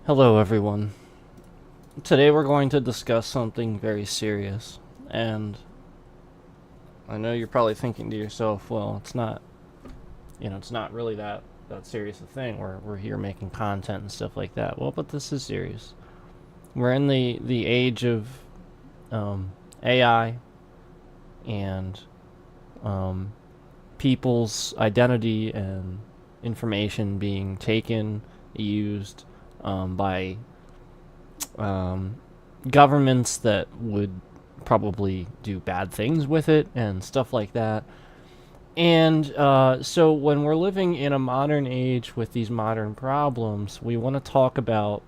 Hello, everyone. Today we're going to discuss something very serious, and I know you're probably thinking to yourself, well, it's not really that serious a thing. We're here making content and stuff like that. Well, but this is serious. We're in the age of AI and people's identity and information being taken, used by governments that would probably do bad things with it and stuff like that. And so when we're living in a modern age with these modern problems, we want to talk about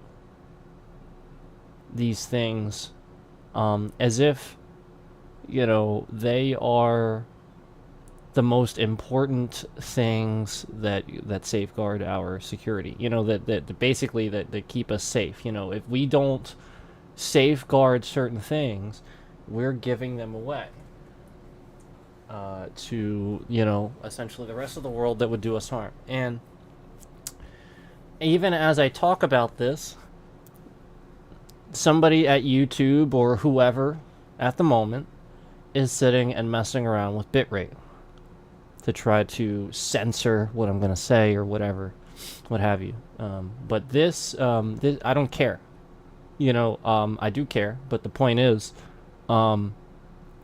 these things as if, they are the most important things that safeguard our security. That basically that keep us safe. If we don't safeguard certain things, we're giving them away to essentially the rest of the world that would do us harm. And even as I talk about this, somebody at YouTube or whoever at the moment is sitting and messing around with bitrate to try to censor what I'm going to say or whatever, what have you. But this, I don't care. I do care, but the point is, I'm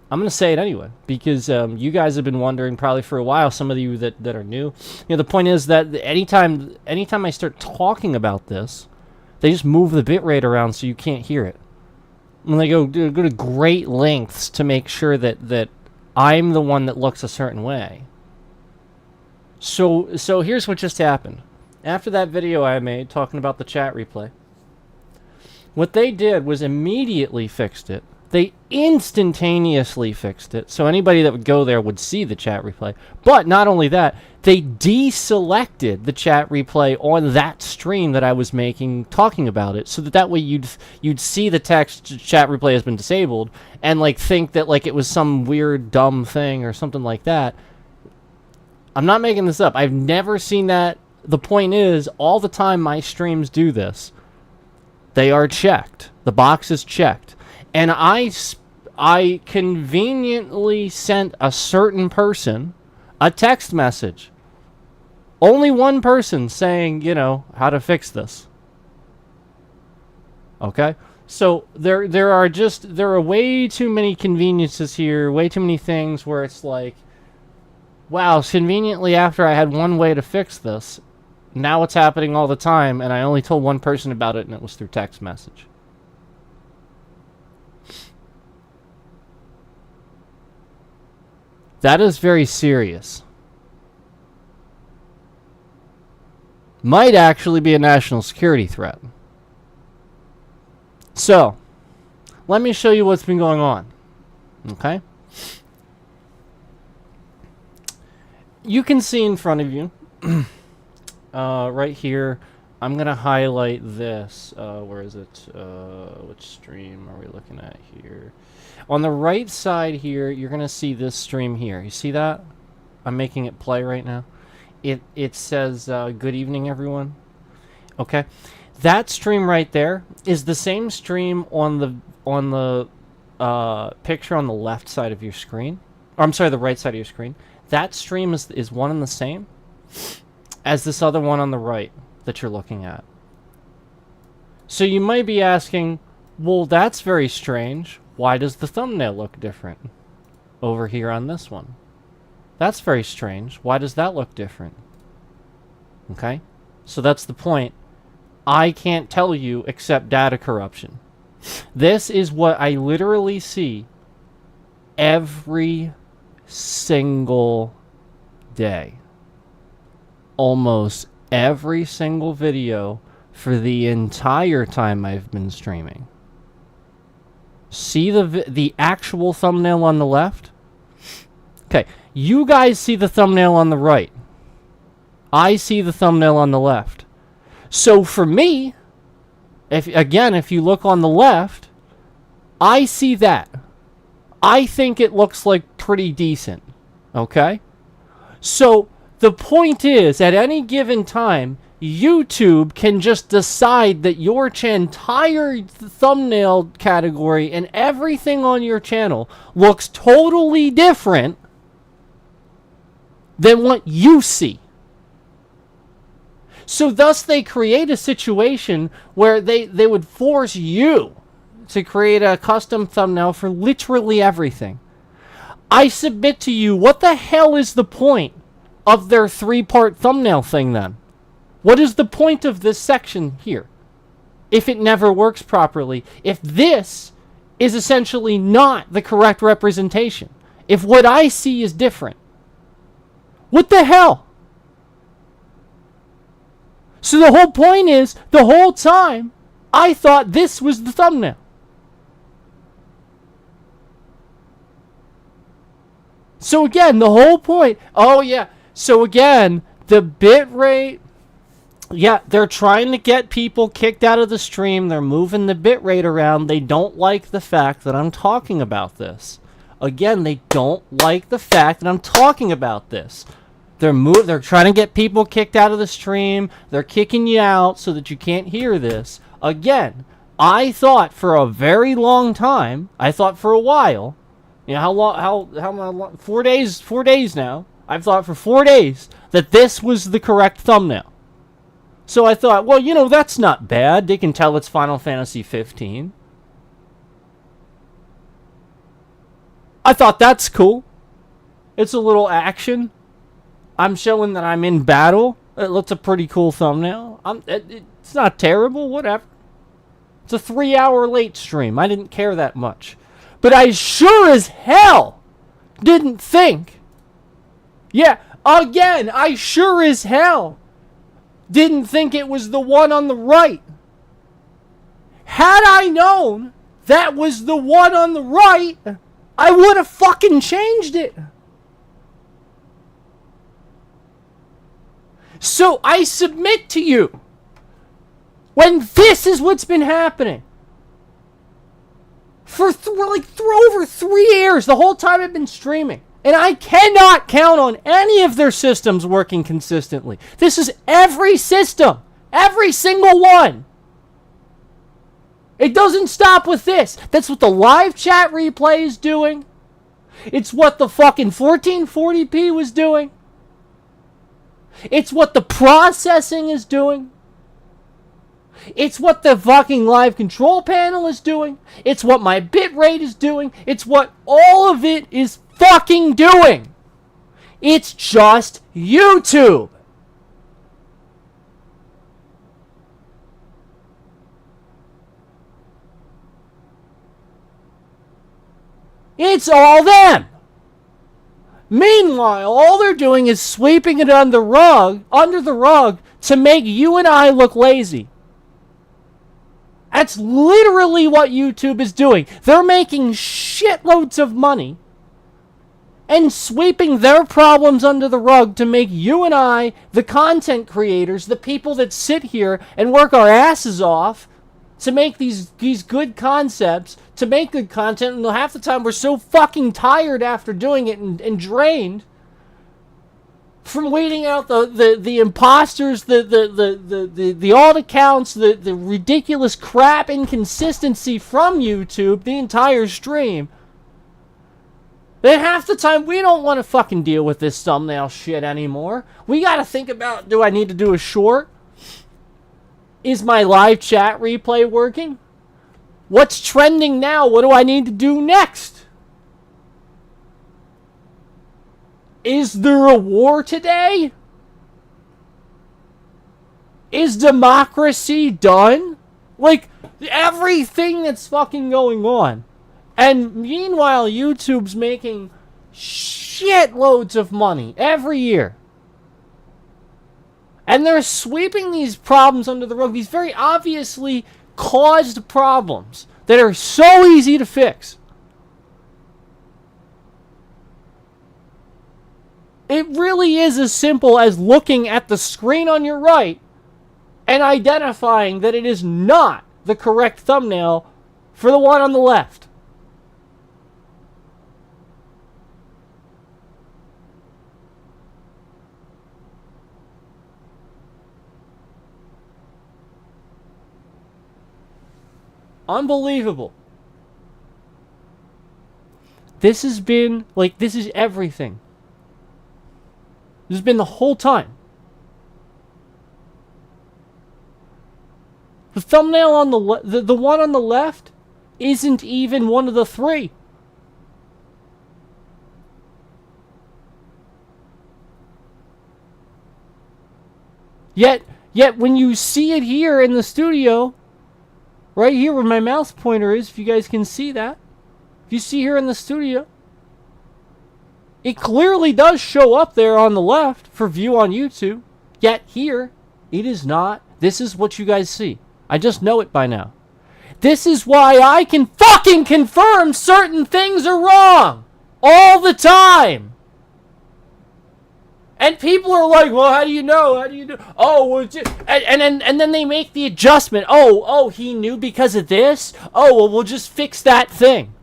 going to say it anyway, because you guys have been wondering probably for a while, some of you that are new. The point is that anytime I start talking about this, they just move the bitrate around so you can't hear it. And they go to great lengths to make sure that I'm the one that looks a certain way. So here's what just happened. After that video I made talking about the chat replay, what they did was immediately fixed it. They instantaneously fixed it, so anybody that would go there would see the chat replay. But not only that, they deselected the chat replay on that stream that I was making talking about it, so that way you'd see the text chat replay has been disabled and think that it was some weird dumb thing or something like that. I'm not making this up. I've never seen that. The point is, all the time my streams do this, they are checked. The box is checked. And I conveniently sent a certain person a text message. Only one person saying, how to fix this. Okay? So there are way too many conveniences here, way too many things where it's wow, conveniently after I had one way to fix this, now it's happening all the time, and I only told one person about it, and it was through text message. That is very serious. Might actually be a national security threat. So, let me show you what's been going on. Okay? You can see in front of you, right here, I'm going to highlight this. Where is it? Which stream are we looking at here? On the right side here, you're going to see this stream here. You see that? I'm making it play right now. It says, good evening, everyone. Okay. That stream right there is the same stream on the picture on the left side of your screen. Or, I'm sorry, the right side of your screen. That stream is one and the same as this other one on the right that you're looking at. So you might be asking, well, that's very strange. Why does the thumbnail look different over here on this one? That's very strange. Why does that look different? Okay? So that's the point. I can't tell you except data corruption. This is what I literally see every single day. Almost every single video for the entire time I've been streaming. See the actual thumbnail on the left? Okay, you guys see the thumbnail on the right. I see the thumbnail on the left. So for me, if you look on the left, I see that. I think it looks like pretty decent. Okay? So the point is, at any given time, YouTube can just decide that your entire thumbnail category and everything on your channel looks totally different than what you see. So thus they create a situation where they would force you to create a custom thumbnail for literally everything. I submit to you, what the hell is the point of their 3-part thumbnail thing then? What is the point of this section here if it never works properly? If this is essentially not the correct representation, if what I see is different, what the hell? So the whole point is, the whole time, I thought this was the thumbnail. So again, the whole point, oh yeah, so again, the bit rate, yeah, they're trying to get people kicked out of the stream. They're moving the bit rate around. They don't like the fact that I'm talking about this. Again, they don't like the fact that I'm talking about this. They're trying to get people kicked out of the stream. They're kicking you out so that you can't hear this. Again, I thought for a very long time, I thought for a while, you know, how long, 4 days, 4 days now, I've thought for 4 days that this was the correct thumbnail. So I thought, well, you know, that's not bad. They can tell it's Final Fantasy 15. I thought that's cool. It's a little action. I'm showing that I'm in battle. It looks a pretty cool thumbnail. It's not terrible, whatever. It's a 3-hour late stream. I didn't care that much. But I sure as hell didn't think. Yeah, again, I sure as hell didn't think it was the one on the right. Had I known that was the one on the right, I would have fucking changed it. So I submit to you, when this is what's been happening for over 3 years, the whole time I've been streaming, and I cannot count on any of their systems working consistently. This is every system, every single one. It doesn't stop with this. That's what the live chat replay is doing. It's what the fucking 1440p was doing. It's what the processing is doing. It's what the fucking live control panel is doing. It's what my bitrate is doing. It's what all of it is fucking doing. It's just YouTube. It's all them. Meanwhile, all they're doing is sweeping it under the rug to make you and I look lazy. That's literally what YouTube is doing. They're making shitloads of money and sweeping their problems under the rug to make you and I, the content creators, the people that sit here and work our asses off to make these good concepts, to make good content, and half the time we're so fucking tired after doing it and drained from weeding out the imposters, the alt accounts, the ridiculous crap inconsistency from YouTube, the entire stream. Then half the time we don't want to fucking deal with this thumbnail shit anymore. We gotta think about, do I need to do a short? Is my live chat replay working? What's trending now? What do I need to do next? Is there a war today? Is democracy done? Like, everything that's fucking going on. And meanwhile, YouTube's making shitloads of money every year. And they're sweeping these problems under the rug, these very obviously caused problems that are so easy to fix. It really is as simple as looking at the screen on your right and identifying that it is not the correct thumbnail for the one on the left. Unbelievable. This has been, like, this is everything. This has been the whole time. The thumbnail on the one on the left isn't even one of the three. Yet when you see it here in the studio, right here where my mouse pointer is, if you guys can see that, if you see here in the studio, it clearly does show up there on the left for view on YouTube. Yet here, it is not. This is what you guys see. I just know it by now. This is why I can fucking confirm certain things are wrong all the time. And people are like, well, how do you know? How do you know? Oh, well, and then they make the adjustment. Oh, he knew because of this? Oh, well, we'll just fix that thing.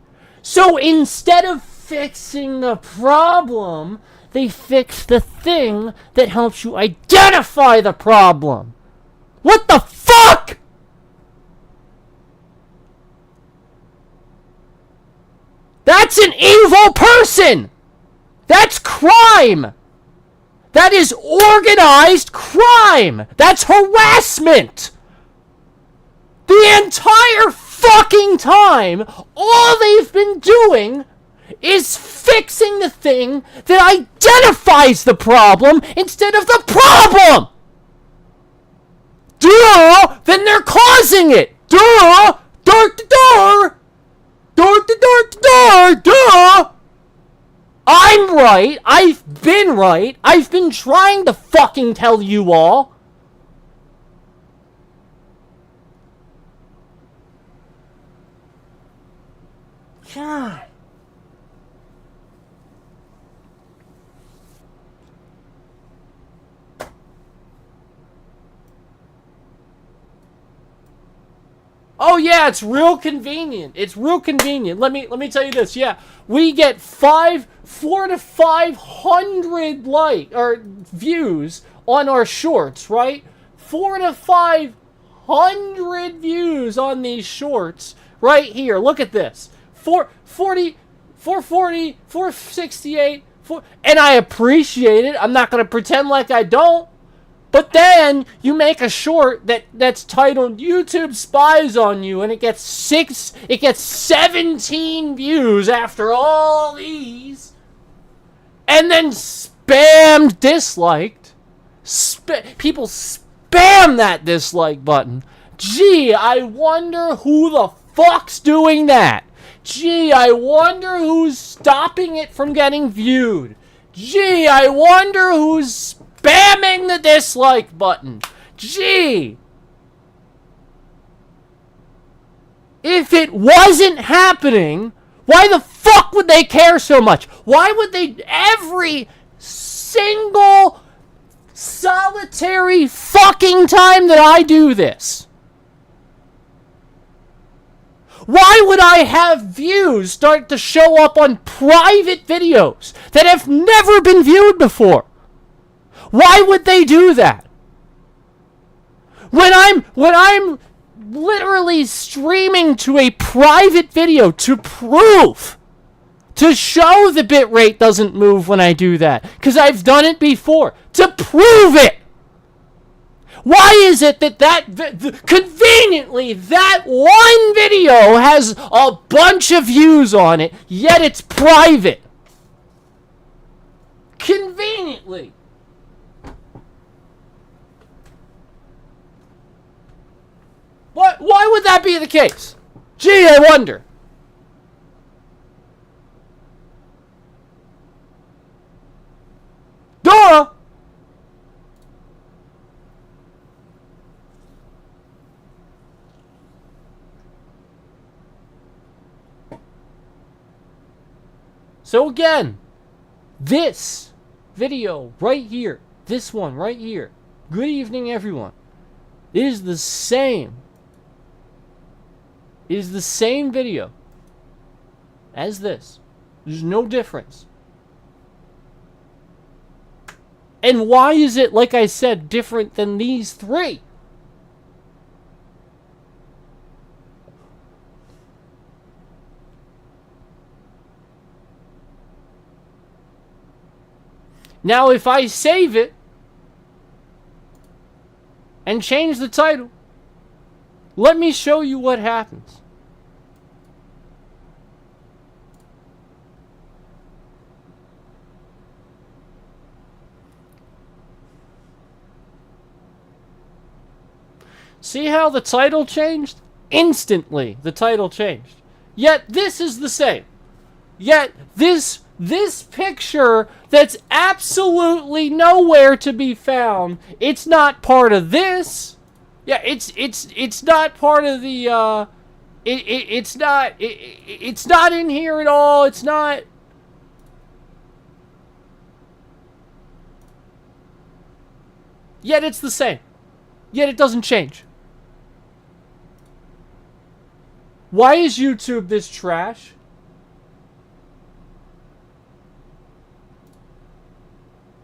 So instead of fixing the problem, they fix the thing that helps you identify the problem. What the fuck? That's an evil person. That's crime. That is organized crime. That's harassment. The entire fucking time, all they've been doing is fixing the thing that identifies the problem instead of the problem. Duh! Then they're causing it. Duh! Door to door! Door to door to door! Duh! I'm right. I've been right. I've been trying to fucking tell you all. God. Oh yeah, it's real convenient. It's real convenient. Let me tell you this. Yeah, we get 400 to 500 views on our shorts, right? 400 to 500 views on these shorts right here. Look at this. 440, 468, and I appreciate it. I'm not gonna pretend like I don't. But then you make a short that's titled YouTube Spies on You, and it gets 17 views after all these, and then spammed disliked. People spam that dislike button. Gee, I wonder who the fuck's doing that. Gee, I wonder who's stopping it from getting viewed. Gee, I wonder who's spamming the dislike button. Gee. If it wasn't happening, why the fuck would they care so much? Why would they every single solitary fucking time that I do this? Why would I have views start to show up on private videos that have never been viewed before? Why would they do that? When I'm literally streaming to a private video to prove, to show the bitrate doesn't move when I do that, because I've done it before, to prove it. Why is it that conveniently that one video has a bunch of views on it, yet it's private? Conveniently. Why would that be the case? Gee, I wonder. Duh! So again, this video right here, this one right here, good evening everyone, is the same. It is the same video as this. There's no difference. And why is it, like I said, different than these three? Now, if I save it and change the title, let me show you what happens. See how the title changed? Instantly, the title changed. Yet, this is the same. Yet, this picture that's absolutely nowhere to be found, it's not part of this. Yeah, it's not part of the, it's not in here at all. It's not. Yet, it's the same. Yet, it doesn't change. Why is YouTube this trash?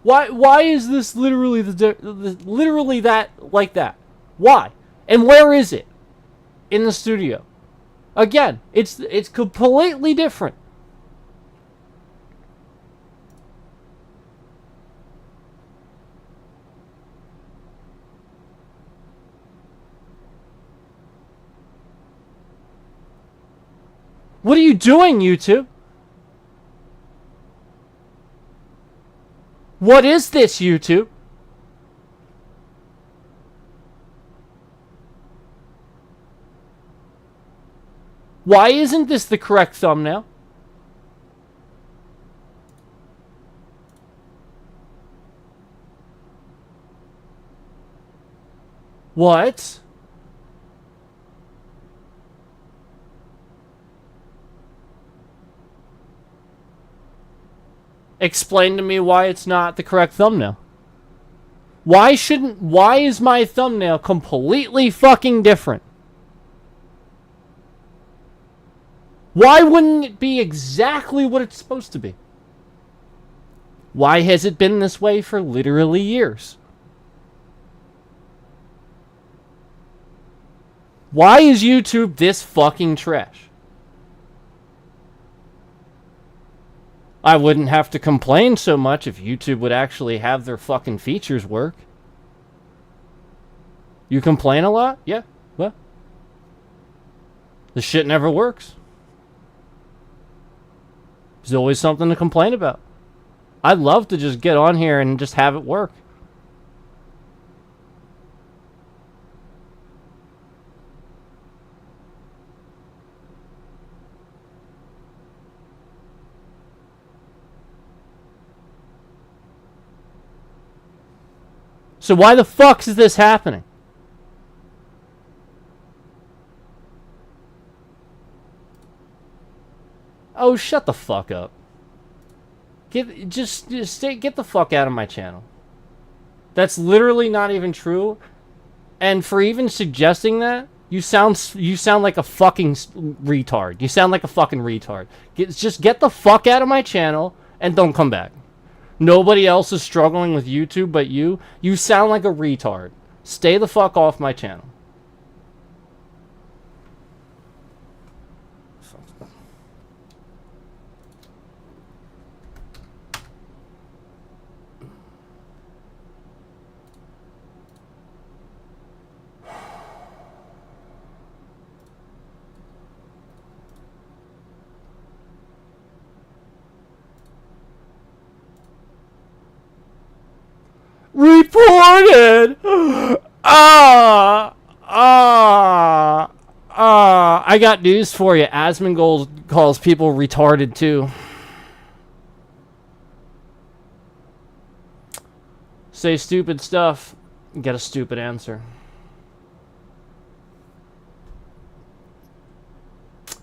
Why is this literally literally that like that? Why? And where is it? In the studio. Again, it's completely different. What are you doing, YouTube? What is this, YouTube? Why isn't this the correct thumbnail? What? Explain to me why it's not the correct thumbnail. Why is my thumbnail completely fucking different? Why wouldn't it be exactly what it's supposed to be? Why has it been this way for literally years? Why is YouTube this fucking trash? I wouldn't have to complain so much if YouTube would actually have their fucking features work. You complain a lot? Yeah, well. The shit never works. There's always something to complain about. I'd love to just get on here and just have it work. So why the fuck is this happening? Oh, shut the fuck up. Get the fuck out of my channel. That's literally not even true. And for even suggesting that, you sound like a fucking retard. You sound like a fucking retard. Just get the fuck out of my channel and don't come back. Nobody else is struggling with YouTube but you. You sound like a retard. Stay the fuck off my channel. Reported! I got news for you. Asmongold calls people retarded too. Say stupid stuff, get a stupid answer.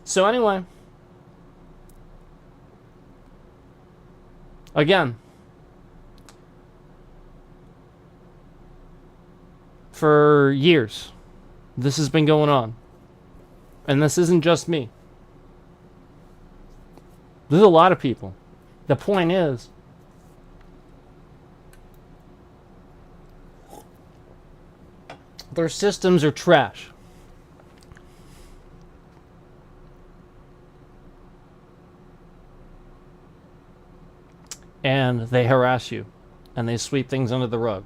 So anyway. Again. For years, this has been going on. And this isn't just me. There's a lot of people. The point is, their systems are trash. And they harass you and they sweep things under the rug.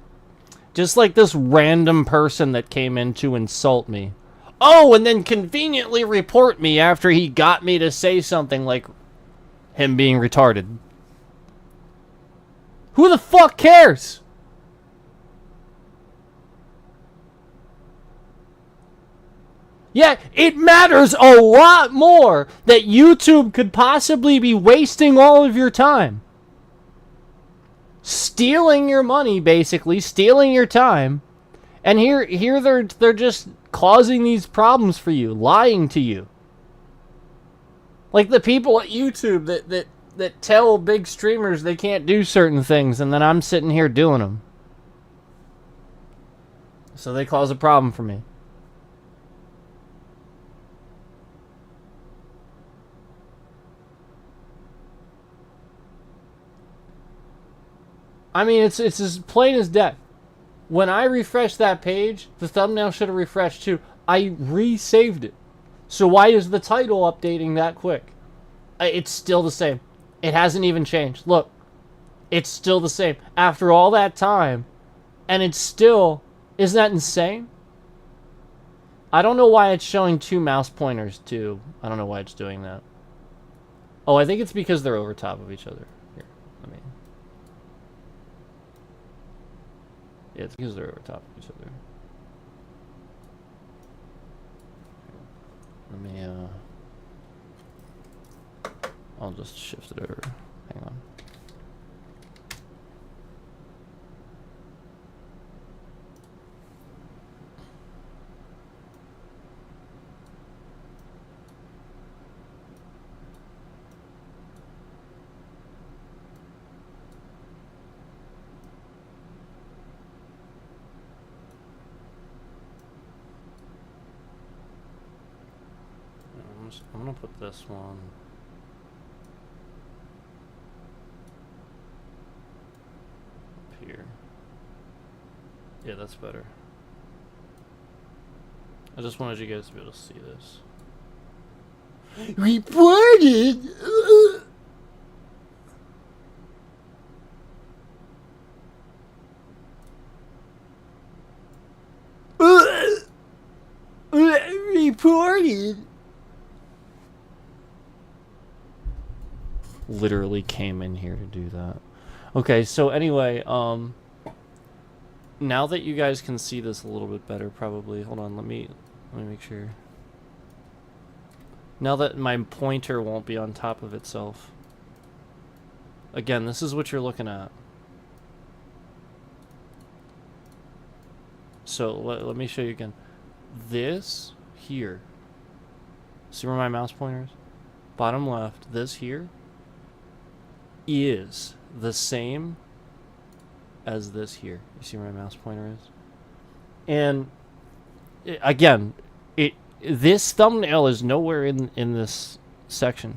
Just like this random person that came in to insult me. Oh, and then conveniently report me after he got me to say something like him being retarded. Who the fuck cares? Yeah, it matters a lot more that YouTube could possibly be wasting all of your time. Stealing your money, basically, stealing your time. And here they're just causing these problems for you, lying to you. Like the people at YouTube that tell big streamers they can't do certain things, and then I'm sitting here doing them. So they cause a problem for me. I mean, it's as plain as day. When I refresh that page, the thumbnail should have refreshed too. I resaved it. So why is the title updating that quick? It's still the same. It hasn't even changed. Look, it's still the same. After all that time, and it's still... Isn't that insane? I don't know why it's showing 2 mouse pointers too. I don't know why it's doing that. Oh, I think it's because they're over top of each other. Here, let me... Yeah, it's because they're over top of each other. Let me, I'll just shift it over. Hang on. I'm gonna put this one up here. Yeah, that's better. I just wanted you guys to be able to see this. Reported! Reported! Literally came in here to do that. Okay, so anyway, now that you guys can see this a little bit better, probably. Hold on, let me make sure. Now that my pointer won't be on top of itself. Again, this is what you're looking at. So let me show you again. This here. See where my mouse pointer is? Bottom left, this here is the same as this here. You see where my mouse pointer is? And again, this thumbnail is nowhere in this section.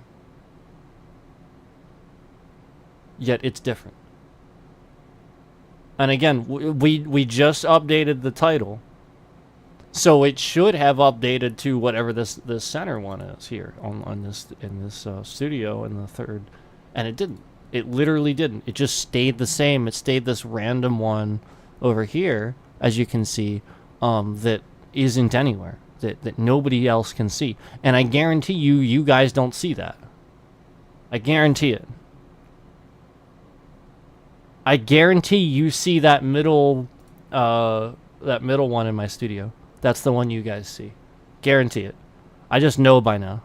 Yet it's different. And again, we just updated the title. So it should have updated to whatever this center one is here in this studio in the third, and it didn't. It literally didn't. It just stayed the same. It stayed this random one over here, as you can see, that isn't anywhere, that nobody else can see. And I guarantee you guys don't see that. I guarantee it. I guarantee you see that middle one in my studio. That's the one you guys see. Guarantee it. I just know by now.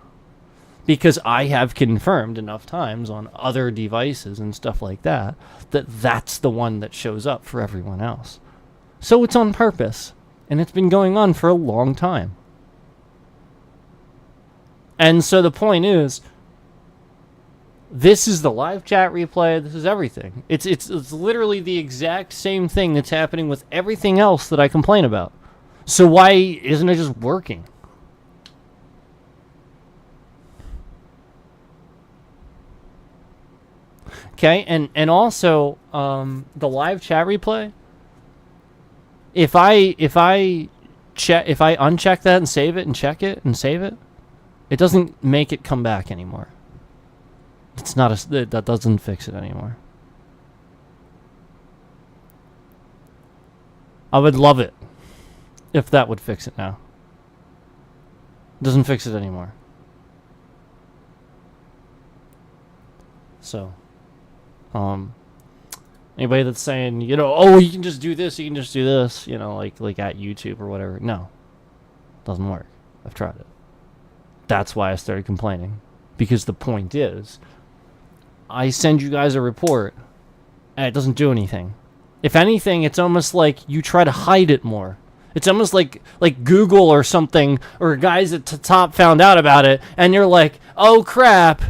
Because I have confirmed enough times on other devices and stuff like that, that that's the one that shows up for everyone else. So it's on purpose. And it's been going on for a long time. And so the point is, this is the live chat replay. This is everything. It's literally the exact same thing that's happening with everything else that I complain about. So why isn't it just working? Okay, and also the live chat replay. If I uncheck that and save it and check it and save it, it doesn't make it come back anymore. It's not that doesn't fix it anymore. I would love it if that would fix it now. It doesn't fix it anymore. So, anybody that's saying, you know, oh, you can just do this, you can just do this, you know, like at YouTube or whatever. No, doesn't work. I've tried it. That's why I started complaining. Because the point is, I send you guys a report, and it doesn't do anything. If anything, it's almost like you try to hide it more. It's almost like Google or something, or guys at the top found out about it, and you're like, oh crap,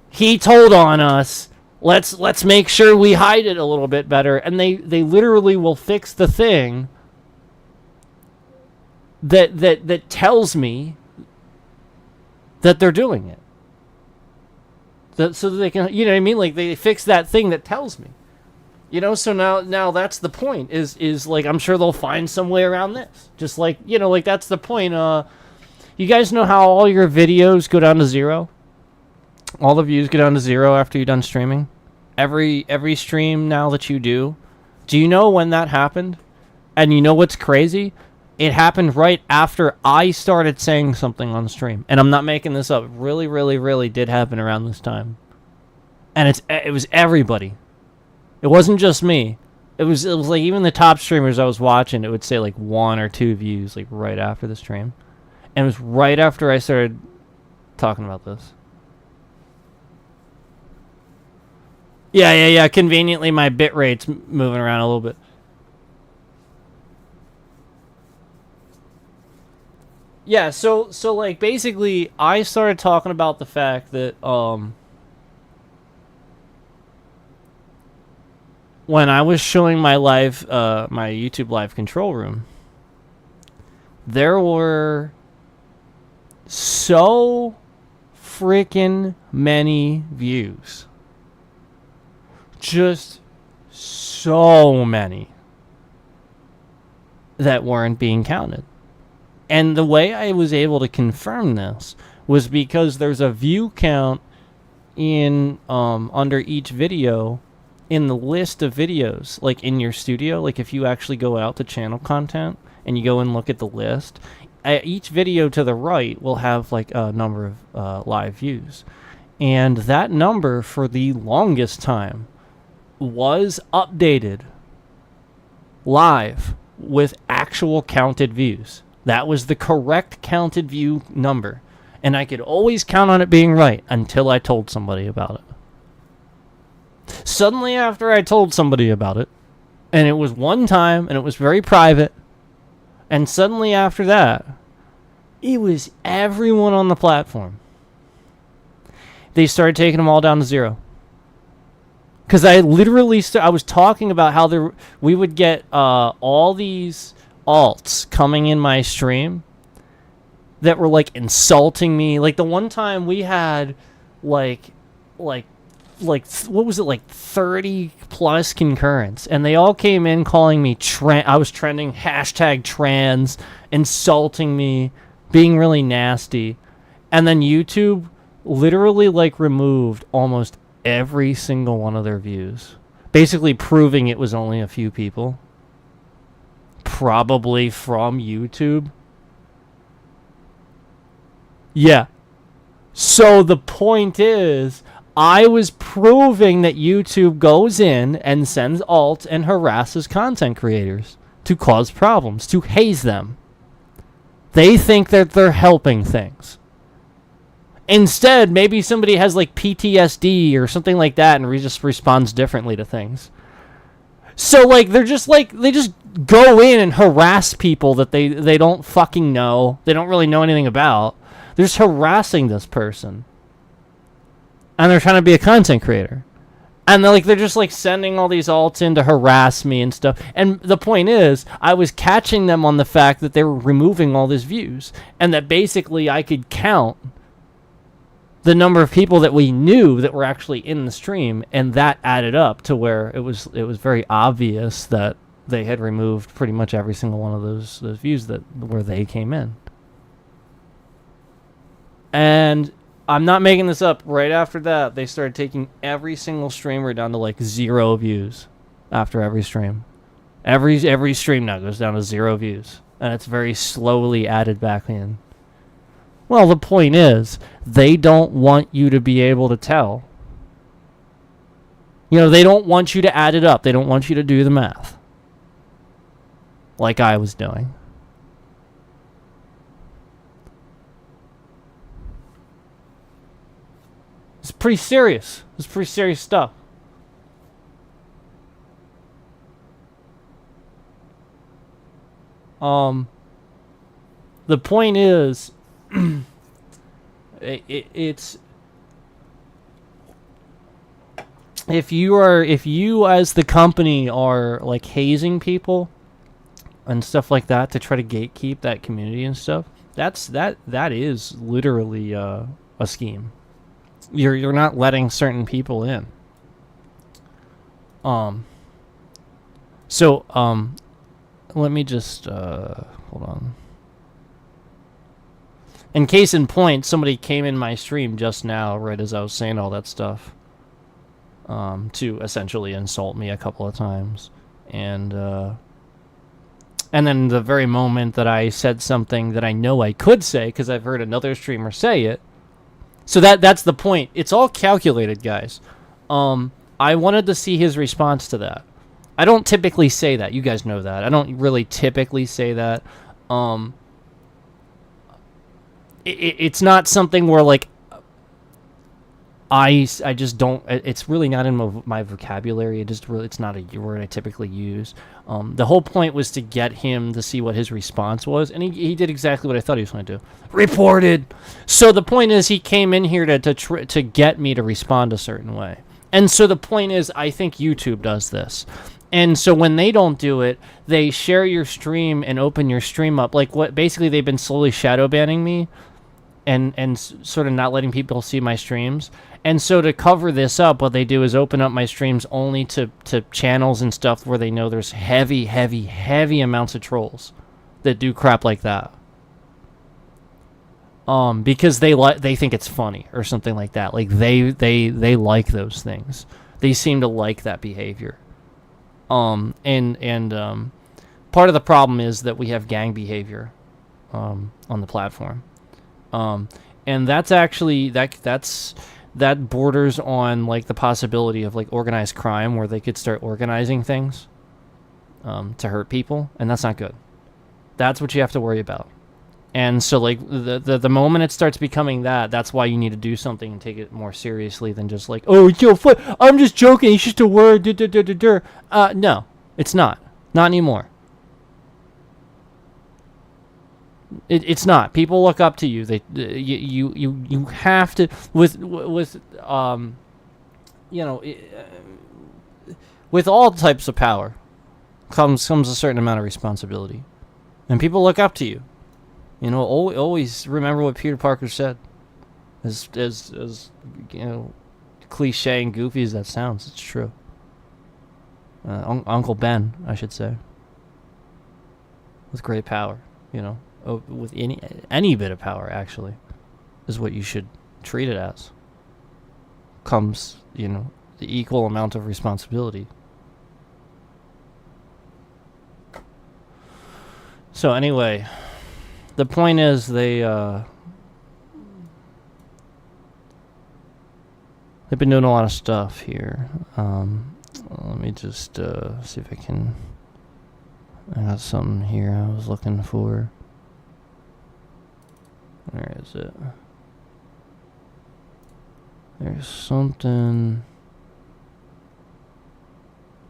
he told on us. Let's make sure we hide it a little bit better. And they literally will fix the thing that tells me that they're doing it. So that they can, you know what I mean? Like, they fix that thing that tells me. You know, so now that's the point, is like, I'm sure they'll find some way around this. Just like, you know, like, that's the point. You guys know how all your videos go down to 0? All the views go down to 0 after you're done streaming? Every stream now that you do you know when that happened? And you know what's crazy? It happened right after I started saying something on stream. And I'm not making this up. It really, really, really did happen around this time. And it was everybody. It wasn't just me. It was like even the top streamers I was watching, it would say like 1 or 2 views like right after the stream. And it was right after I started talking about this. Yeah. Conveniently, my bit rate's moving around a little bit. Yeah, so like basically, I started talking about the fact that when I was showing my my YouTube live control room, there were so freaking many views. Just so many that weren't being counted. And the way I was able to confirm this was because there's a view count in under each video in the list of videos, like in your studio. Like if you actually go out to channel content and you go and look at the list, each video to the right will have like a number of live views. And that number for the longest time was updated live with actual counted views. That was the correct counted view number. And I could always count on it being right until I told somebody about it. Suddenly after I told somebody about it, and it was one time, and it was very private, and suddenly after that, it was everyone on the platform. They started taking them all down to 0. Because I literally, I was talking about how we would get all these alts coming in my stream that were like insulting me. Like the one time we had like what was it, like 30 plus concurrents, and they all came in calling me I was trending #trans, insulting me, being really nasty. And then YouTube literally like removed almost every single one of their views, basically proving it was only a few people, probably from YouTube. Yeah. So the point is, I was proving that YouTube goes in and sends alt and harasses content creators to cause problems, to haze them. They think that they're helping things. Instead, maybe somebody has like PTSD or something like that and just responds differently to things. So like they just go in and harass people that they don't fucking know. They don't really know anything about. They're just harassing this person. And they're trying to be a content creator. And they're just like sending all these alts in to harass me and stuff. And the point is, I was catching them on the fact that they were removing all these views, and that basically I could count the number of people that we knew that were actually in the stream, and that added up to where it was very obvious that they had removed pretty much every single one of those views where they came in. And I'm not making this up. Right after that, they started taking every single streamer down to like 0 views after every stream. Every stream now goes down to 0 views, and it's very slowly added back in. Well, the point is, they don't want you to be able to tell. You know, they don't want you to add it up. They don't want you to do the math. Like I was doing. It's pretty serious. It's pretty serious stuff. The point is, it's if you as the company are like hazing people and stuff like that to try to gatekeep that community and stuff, that is literally a scheme. You're not letting certain people in. Let me just hold on. In case in point, somebody came in my stream just now, right as I was saying all that stuff, to essentially insult me a couple of times, and then the very moment that I said something that I know I could say because I've heard another streamer say it. So that's the point. It's all calculated, guys. I wanted to see his response to that. I don't typically say that. You guys know that. I don't really typically say that. It's not something where, like, I just don't... It's really not in my vocabulary. It's not a word I typically use. The whole point was to get him to see what his response was, and he did exactly what I thought he was going to do. Reported! So the point is, he came in here to get me to respond a certain way. And so the point is, I think YouTube does this. And so when they don't do it, they share your stream and open your stream up. Like, what basically they've been slowly shadow banning me and sort of not letting people see my streams. And so to cover this up, what they do is open up my streams only to channels and stuff where they know there's heavy amounts of trolls that do crap like that. Because they think it's funny or something like that. Like they like those things. They seem to like that behavior. Part of the problem is that we have gang behavior on the platform. And that's actually that borders on like the possibility of like organized crime where they could start organizing things to hurt people, and that's not good. That's what you have to worry about. And so like the moment it starts becoming that's why you need to do something and take it more seriously than just like, oh, I'm just joking, it's just a word. No, it's not anymore. It's not. People look up to you. You have to with with all types of power comes a certain amount of responsibility, and people look up to you. You know, always remember what Peter Parker said. As you know, cliche and goofy as that sounds, it's true. Uncle Ben, I should say. With great power, you know. With any bit of power, actually, is what you should treat it as. Comes, you know, the equal amount of responsibility. So anyway, the point is they've been doing a lot of stuff here. Let me just see if I can... I got something here I was looking for. Where is it? There's something...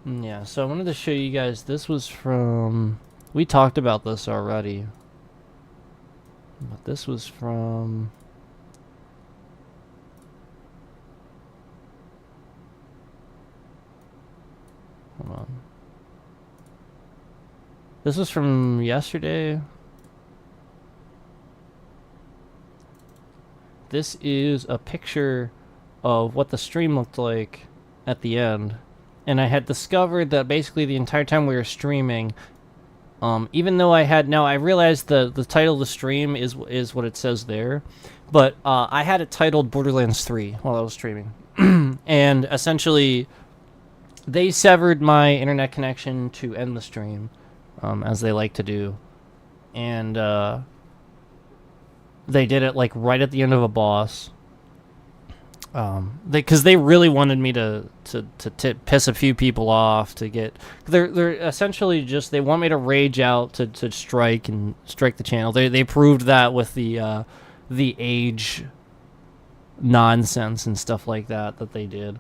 Yeah, so I wanted to show you guys, this was from... We talked about this already. But this was from... Hold on. This was from yesterday. This is a picture of what the stream looked like at the end. And I had discovered that basically the entire time we were streaming, even though I realized the title of the stream is what it says there, but I had it titled Borderlands 3 while I was streaming. And essentially, They severed my internet connection to end the stream, as they like to do, and they did it like right at the end of a boss. Because they really wanted me to piss a few people off to get. They're essentially just they want me to rage out to strike the channel. They proved that with the age nonsense and stuff like that they did.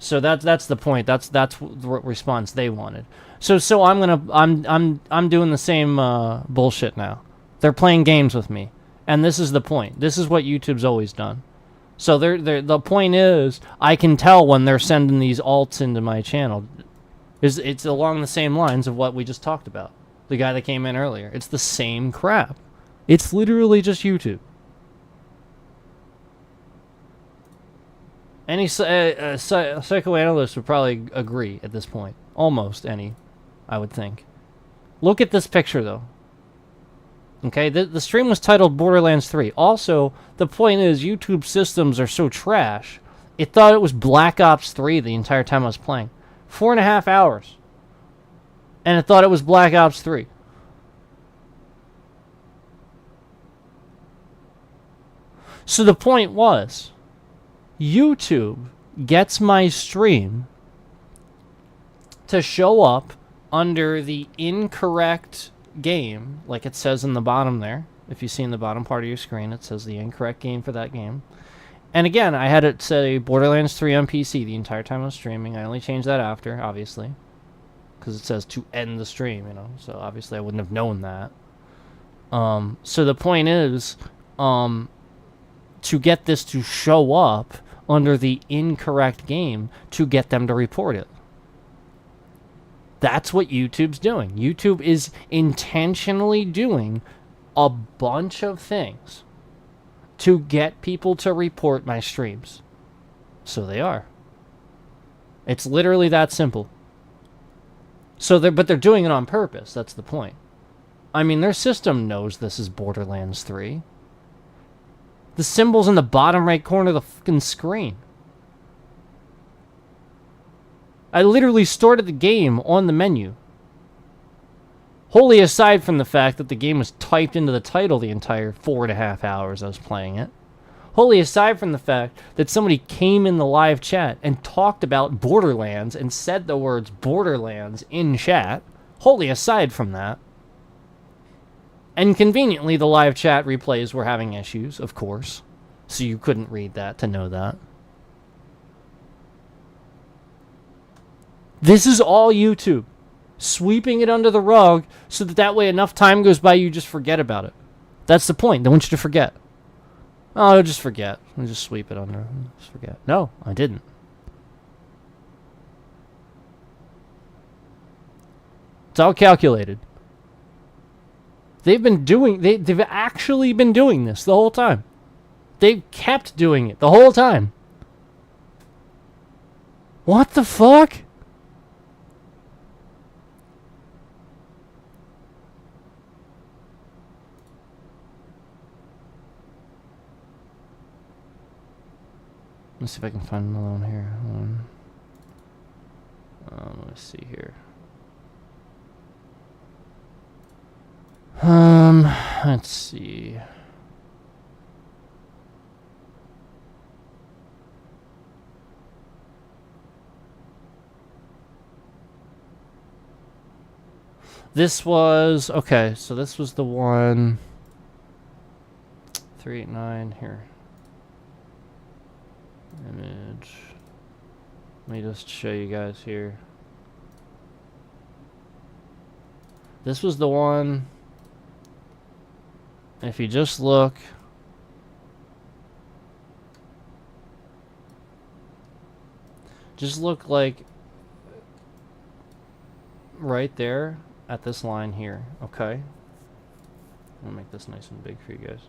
So that's the point. That's the response they wanted. So I'm doing the same bullshit now. They're playing games with me, and this is the point. This is what YouTube's always done. So the point is, I can tell when they're sending these alts into my channel. It's along the same lines of what we just talked about. The guy that came in earlier. It's the same crap. It's literally just YouTube. Any psychoanalyst would probably agree at this point. Almost any, I would think. Look at this picture, though. Okay, the stream was titled Borderlands 3. Also, the point is, YouTube systems are so trash, it thought it was Black Ops 3 the entire time I was playing. 4.5 hours. And it thought it was Black Ops 3. So the point was, YouTube gets my stream to show up under the incorrect game, like it says in the bottom there. If you see in the bottom part of your screen, it says the incorrect game for that game. And again, I had it say Borderlands 3 on PC the entire time I was streaming. I only changed that after, obviously, because it says to end the stream, you know. So obviously I wouldn't have known that. So the point is, to get this to show up under the incorrect game to get them to report it. That's what YouTube's doing. YouTube is intentionally doing a bunch of things to get people to report my streams. So they are. It's literally that simple. But they're doing it on purpose. That's the point. I mean, their system knows this is Borderlands 3. The symbol's in the bottom right corner of the fucking screen. I literally started the game on the menu. Wholly aside from the fact that the game was typed into the title the entire 4.5 hours I was playing it. Wholly aside from the fact that somebody came in the live chat and talked about Borderlands and said the words Borderlands in chat. Wholly aside from that. And conveniently, the live chat replays were having issues, of course. So you couldn't read that to know that. This is all YouTube. Sweeping it under the rug so that way enough time goes by you just forget about it. That's the point. They want you to forget. Oh, I'll just forget. I'll just sweep it under. Just forget. No, I didn't. It's all calculated. They've actually been doing this the whole time. They've kept doing it the whole time. What the fuck? Let's see if I can find another one here. Let me see here. Let's see. This was, okay, so this was the one. 389 here. Image. Let me just show you guys here. This was the one. If you just look, like right there at this line here, okay? I'll make this nice and big for you guys.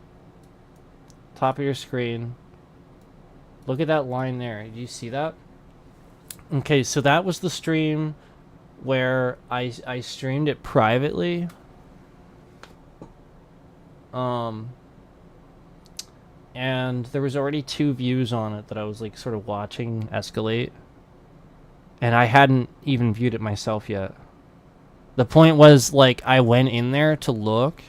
Top of your screen. Look at that line there. Do you see that? Okay, so that was the stream where I streamed it privately. And there was already 2 views on it that I was like sort of watching escalate. And I hadn't even viewed it myself yet. The point was, like, I went in there to look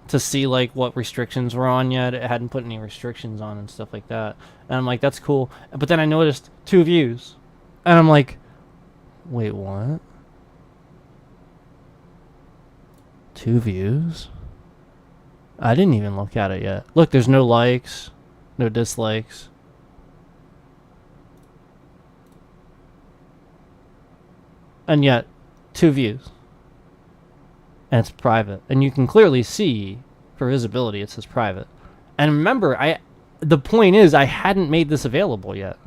to see, like, what restrictions were on yet. It hadn't put any restrictions on and stuff like that. And I'm like, that's cool. But then I noticed 2 views. And I'm like, wait, what? 2 views? I didn't even look at it yet. Look, there's no likes, no dislikes. And yet, 2 views. And it's private. And you can clearly see, for visibility, it says private. And remember, the point is, I hadn't made this available yet.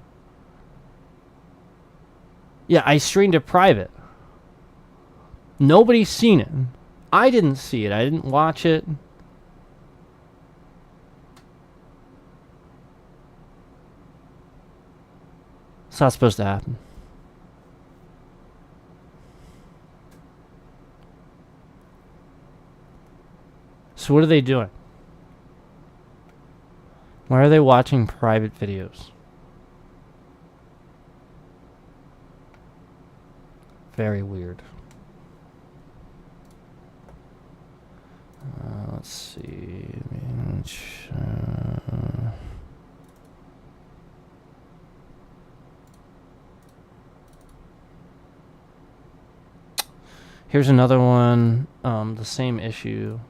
Yeah, I streamed it private. Nobody's seen it. I didn't see it. I didn't watch it. It's not supposed to happen. So what are they doing? Why are they watching private videos? Very weird. Let's see. Here's another one. The same issue.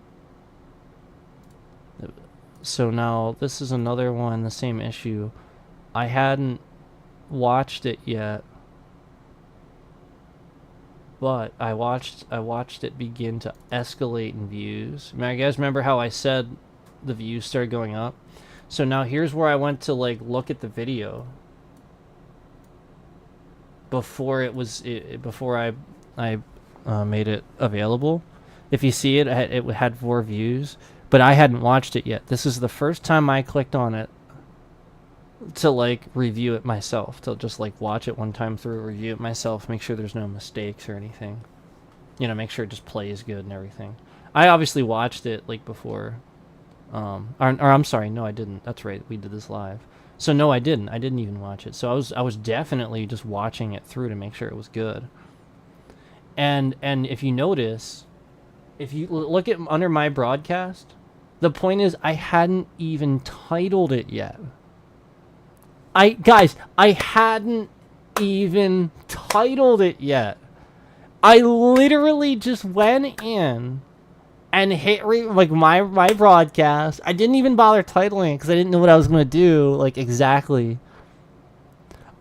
So now this is another one, the same issue. I hadn't watched it yet, but I watched it begin to escalate in views. You guys remember how I said the views started going up? So now here's where I went to like look at the video before it was before I made it available. If you see it, it had 4 views. But I hadn't watched it yet. This is the first time I clicked on it to, like, review it myself. To just, like, watch it one time through, review it myself, make sure there's no mistakes or anything. You know, make sure it just plays good and everything. I obviously watched it, like, before. Or I'm sorry, no, I didn't. That's right, we did this live. So, no, I didn't. I didn't even watch it. So, I was definitely just watching it through to make sure it was good. And if you notice, if you look at under my broadcast... The point is, I hadn't even titled it yet. Guys, I hadn't even titled it yet. I literally just went in and hit like my broadcast. I didn't even bother titling it because I didn't know what I was gonna do, like, exactly.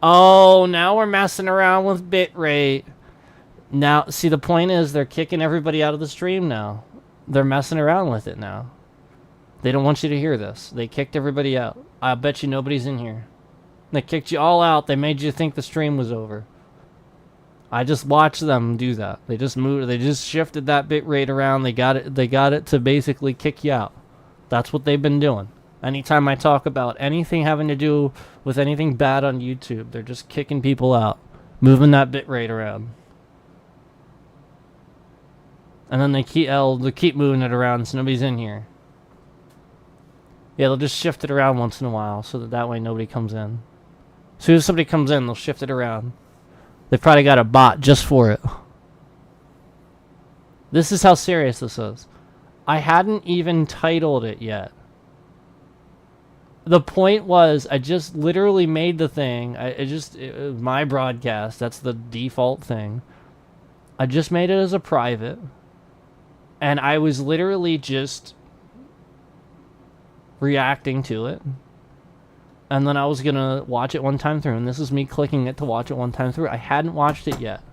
Oh, now we're messing around with bitrate. Now, see, the point is they're kicking everybody out of the stream now. They're messing around with it now. They don't want you to hear this. They kicked everybody out. I bet you nobody's in here. They kicked you all out. They made you think the stream was over. I just watched them do that. They just moved. They just shifted that bit rate around. They got it to basically kick you out. That's what they've been doing. Anytime I talk about anything having to do with anything bad on YouTube, they're just kicking people out, moving that bit rate around. And then they keep moving it around so nobody's in here. Yeah, they'll just shift it around once in a while so that way nobody comes in. As soon as somebody comes in, they'll shift it around. They've probably got a bot just for it. This is how serious this is. I hadn't even titled it yet. The point was, I just literally made the thing. It was my broadcast. That's the default thing. I just made it as a private. And I was literally just reacting to it. And then I was going to watch it one time through. And this is me clicking it to watch it one time through. I hadn't watched it yet.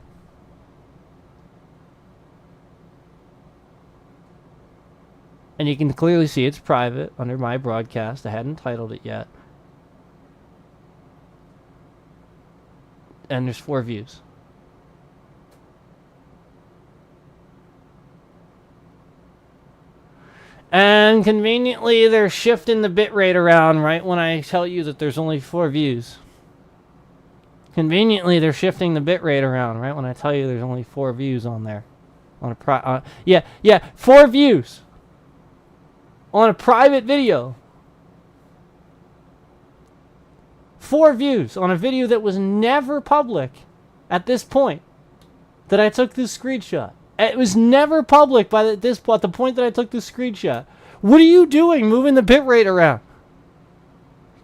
And you can clearly see it's private under my broadcast. I hadn't titled it yet. And there's 4 views. And conveniently, they're shifting the bitrate around right when I tell you that there's only 4 views. Conveniently, they're shifting the bitrate around right when I tell you there's only 4 views on there. On a 4 views on a private video. 4 views on a video that was never public at this point that I took this screenshot. It was never public by at the point that I took this screenshot. What are you doing moving the bitrate around?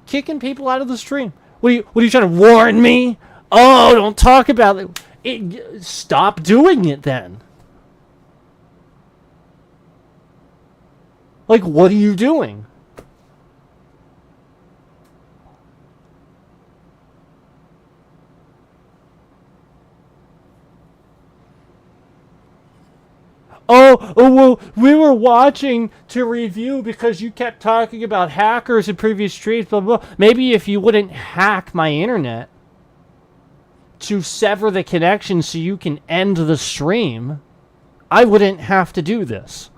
Kicking people out of the stream. What are you trying to warn me? Oh, don't talk about it. Stop doing it then. Like, what are you doing? Oh, well, we were watching to review because you kept talking about hackers in previous streams, blah, blah, blah. Maybe if you wouldn't hack my internet to sever the connection so you can end the stream, I wouldn't have to do this.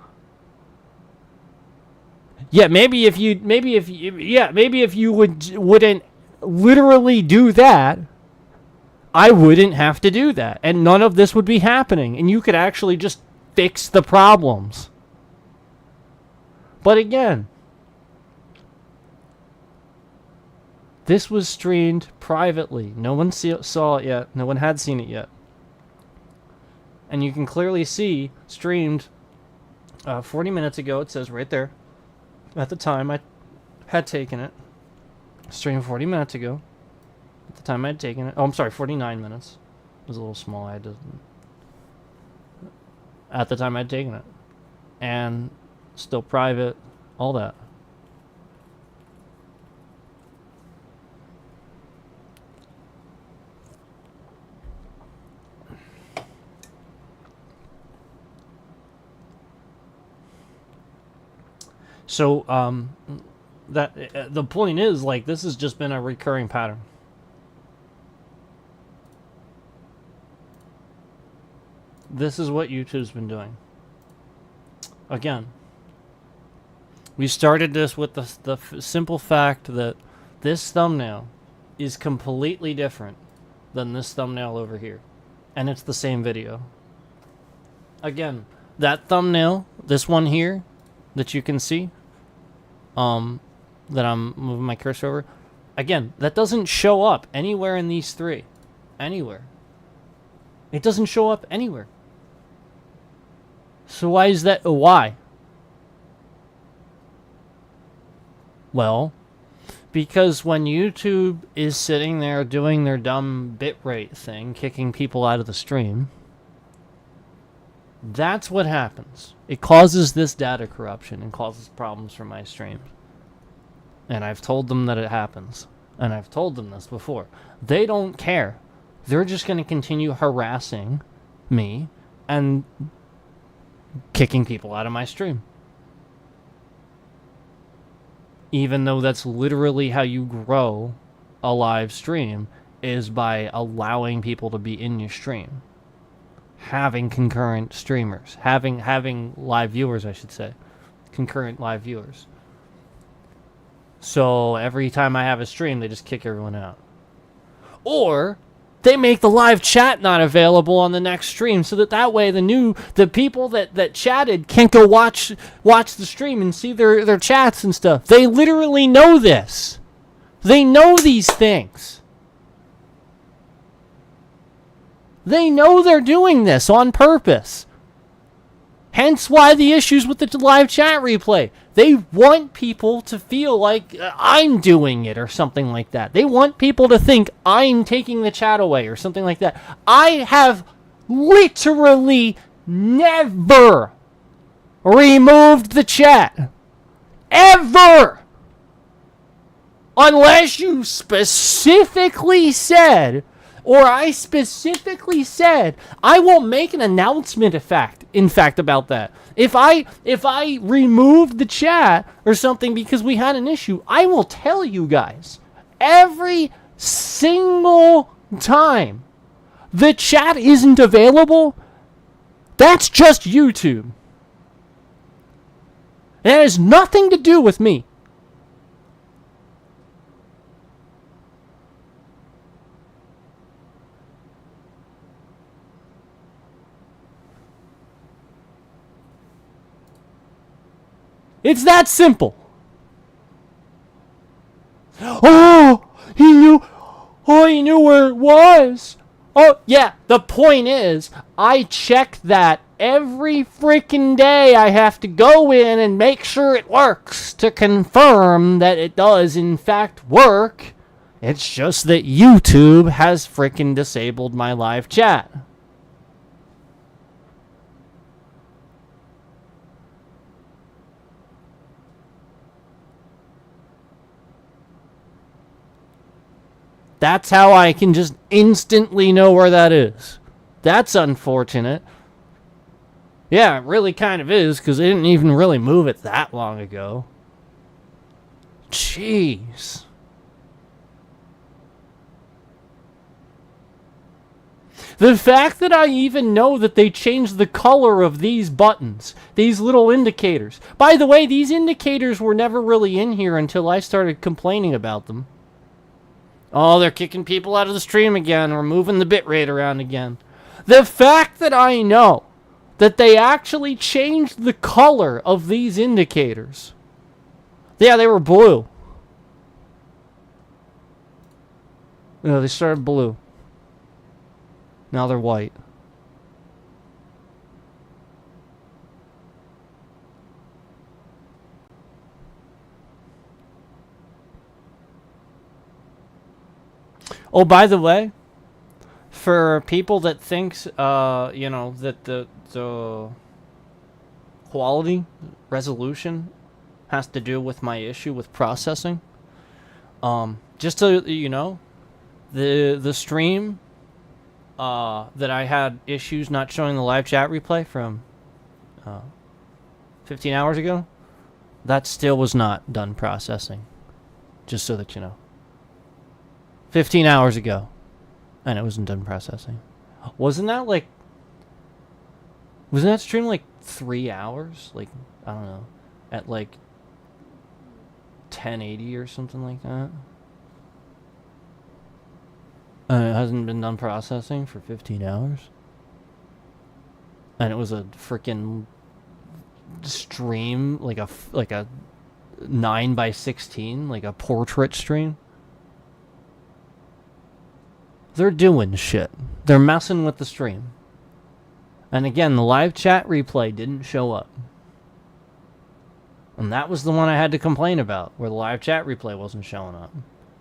Yeah, maybe if you wouldn't literally do that, I wouldn't have to do that. And none of this would be happening. And you could actually just fix the problems. But again, this was streamed privately. No one saw it yet. No one had seen it yet. And you can clearly see streamed 40 minutes ago. It says right there. At the time I had taken it. Streamed 40 minutes ago. At the time I had taken it. Oh, I'm sorry, 49 minutes. It was a little small. I had to... At the time I'd taken it. And still private, all that. So, the point is, like, this has just been a recurring pattern. This is what YouTube's been doing. Again, we started this with the simple fact that this thumbnail is completely different than this thumbnail over here. And it's the same video. Again, that thumbnail, this one here, that you can see, that I'm moving my cursor over, again, that doesn't show up anywhere in these 3. Anywhere. It doesn't show up anywhere. So why is that? Why? Well, because when YouTube is sitting there doing their dumb bitrate thing, kicking people out of the stream, that's what happens. It causes this data corruption and causes problems for my streams. And I've told them that it happens. And I've told them this before. They don't care. They're just going to continue harassing me and kicking people out of my stream. Even though that's literally how you grow a live stream, is by allowing people to be in your stream. Having concurrent streamers. Having live viewers, I should say. Concurrent live viewers. So every time I have a stream, they just kick everyone out. Or they make the live chat not available on the next stream, so that way the people that chatted can't go watch the stream and see their chats and stuff. They literally know this. They know these things. They know they're doing this on purpose. Hence why the issues with the live chat replay. They want people to feel like I'm doing it or something like that. They want people to think I'm taking the chat away or something like that. I have literally never removed the chat. Ever! Unless you specifically said, or I specifically said, I will make an announcement in fact about that. If I removed the chat or something because we had an issue, I will tell you guys every single time the chat isn't available. That's just YouTube. That has nothing to do with me. It's that simple. Oh, he knew where it was. Oh, yeah, the point is, I check that every freaking day. I have to go in and make sure it works to confirm that it does, in fact, work. It's just that YouTube has freaking disabled my live chat. That's how I can just instantly know where that is. That's unfortunate. Yeah, it really kind of is, because they didn't even really move it that long ago. Jeez. The fact that I even know that they changed the color of these buttons, these little indicators. By the way, these indicators were never really in here until I started complaining about them. Oh, they're kicking people out of the stream again. We're moving the bitrate around again. The fact that I know that they actually changed the color of these indicators. Yeah, they were blue. No, they started blue. Now they're white. Oh, by the way, for people that thinks, you know, that the quality resolution has to do with my issue with processing, just so you know, the stream that I had issues not showing the live chat replay from 15 hours ago, that still was not done processing. Just so that you know. 15 hours ago, and it wasn't done processing. Wasn't that stream like 3 hours? Like, I don't know, at like 1080 or something like that? It hasn't been done processing for 15 hours? And it was a freaking stream, like a 9:16, like a portrait stream? They're doing shit. They're messing with the stream. And again, the live chat replay didn't show up. And that was the one I had to complain about, where the live chat replay wasn't showing up.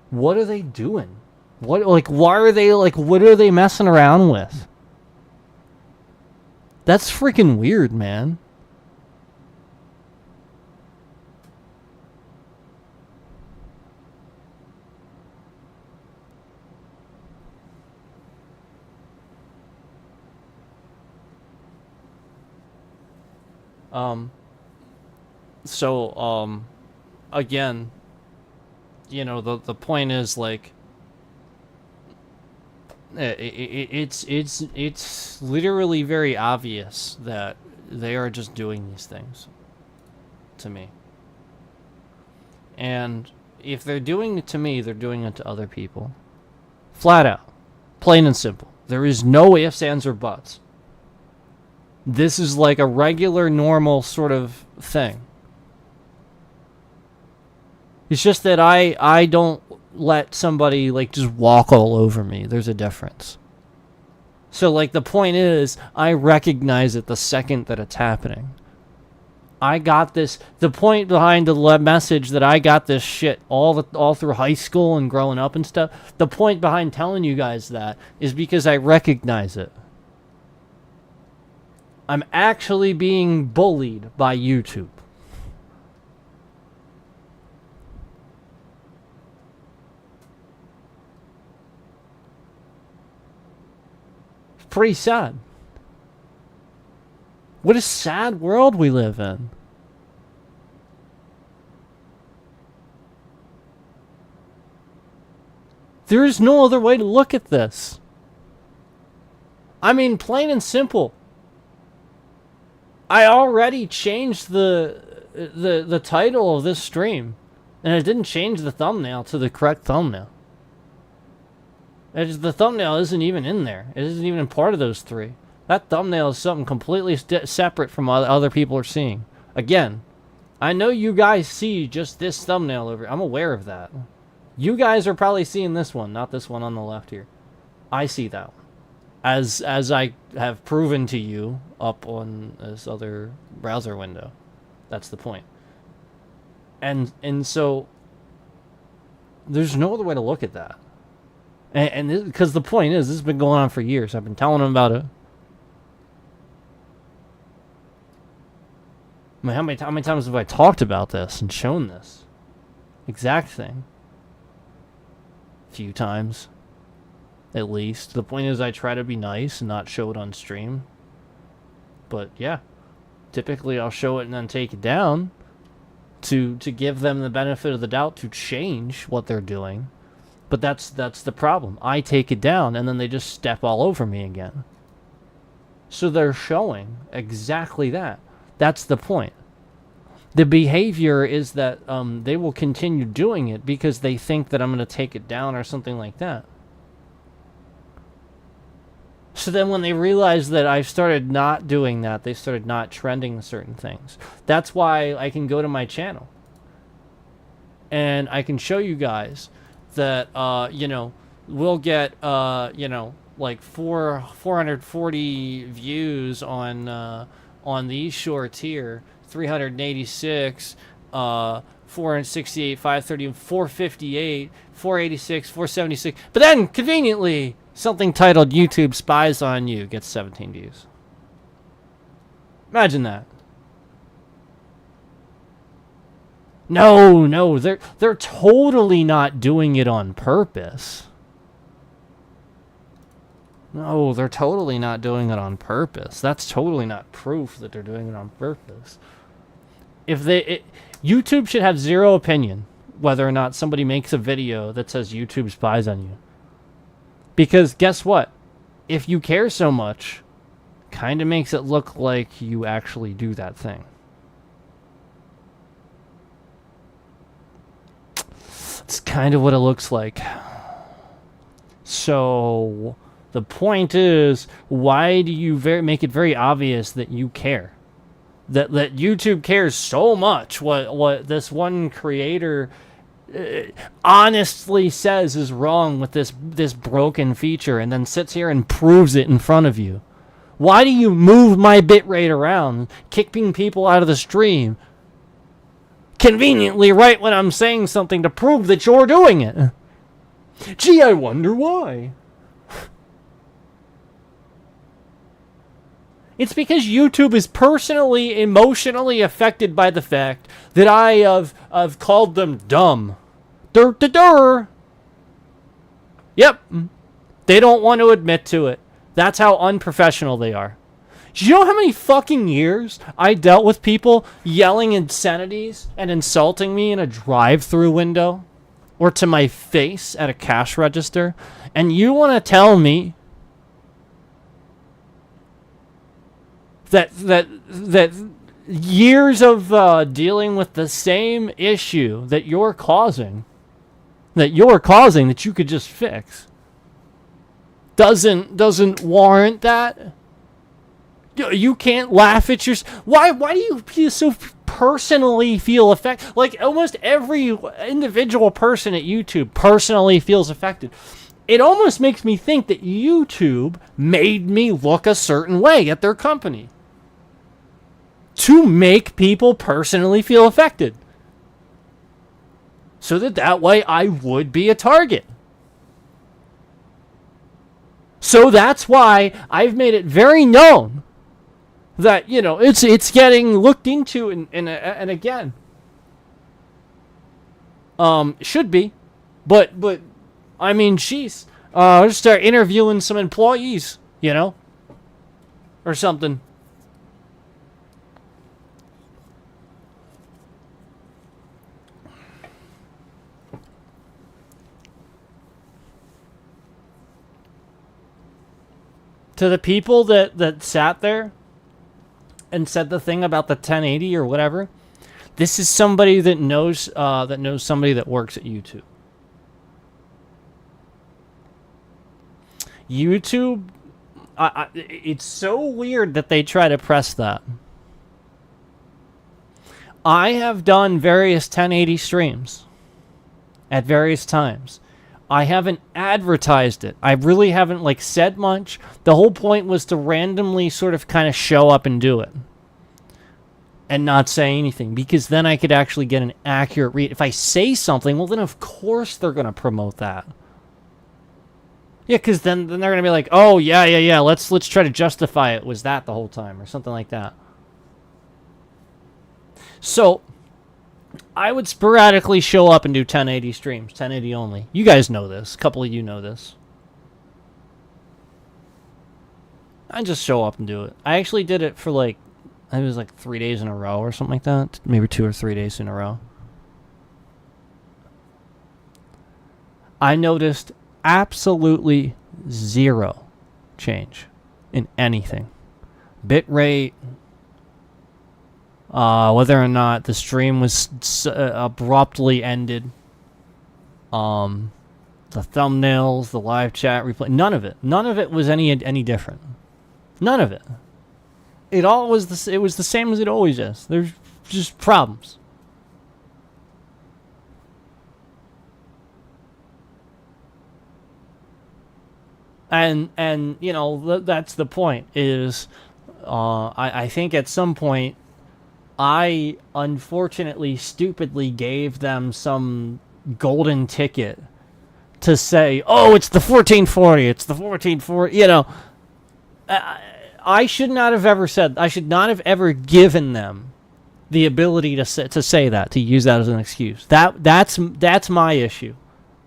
What are they doing? What are they messing around with? That's freaking weird, man. Again, you know, the point is, like, it's literally very obvious that they are just doing these things to me. And if they're doing it to me, they're doing it to other people. Flat out. Plain and simple. There is no ifs, ands, or buts. This is like a regular, normal sort of thing. It's just that I don't let somebody, like, just walk all over me. There's a difference. So, like, the point is, I recognize it the second that it's happening. I got this. The point behind the message that I got this shit all through high school and growing up and stuff, the point behind telling you guys that is because I recognize it. I'm actually being bullied by YouTube. It's pretty sad. What a sad world we live in. There is no other way to look at this. I mean, plain and simple. I already changed the title of this stream, and it didn't change the thumbnail to the correct thumbnail. The thumbnail isn't even in there. It isn't even part of those three. That thumbnail is something completely separate from what other people are seeing. Again, I know you guys see just this thumbnail over. I'm aware of that. You guys are probably seeing this one, not this one on the left here. I see that. As I have proven to you up on this other browser window. That's the point. And so there's no other way to look at that. And because the point is, this has been going on for years. I've been telling them about it. I mean, how many times have I talked about this and shown this exact thing? A few times. At least. The point is I try to be nice and not show it on stream. But yeah. Typically I'll show it and then take it down to give them the benefit of the doubt to change what they're doing. But that's the problem. I take it down and then they just step all over me again. So they're showing exactly that. That's the point. The behavior is that they will continue doing it because they think that I'm going to take it down or something like that. So then when they realize that I've started not doing that, they started not trending certain things. That's why I can go to my channel. And I can show you guys that, you know, we'll get, you know, like 440 views on these shorts here. 386, 468, 530, 458, 486, 476. But then, conveniently, something titled YouTube Spies on You gets 17 views. Imagine that. No, they're totally not doing it on purpose. No, they're totally not doing it on purpose. That's totally not proof that they're doing it on purpose. YouTube should have zero opinion whether or not somebody makes a video that says YouTube spies on you. Because guess what? If you care so much, kind of makes it look like you actually do that thing. It's kind of what it looks like. So the point is, why do you make it very obvious that you care? That YouTube cares so much what this one creator honestly says is wrong with this broken feature and then sits here and proves it in front of you. Why do you move my bitrate around, kicking people out of the stream conveniently right when I'm saying something to prove that you're doing it? Gee, I wonder why. It's because YouTube is personally, emotionally affected by the fact that I have called them dumb. Dur. Yep. They don't want to admit to it. That's how unprofessional they are. Do you know how many fucking years I dealt with people yelling insanities and insulting me in a drive-thru window? Or to my face at a cash register? And you want to tell me that years of dealing with the same issue that you're causing that you could just fix doesn't warrant that? You can't laugh at your... Why do you so personally feel affected? Like, almost every individual person at YouTube personally feels affected. It almost makes me think that YouTube made me look a certain way at their company to make people personally feel affected. So that way I would be a target. So that's why I've made it very known that, you know, it's getting looked into and again. Should be. But I mean, jeez. Just start interviewing some employees, you know? Or something. To the people that sat there and said the thing about the 1080 or whatever, this is somebody that knows somebody that works at YouTube. YouTube, it's so weird that they try to press that. I have done various 1080 streams at various times. I haven't advertised it. I really haven't like said much. The whole point was to randomly sort of kind of show up and do it. And not say anything, because then I could actually get an accurate read. If I say something, well then of course they're going to promote that. Yeah, because then they're going to be like, oh, yeah, let's try to justify it was that the whole time, or something like that. So, I would sporadically show up and do 1080 streams, 1080 only. You guys know this. A couple of you know this. I just show up and do it. I actually did it for like, it was like 3 days in a row or something like that. Maybe 2 or 3 days in a row. I noticed absolutely zero change in anything. Bitrate, whether or not the stream was abruptly ended, the thumbnails, the live chat replay, none of it was any different. None of it. It was the same as it always is. There's just problems. And you know, that's the point, is I think at some point I unfortunately stupidly gave them some golden ticket to say, oh, it's the 1440, it's the 1440, you know. I should not have ever said, I should not have ever given them the ability to say that, to use that as an excuse. That's my issue.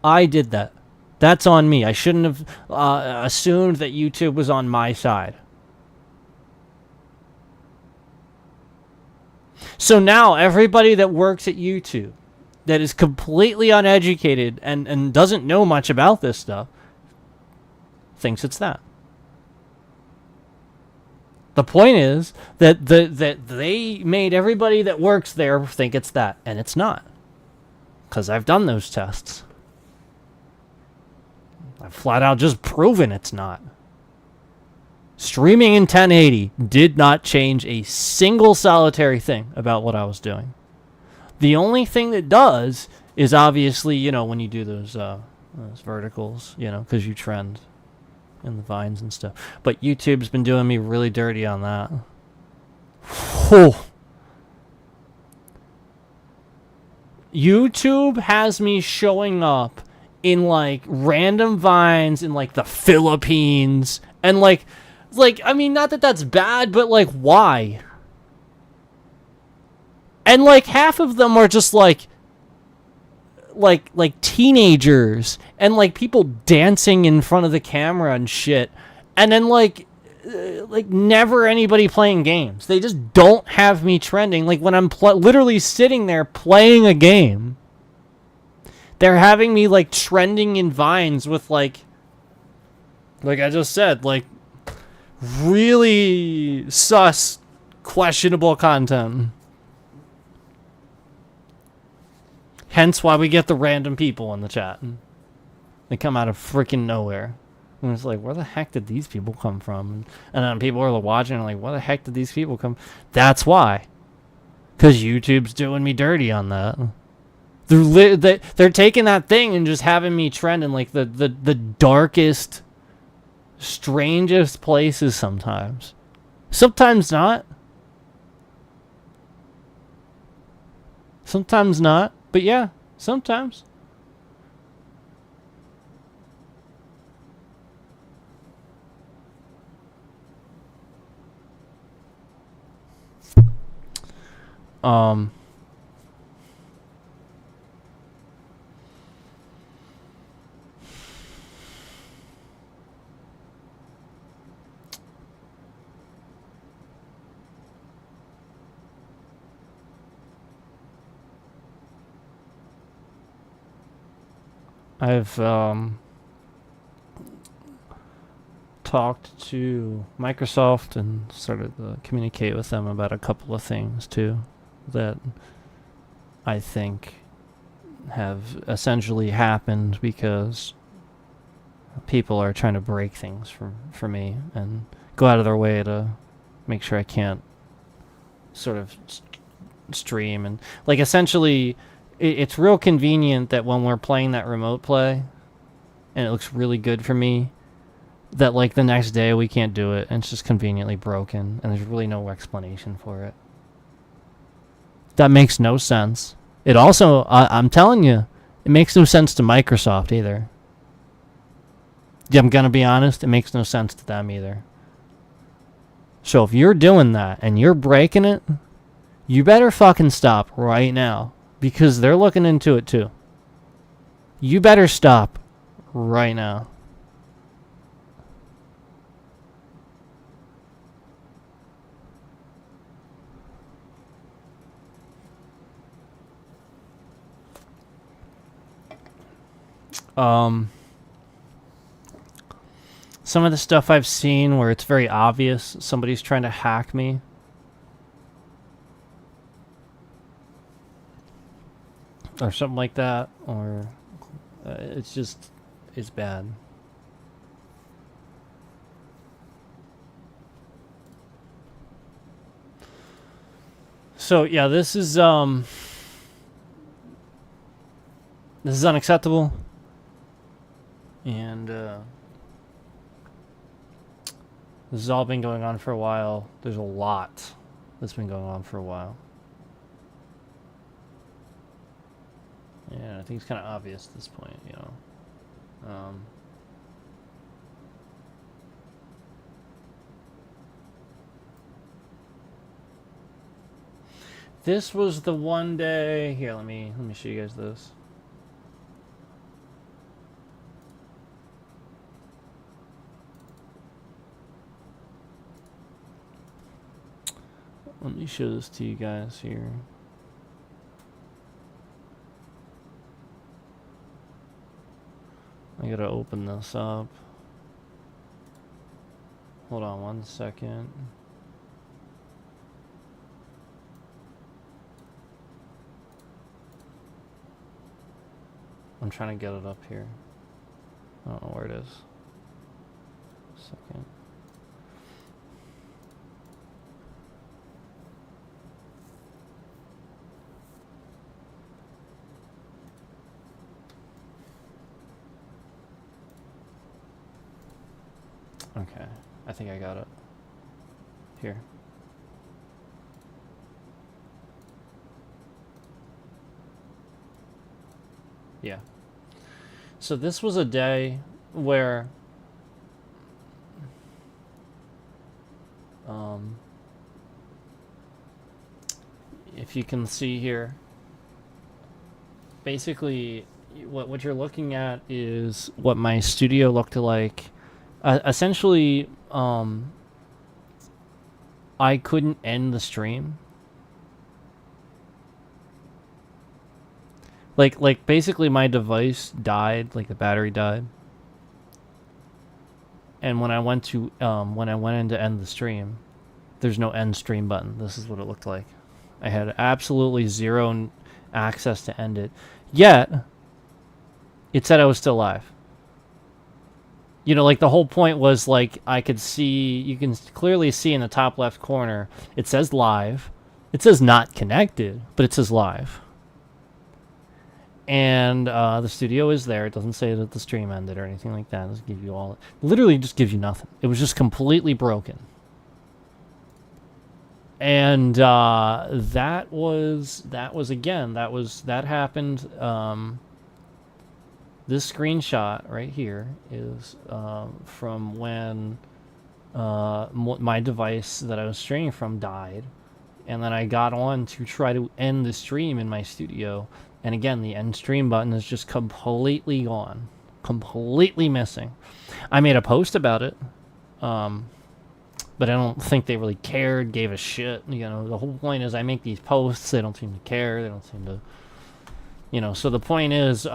I did that. That's on me. I shouldn't have assumed that YouTube was on my side. So now everybody that works at YouTube that is completely uneducated and doesn't know much about this stuff thinks it's that. The point is that that they made everybody that works there think it's that, and it's not. Because I've done those tests. I've flat out just proven it's not. Streaming in 1080 did not change a single solitary thing about what I was doing. The only thing that does is obviously, you know, when you do those verticals, you know, because you trend in the vines and stuff. But YouTube's been doing me really dirty on that. Whew. YouTube has me showing up in like random vines in like the Philippines, and like I mean, not that that's bad, but like, why? And like half of them are just like teenagers and like people dancing in front of the camera and shit, and then like never anybody playing games. They just don't have me trending. Like when I'm literally sitting there playing a game, they're having me like trending in vines with like I just said, like really sus, questionable content. Hence why we get the random people in the chat. They come out of freaking nowhere. And it's like, where the heck did these people come from? And then people are watching and like, where the heck did these people come? That's why. Because YouTube's doing me dirty on that. They're taking that thing and just having me trend in like the darkest, strangest places sometimes. Sometimes not. Sometimes not. But yeah, sometimes. I've talked to Microsoft and started to communicate with them about a couple of things too that I think have essentially happened because people are trying to break things for me and go out of their way to make sure I can't sort of stream. And like essentially it's real convenient that when we're playing that remote play and it looks really good for me, that like the next day we can't do it and it's just conveniently broken and there's really no explanation for it. That makes no sense. It also, I'm telling you, it makes no sense to Microsoft either. Yeah, I'm gonna be honest, it makes no sense to them either. So if you're doing that and you're breaking it, you better fucking stop right now, because they're looking into it too. You better stop right now. Some of the stuff I've seen where it's very obvious somebody's trying to hack me. Or something like that. Or it's just, it's bad. So yeah, this is unacceptable. And this has all been going on for a while. There's a lot that's been going on for a while. Yeah, I think it's kind of obvious at this point, you know. This was the one day. Here, let me show you guys this. Let me show this to you guys here. I gotta open this up. Hold on one second. I'm trying to get it up here. I don't know where it is. Second. Okay, I think I got it. Here. Yeah. So this was a day where if you can see here, basically what you're looking at is what my studio looked like. Essentially, I couldn't end the stream. Like basically my device died, like the battery died. And when I went to in to end the stream, there's no end stream button. This is what it looked like. I had absolutely zero access to end it. Yet it said I was still live. You know, like the whole point was like I could see, you can clearly see in the top left corner, it says live. It says not connected, but it says live. And the studio is there. It doesn't say that the stream ended or anything like that. It doesn't give you all, literally just gives you nothing. It was just completely broken. And that happened. This screenshot right here is from when my device that I was streaming from died, and then I got on to try to end the stream in my studio, and again the end stream button is just completely gone, completely missing. I made a post about it, but I don't think they really cared, gave a shit. You know, the whole point is I make these posts, they don't seem to care, they don't seem to, you know. So the point is,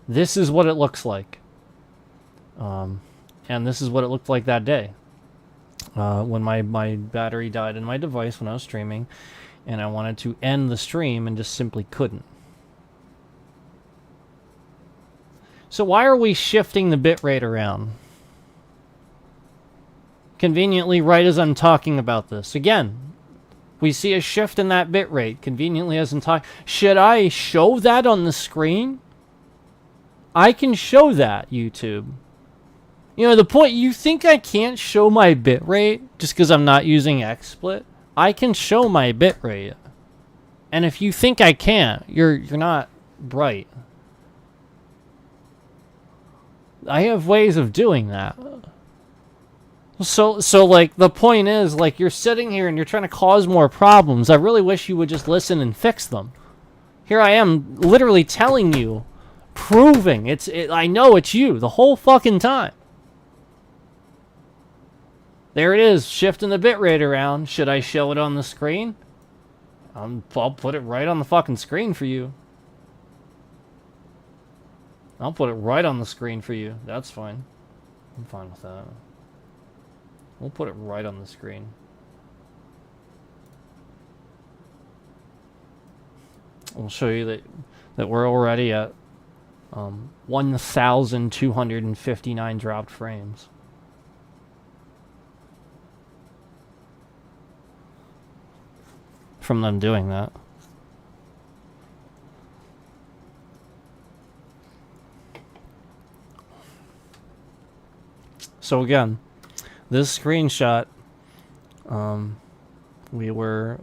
this is what it looks like. And this is what it looked like that day. When my battery died in my device when I was streaming, and I wanted to end the stream and just simply couldn't. So why are we shifting the bitrate around? Conveniently, right as I'm talking about this. Again, we see a shift in that bitrate. Conveniently as I'm talking. Should I show that on the screen? I can show that, YouTube. You know, the point, you think I can't show my bitrate just because I'm not using XSplit? I can show my bitrate. And if you think I can't, you're not bright. I have ways of doing that. So like, the point is, like, you're sitting here and you're trying to cause more problems. I really wish you would just listen and fix them. Here I am, literally telling you, proving I know it's you the whole fucking time. There it is, shifting the bitrate around. Should I show it on the screen? I'll put it right on the fucking screen for you. I'll put it right on the screen for you. That's fine. I'm fine with that. We'll put it right on the screen. We'll show you that we're already at 1,259 dropped frames. From them doing that. So again, this screenshot, we were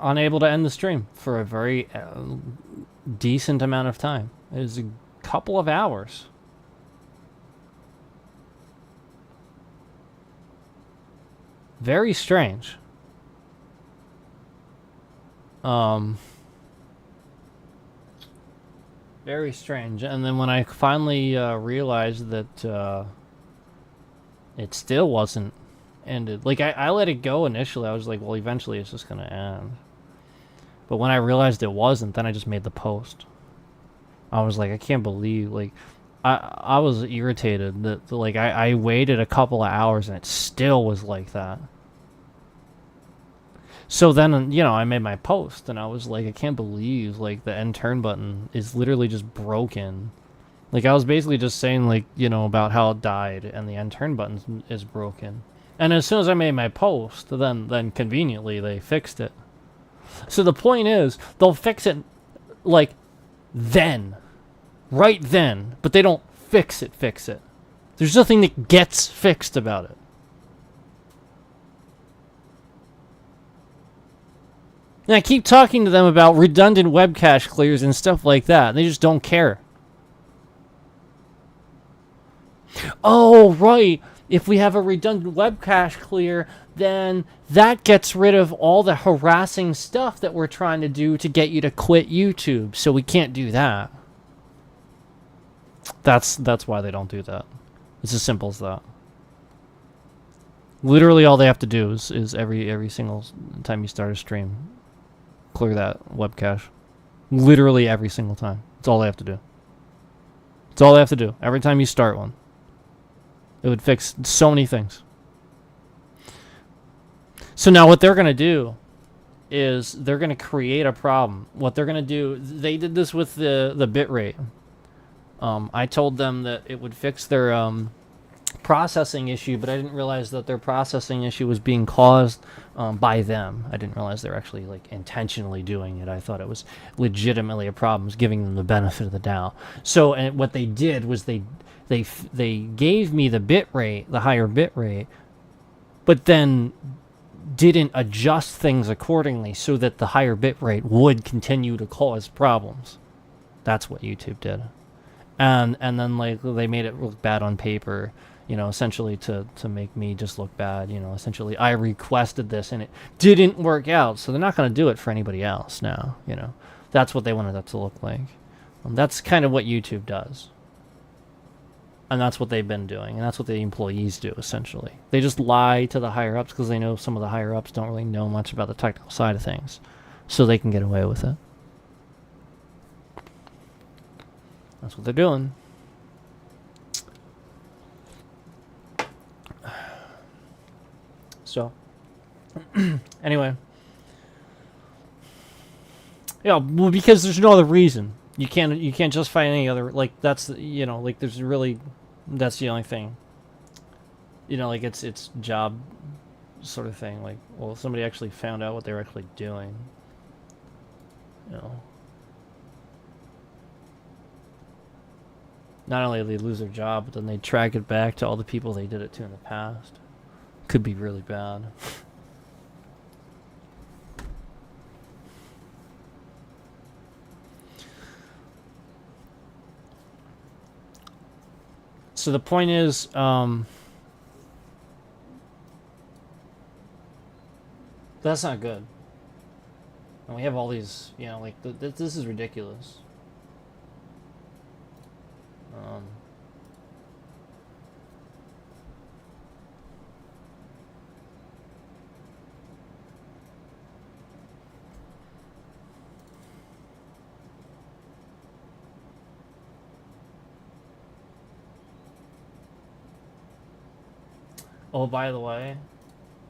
unable to end the stream for a very decent amount of time. It was a couple of hours. Very strange. Very strange. And then when I finally realized that it still wasn't ended. Like, I let it go initially. I was like, well, eventually it's just going to end. But when I realized it wasn't, then I just made the post. I was like, I can't believe, like, I was irritated that, like, I waited a couple of hours and it still was like that. So then, you know, I made my post, and I was like, I can't believe, like, the end turn button is literally just broken. Like, I was basically just saying, like, you know, about how it died, and the end turn button is broken. And as soon as I made my post, then conveniently, they fixed it. So the point is, they'll fix it, like, then. Right then. But they don't fix it. There's nothing that gets fixed about it. And I keep talking to them about redundant web cache clears and stuff like that. And they just don't care. Oh, right. If we have a redundant web cache clear, then that gets rid of all the harassing stuff that we're trying to do to get you to quit YouTube. So we can't do that. That's why they don't do that. It's as simple as that. Literally all they have to do is every single time you start a stream, clear that web cache. Literally every single time. That's all they have to do. That's all they have to do. Every time you start one. It would fix so many things. So now what they're going to do is they're going to create a problem. What they're going to do, they did this with the bitrate. I told them that it would fix their processing issue, but I didn't realize that their processing issue was being caused by them. I didn't realize they're actually, like, intentionally doing it. I thought it was legitimately a problem. It was giving them the benefit of the doubt. So, and what they did was they gave me the bitrate, the higher bitrate, but then didn't adjust things accordingly so that the higher bitrate would continue to cause problems. That's what YouTube did. And then, like, they made it look bad on paper, you know, essentially to make me just look bad, you know, essentially I requested this and it didn't work out, so they're not going to do it for anybody else now, you know. That's what they wanted that to look like. That's kind of what YouTube does. And that's what they've been doing, and that's what the employees do, essentially. They just lie to the higher-ups because they know some of the higher-ups don't really know much about the technical side of things, so they can get away with it. That's what they're doing. So, anyway. Yeah, well, because there's no other reason. You can't justify any other, like, that's, you know, like, there's really, that's the only thing. You know, like, it's job sort of thing. Like, well, if somebody actually found out what they were actually doing, you know. Not only do they lose their job, but then they track it back to all the people they did it to in the past. Could be really bad. So the point is, that's not good. And we have all these, you know, like, this is ridiculous. Oh, by the way,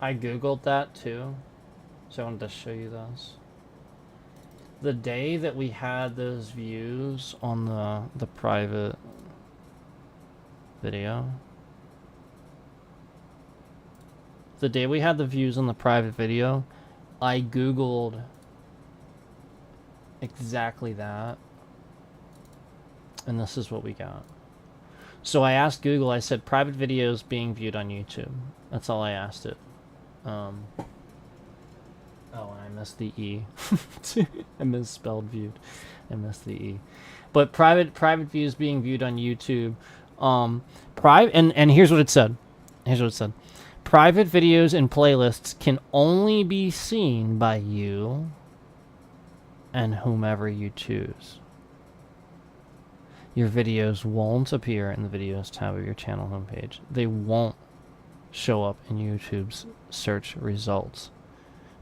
I googled that too, so I wanted to show you this. The day that we had those views on the private video, the day we had the views on the private video, I googled exactly that, and this is what we got. So I asked Google, I said, private videos being viewed on YouTube. That's all I asked it. Oh, and I missed the E. I misspelled viewed. I missed the E. But private views being viewed on YouTube. And here's what it said. Here's what it said. Private videos and playlists can only be seen by you and whomever you choose. Your videos won't appear in the videos tab of your channel homepage. They won't show up in YouTube's search results.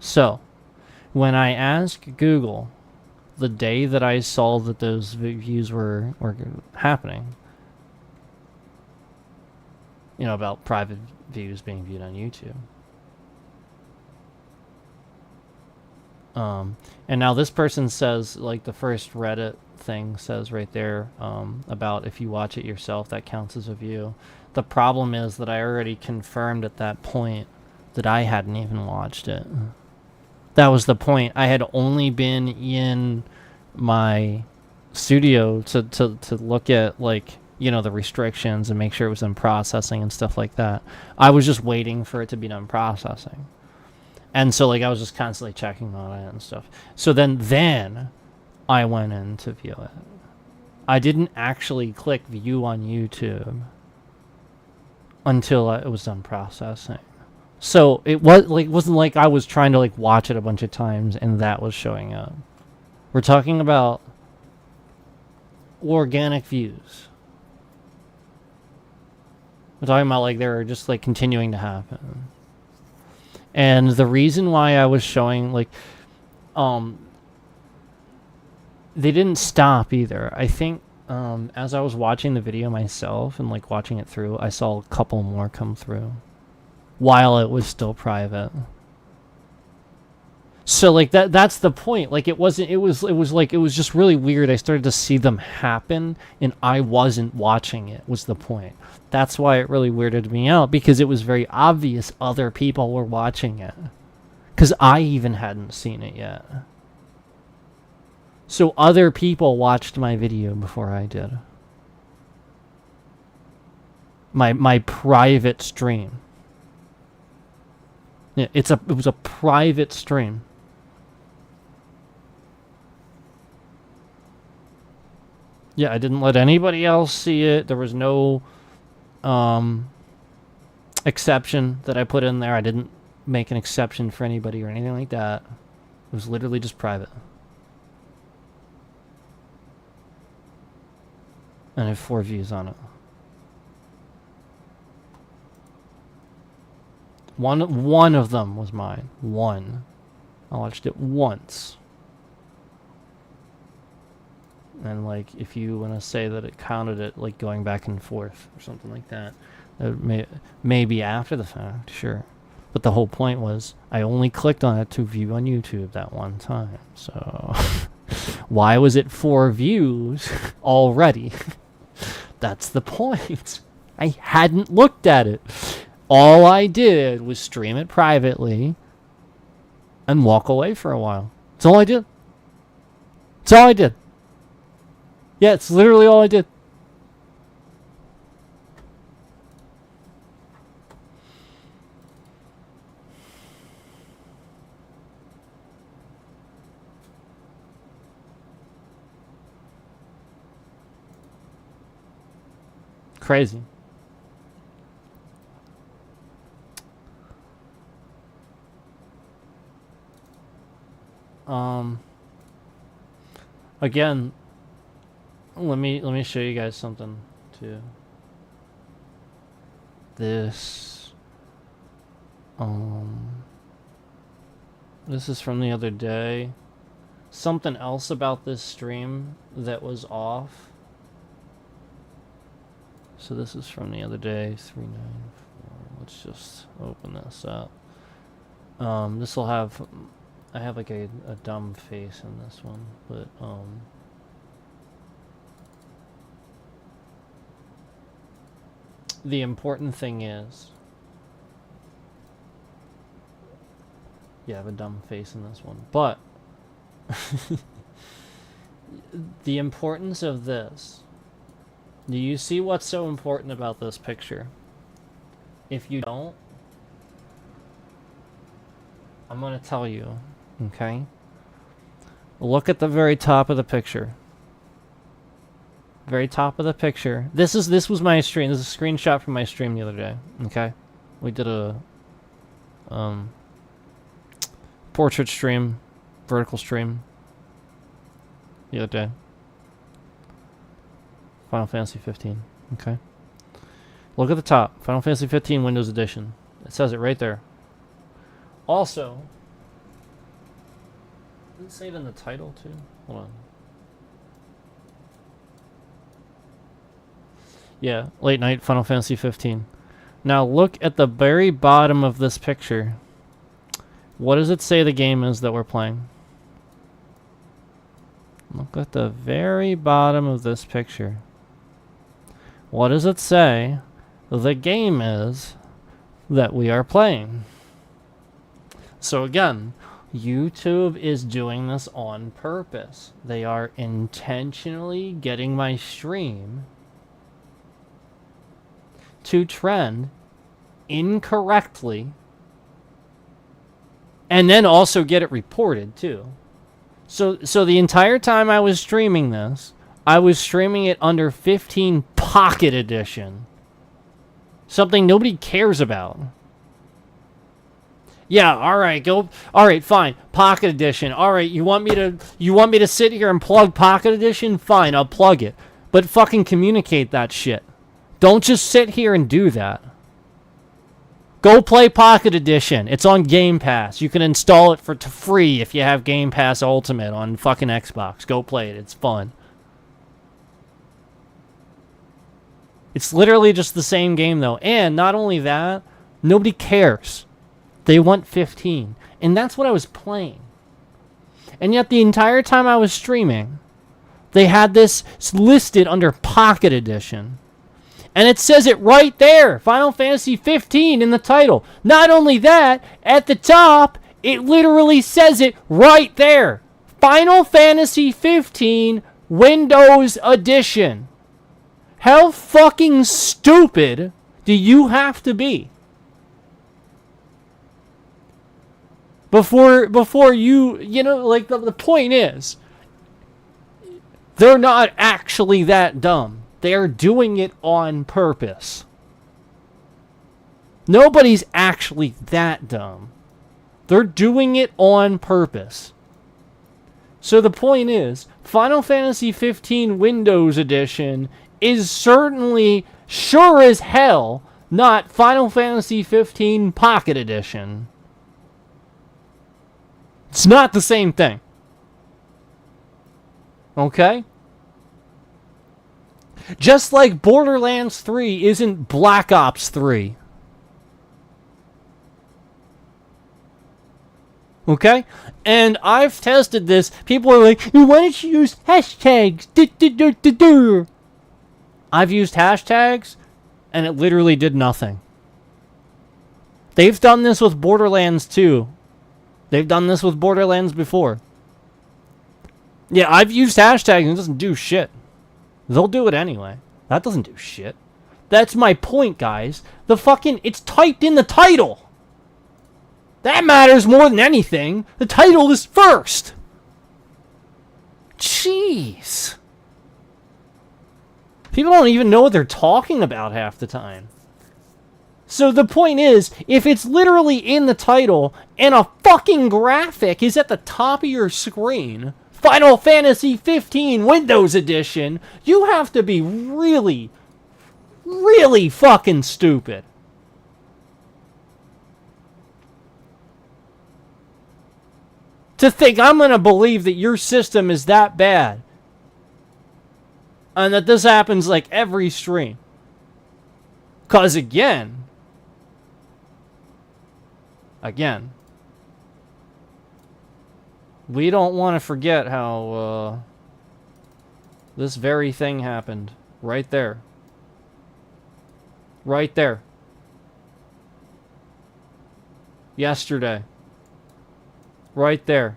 So, when I asked Google the day that I saw that those views were happening, you know, about private views being viewed on YouTube. And now this person says, like, the first Reddit thing says right there, about if you watch it yourself, that counts as a view. The problem is that I already confirmed at that point that I hadn't even watched it. That was the point. I had only been in my studio to look at, like, you know, the restrictions and make sure it was in processing and stuff like that. I was just waiting for it to be done processing. And so, like, I was just constantly checking on it and stuff. So then I went in to view it. I didn't actually click view on YouTube until it was done processing. So it wasn't like I was trying to, like, watch it a bunch of times and that was showing up. We're talking about organic views. We're talking about, like, they're just, like, continuing to happen. And the reason why I was showing, like, they didn't stop either. I think, as I was watching the video myself and, like, watching it through, I saw a couple more come through while it was still private. So, like, that's the point. Like, it was just really weird. I started to see them happen and I wasn't watching it, was the point. That's why it really weirded me out, because it was very obvious other people were watching it. Because I even hadn't seen it yet. So other people watched my video before I did. My private stream. Yeah, it was a private stream. Yeah, I didn't let anybody else see it. There was no exception that I put in there. I didn't make an exception for anybody or anything like that. It was literally just private. And I have 4 views on it. One of them was mine. One. I watched it once. And, like, if you want to say that it counted it, like, going back and forth or something like that, maybe after the fact, sure. But the whole point was I only clicked on it to view on YouTube that one time. So why was it 4 views already? That's the point. I hadn't looked at it. All I did was stream it privately and walk away for a while. That's all I did. That's all I did. Yeah, it's literally all I did. crazy. Again, let me show you guys something too. This is from the other day. Something else about this stream that was off. So this is from the other day, 394. Let's just open this up. This will have, I have like a dumb face in this one, but the important thing is, yeah, I have a dumb face in this one, but the importance of this, do you see what's so important about this picture? If you don't, I'm going to tell you, okay? Look at the very top of the picture. Very top of the picture. This was my stream. This is a screenshot from my stream the other day, okay? We did a portrait stream, vertical stream the other day. Final Fantasy 15, okay? Look at the top. Final Fantasy 15 Windows Edition. It says it right there. Also, did it say it in the title too? Hold on. Yeah, late night Final Fantasy 15. Now look at the very bottom of this picture. What does it say the game is that we're playing? Look at the very bottom of this picture. What does it say the game is that we are playing? So again, YouTube is doing this on purpose. They are intentionally getting my stream to trend incorrectly and then also get it reported too. So the entire time I was streaming this, I was streaming it under 15 Pocket Edition. Something nobody cares about. Yeah, alright, alright, fine. Pocket Edition. Alright, you want me to sit here and plug Pocket Edition? Fine, I'll plug it. But fucking communicate that shit. Don't just sit here and do that. Go play Pocket Edition. It's on Game Pass. You can install it for free if you have Game Pass Ultimate on fucking Xbox. Go play it. It's fun. It's literally just the same game though. And not only that, nobody cares. They want 15. And that's what I was playing. And yet the entire time I was streaming, they had this listed under Pocket Edition. And it says it right there, Final Fantasy 15 in the title. Not only that, at the top, it literally says it right there. Final Fantasy 15 Windows Edition. How fucking stupid do you have to be before you know, like the point is, they're not actually that dumb. They're doing it on purpose. Nobody's actually that dumb. They're doing it on purpose. So the point is, Final Fantasy 15 Windows Edition is certainly, sure as hell, not Final Fantasy 15 Pocket Edition. It's not the same thing. Okay? Just like Borderlands 3 isn't Black Ops 3. Okay? And I've tested this. People are like, why don't you use hashtags? I've used hashtags, and it literally did nothing. They've done this with Borderlands 2. They've done this with Borderlands before. Yeah, I've used hashtags, and it doesn't do shit. They'll do it anyway. That doesn't do shit. That's my point, guys. It's typed in the title. That matters more than anything. The title is first. Jeez. People don't even know what they're talking about half the time. So the point is, if it's literally in the title and a fucking graphic is at the top of your screen, Final Fantasy 15 Windows Edition, you have to be really, really fucking stupid. To think I'm going to believe that your system is that bad. And that this happens like every stream. Because again, we don't want to forget how this very thing happened. Right there. Right there. Yesterday. Right there.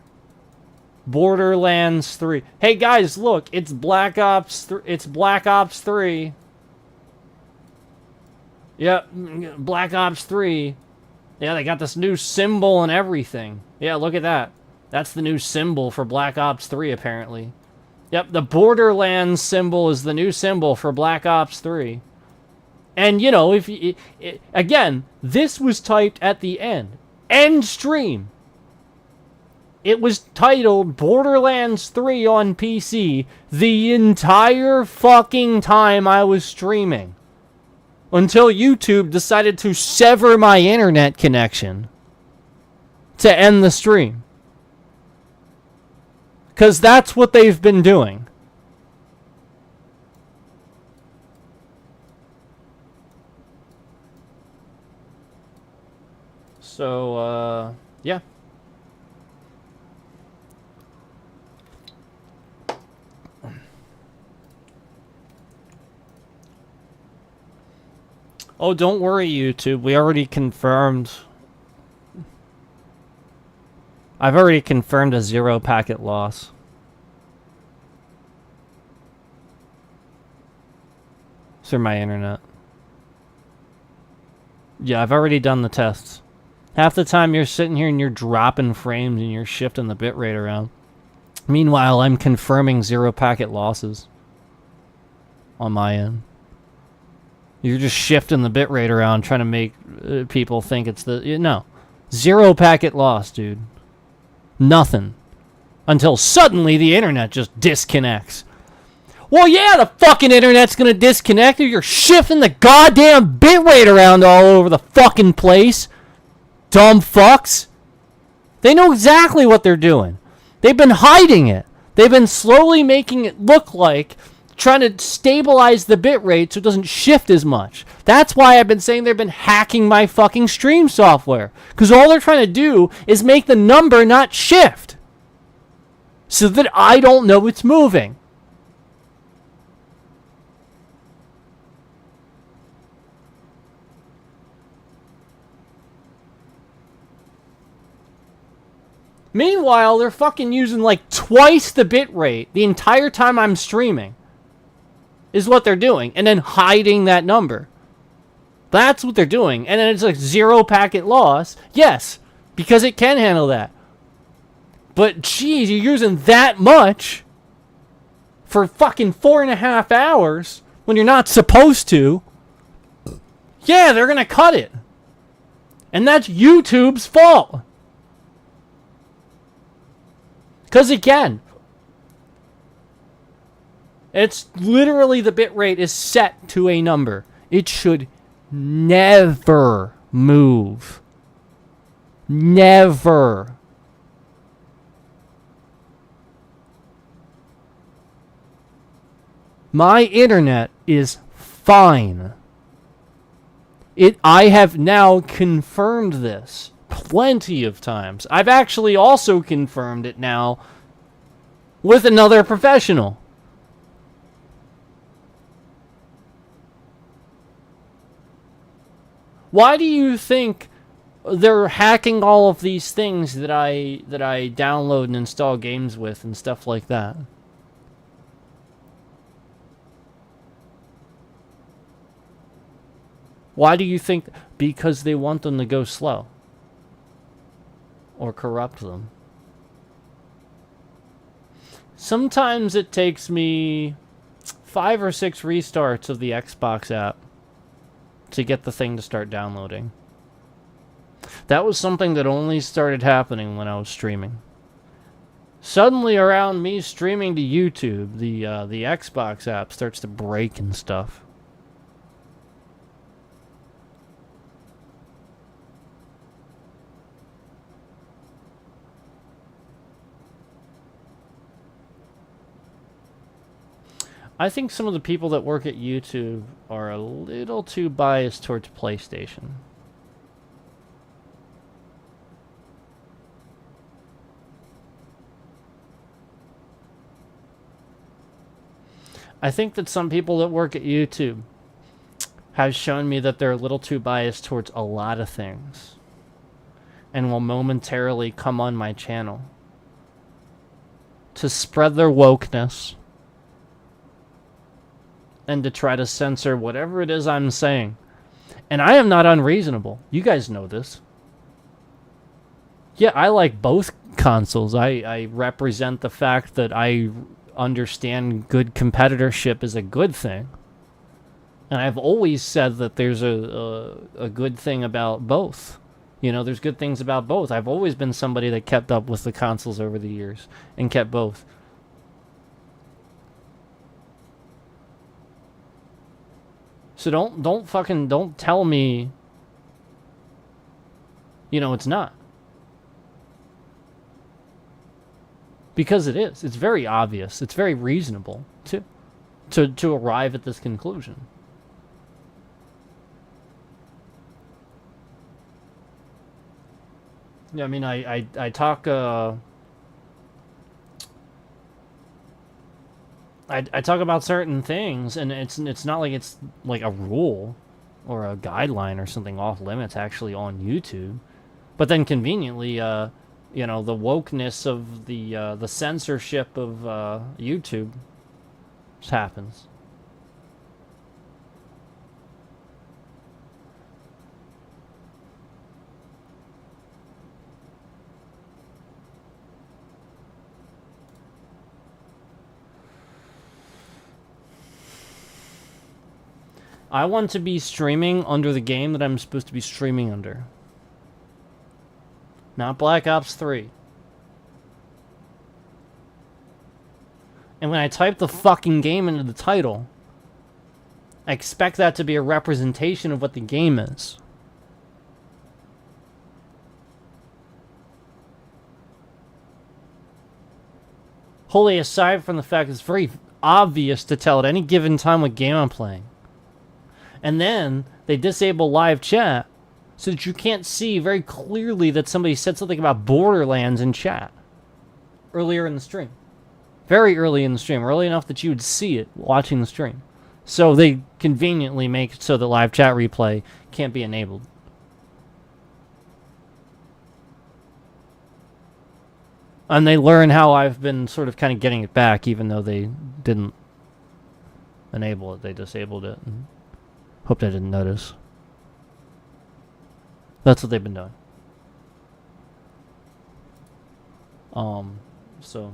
Borderlands 3. Hey guys, look, it's Black Ops 3. Yep, Black Ops 3. Yeah, they got this new symbol and everything. Yeah, look at that. That's the new symbol for Black Ops 3, apparently. Yep, the Borderlands symbol is the new symbol for Black Ops 3. And, you know, again, this was typed at the end. End stream. It was titled Borderlands 3 on PC the entire fucking time I was streaming. Until YouTube decided to sever my internet connection to end the stream. Because that's what they've been doing. So, yeah. Oh, don't worry, YouTube. We already confirmed. I've already confirmed a 0 packet loss. Through my internet. Yeah, I've already done the tests. Half the time you're sitting here and you're dropping frames and you're shifting the bitrate around. Meanwhile, I'm confirming 0 packet losses on my end. You're just shifting the bitrate around, trying to make people think it's the... No. 0 packet loss, dude. Nothing. Until suddenly the internet just disconnects. Well, yeah, the fucking internet's gonna disconnect if you're shifting the goddamn bitrate around all over the fucking place. Dumb fucks. They know exactly what they're doing. They've been hiding it. They've been slowly making it look like trying to stabilize the bitrate so it doesn't shift as much. That's why I've been saying they've been hacking my fucking stream software. Because all they're trying to do is make the number not shift. So that I don't know it's moving. Meanwhile, they're fucking using like twice the bitrate the entire time I'm streaming. Is what they're doing. And then hiding that number. That's what they're doing. And then it's like 0 packet loss. Yes, because it can handle that. But geez, you're using that much for fucking 4.5 hours when you're not supposed to. Yeah, they're gonna cut it. And that's YouTube's fault. Because again, it's literally the bitrate is set to a number. It should never move. Never. My internet is fine. I have now confirmed this plenty of times. I've actually also confirmed it now with another professional. Why do you think they're hacking all of these things that I download and install games with and stuff like that? Why do you think? Because they want them to go slow. Or corrupt them. Sometimes it takes me 5 or 6 restarts of the Xbox app to get the thing to start downloading. That was something that only started happening when I was streaming. Suddenly around me streaming to YouTube, the Xbox app starts to break and stuff. I think some of the people that work at YouTube are a little too biased towards PlayStation. I think that some people that work at YouTube have shown me that they're a little too biased towards a lot of things and will momentarily come on my channel to spread their wokeness and to try to censor whatever it is I'm saying. And I am not unreasonable. You guys know this. Yeah, I like both consoles. I represent the fact that I understand good competitorship is a good thing. And I've always said that there's a good thing about both. You know, there's good things about both. I've always been somebody that kept up with the consoles over the years and kept both. So don't tell me, you know, it's not. Because it is. It's very obvious. It's very reasonable to arrive at this conclusion. Yeah, I mean, I talk I talk about certain things, and it's not like it's like a rule or a guideline or something off limits actually on YouTube, but then conveniently, you know, the wokeness of the censorship of YouTube just happens. I want to be streaming under the game that I'm supposed to be streaming under. Not Black Ops 3. And when I type the fucking game into the title, I expect that to be a representation of what the game is. Wholly aside from the fact it's very obvious to tell at any given time what game I'm playing. And then they disable live chat so that you can't see very clearly that somebody said something about Borderlands in chat earlier in the stream. Very early in the stream, early enough that you would see it watching the stream. So they conveniently make it so that live chat replay can't be enabled. And they learn how I've been sort of kind of getting it back, even though they didn't enable it. They disabled it. Hope they didn't notice. That's what they've been doing. So,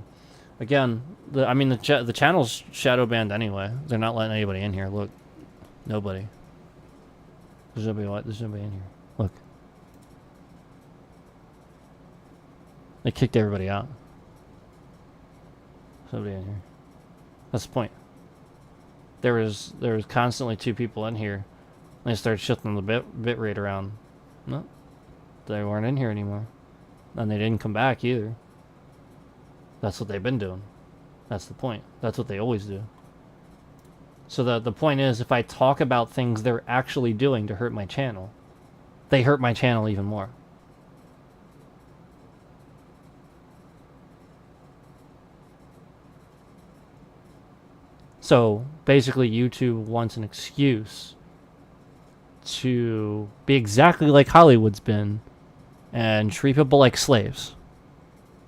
again, the channel's shadow banned anyway. They're not letting anybody in here. Look, nobody. There's nobody in here. Look, they kicked everybody out. There's nobody in here. That's the point. There was constantly 2 people in here. They started shifting the bit rate around. No, they weren't in here anymore, and they didn't come back either. That's what they've been doing. That's the point. That's what they always do. So the point is, if I talk about things they're actually doing to hurt my channel, they hurt my channel even more. So basically YouTube wants an excuse to be exactly like Hollywood's been and treat people like slaves.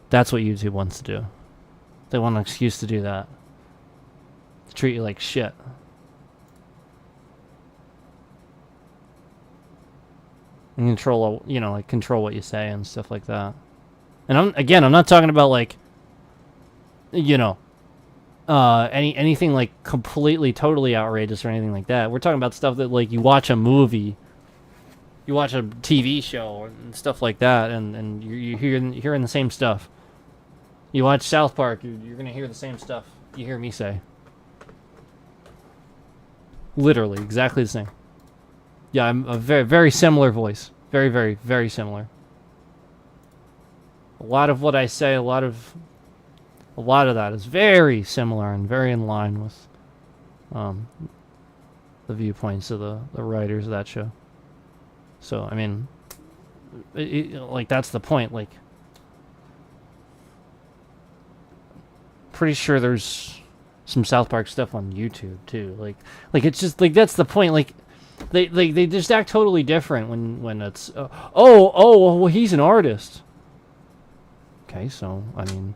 That's what YouTube wants to do. They want an excuse to do that. To treat you like shit. And control, you know, like control what you say and stuff like that. And I'm not talking about like, you know, anything like completely, totally outrageous or anything like that. We're talking about stuff that like you watch a movie, you watch a TV show and stuff like that, and you're hearing the same stuff. You watch South Park, you're gonna hear the same stuff you hear me say. Literally, exactly the same. Yeah, I'm a very, very similar voice. Very, very, very similar. A lot of what I say, a lot of that is very similar and very in line with the viewpoints of the writers of that show. So, I mean, like, that's the point. Like, pretty sure there's some South Park stuff on YouTube, too. Like it's just, like, that's the point. Like, they just act totally different when it's, well, he's an artist. Okay, so, I mean,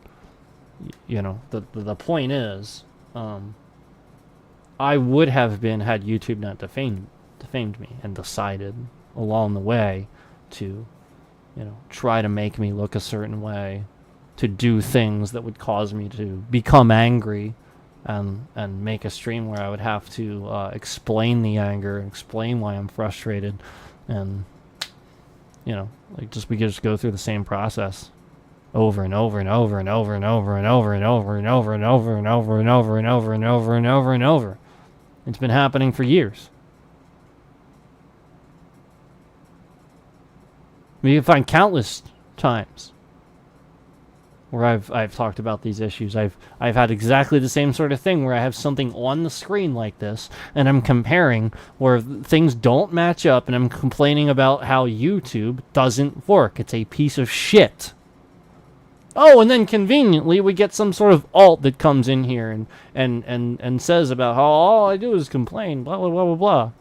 you know, the point is, I would have been had YouTube not defamed me and decided along the way to, you know, try to make me look a certain way, to do things that would cause me to become angry, and make a stream where I would have to explain the anger, explain why I'm frustrated, and, you know, like, we could just go through the same process over and over and over and over and over and over and over and over and over and over and over and over and over and over and over. It's been happening for years. I mean, you can find countless times where I've talked about these issues. I've had exactly the same sort of thing where I have something on the screen like this, and I'm comparing where things don't match up, and I'm complaining about how YouTube doesn't work. It's a piece of shit. Oh, and then conveniently we get some sort of alt that comes in here and says about how all I do is complain, blah, blah, blah, blah, blah.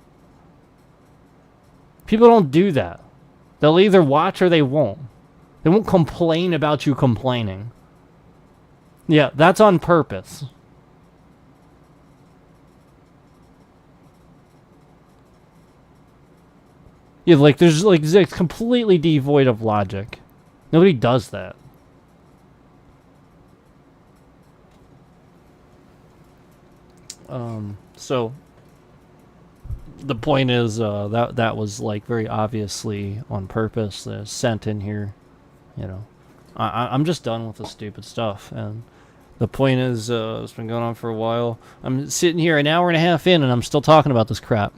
People don't do that. They'll either watch or they won't. They won't complain about you complaining. Yeah, that's on purpose. Yeah, like, there's, like, it's completely devoid of logic. Nobody does that. So the point is, that was, like, very obviously on purpose, sent in here, you know. I'm just done with the stupid stuff, and the point is, it's been going on for a while. I'm sitting here an hour and a half in, and I'm still talking about this crap.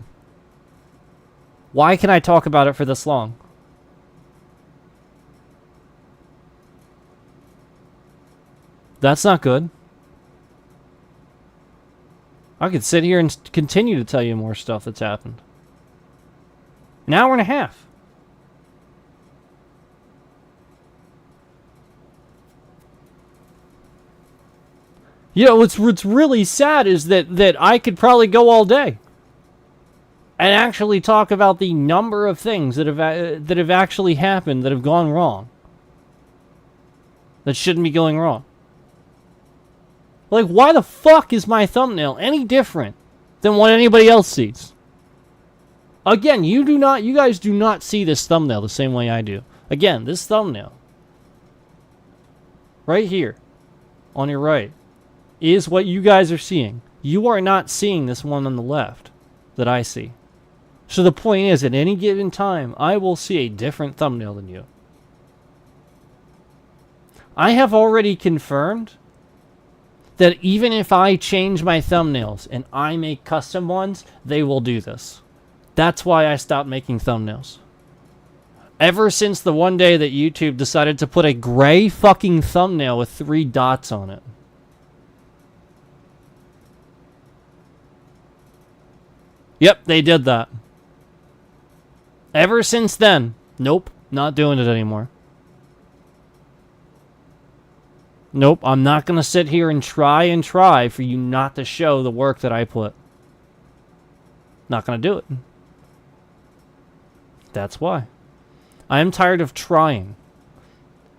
Why can I talk about it for this long? That's not good. I could sit here and continue to tell you more stuff that's happened. An hour and a half. You know, what's really sad is that I could probably go all day and actually talk about the number of things that have actually happened that have gone wrong, that shouldn't be going wrong. Like, why the fuck is my thumbnail any different than what anybody else sees? Again, you guys do not see this thumbnail the same way I do. Again, this thumbnail, right here, on your right, is what you guys are seeing. You are not seeing this one on the left that I see. So the point is, at any given time, I will see a different thumbnail than you. I have already confirmed that even if I change my thumbnails and I make custom ones, they will do this. That's why I stopped making thumbnails. Ever since the one day that YouTube decided to put a gray fucking thumbnail with 3 dots on it. Yep, they did that. Ever since then, nope, not doing it anymore. Nope, I'm not going to sit here and try for you not to show the work that I put. Not going to do it. That's why. I am tired of trying.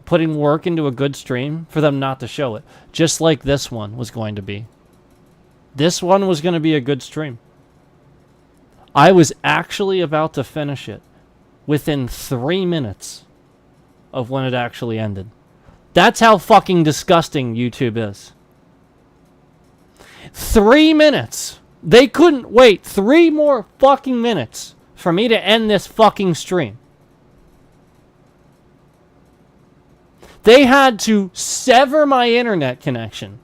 Putting work into a good stream for them not to show it. Just like this one was going to be. This one was going to be a good stream. I was actually about to finish it within 3 minutes of when it actually ended. That's how fucking disgusting YouTube is. 3 minutes. They couldn't wait 3 more fucking minutes for me to end this fucking stream. They had to sever my internet connection.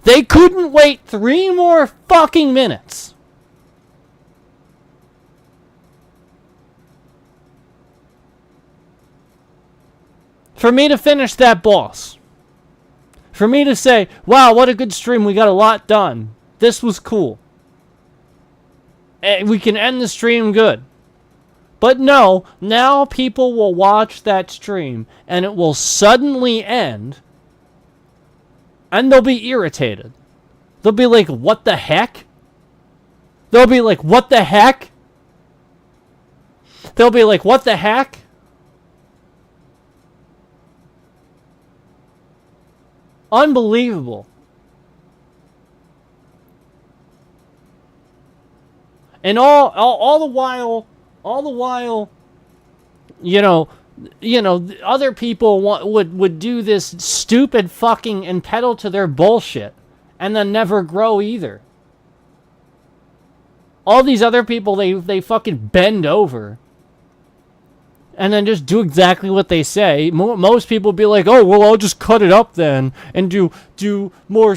They couldn't wait 3 more fucking minutes. For me to finish that boss. For me to say, wow, what a good stream. We got a lot done. This was cool. We can end the stream good. But no, now people will watch that stream and it will suddenly end and they'll be irritated. They'll be like, what the heck? They'll be like, what the heck? They'll be like, what the heck? Unbelievable. And all the while, you know, other people would do this stupid fucking and pedal to their bullshit and then never grow either. All these other people, they fucking bend over and then just do exactly what they say. Most people be like, oh, well, I'll just cut it up then and do more.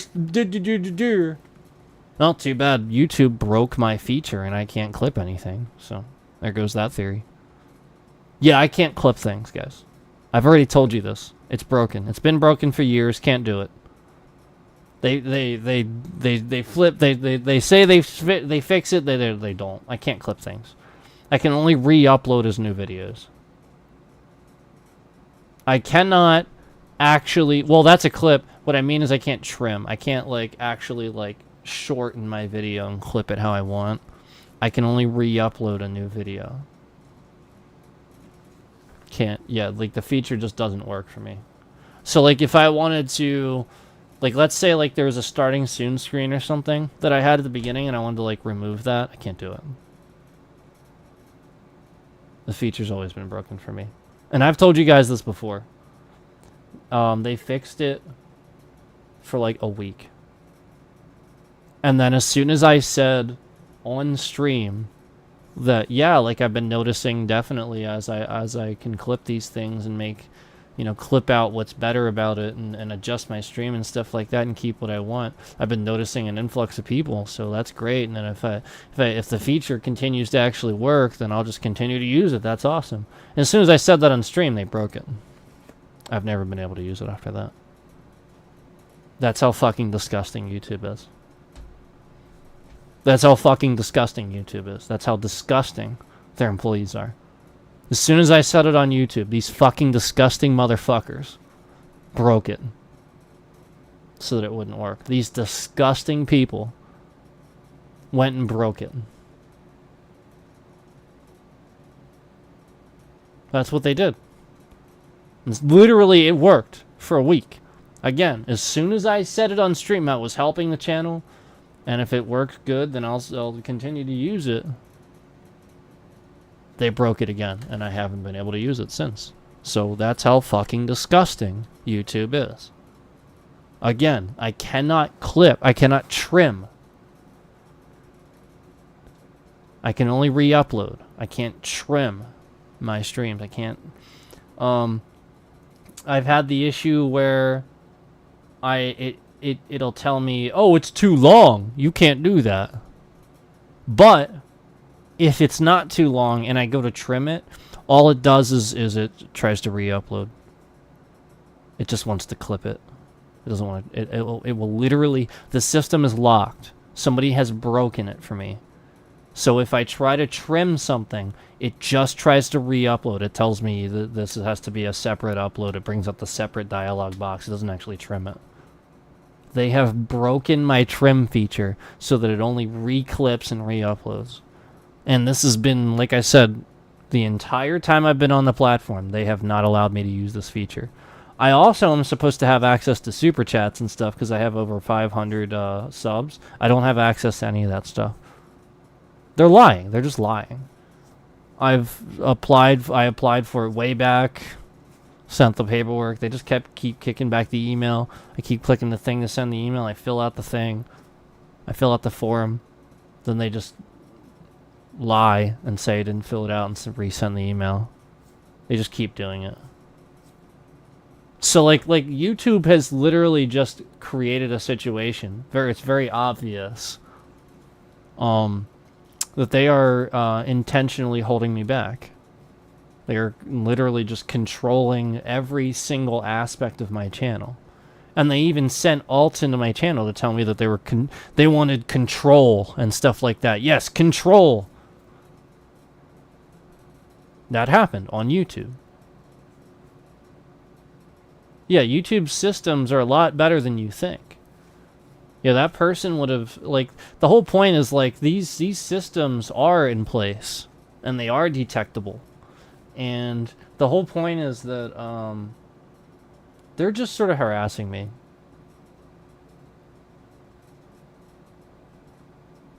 Well, too bad. YouTube broke my feature and I can't clip anything. So there goes that theory. Yeah, I can't clip things, guys. I've already told you this. It's broken. It's been broken for years. Can't do it. They flip. They say they fix it. They don't. I can't clip things. I can only re-upload as new videos. I cannot actually. Well, that's a clip. What I mean is I can't trim. I can't actually shorten my video and clip it how I want. I can only re-upload a new video. Can't. Yeah, the feature just doesn't work for me. So if I wanted to, let's say there was a starting soon screen or something that I had at the beginning and I wanted to remove that, I can't do it. The feature's always been broken for me. And I've told you guys this before. They fixed it for a week. And then as soon as I said on stream that, yeah, I've been noticing definitely as I can clip these things and make, clip out what's better about it and adjust my stream and stuff like that and keep what I want. I've been noticing an influx of people, so that's great. And then if the feature continues to actually work, then I'll just continue to use it. That's awesome. And as soon as I said that on stream, they broke it. I've never been able to use it after that. That's how fucking disgusting YouTube is. That's how fucking disgusting YouTube is. That's how disgusting their employees are. As soon as I said it on YouTube, these fucking disgusting motherfuckers broke it so that it wouldn't work. These disgusting people went and broke it. That's what they did. Literally, it worked for a week. Again, as soon as I said it on stream, I was helping the channel. And if it works good, then I'll continue to use it. They broke it again, and I haven't been able to use it since. So that's how fucking disgusting YouTube is. Again, I cannot clip. I cannot trim. I can only re-upload. I can't trim my streams. I can't. I've had the issue where it'll tell me, oh, it's too long. You can't do that. But if it's not too long and I go to trim it, all it does is it tries to re-upload. It just wants to clip it. It doesn't want to. It will literally. The system is locked. Somebody has broken it for me. So if I try to trim something, it just tries to re-upload. It tells me that this has to be a separate upload. It brings up the separate dialog box. It doesn't actually trim it. They have broken my trim feature so that it only re-clips and re-uploads. And this has been, like I said, the entire time I've been on the platform, they have not allowed me to use this feature. I also am supposed to have access to super chats and stuff because I have over 500 subs. I don't have access to any of that stuff. They're lying. They're just lying. I applied for it way back Sent the paperwork. They just keep kicking back the email. I keep clicking the thing to send the email. I fill out the thing. I fill out the form. Then they just lie and say I didn't fill it out and resend the email. They just keep doing it. So like YouTube has literally just created a situation. It's very obvious that they are intentionally holding me back. They are literally just controlling every single aspect of my channel. And they even sent alts into my channel to tell me that they wanted control and stuff like that. Yes, control. That happened on YouTube. Yeah, YouTube systems are a lot better than you think. Yeah, that person would have, like, the whole point is, like, these systems are in place, and they are detectable. And the whole point is that, they're just sort of harassing me.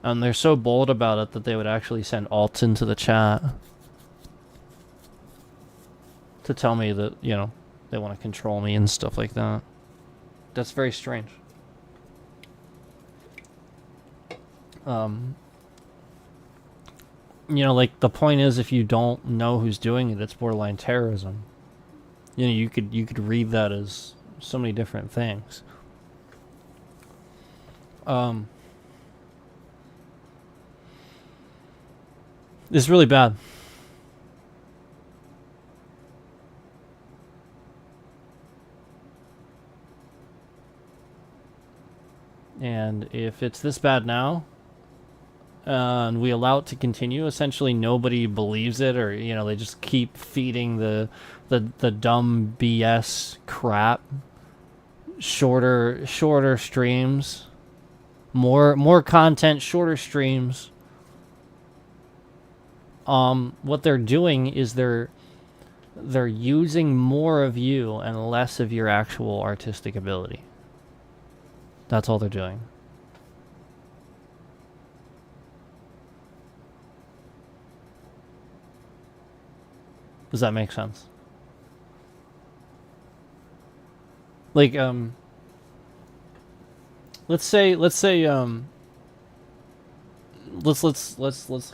And they're so bold about it that they would actually send alts into the chat to tell me that, you know, they want to control me and stuff like that. That's very strange. You know, like, the point is, if you don't know who's doing it, it's borderline terrorism. You know, you could read that as so many different things. It's really bad. And if it's this bad now, and we allow it to continue, essentially nobody believes it, or, you know, they just keep feeding the dumb BS crap. Shorter streams, more content, shorter streams. What they're doing is they're using more of you and less of your actual artistic ability. That's all they're doing. Does that make sense? Like, let's create an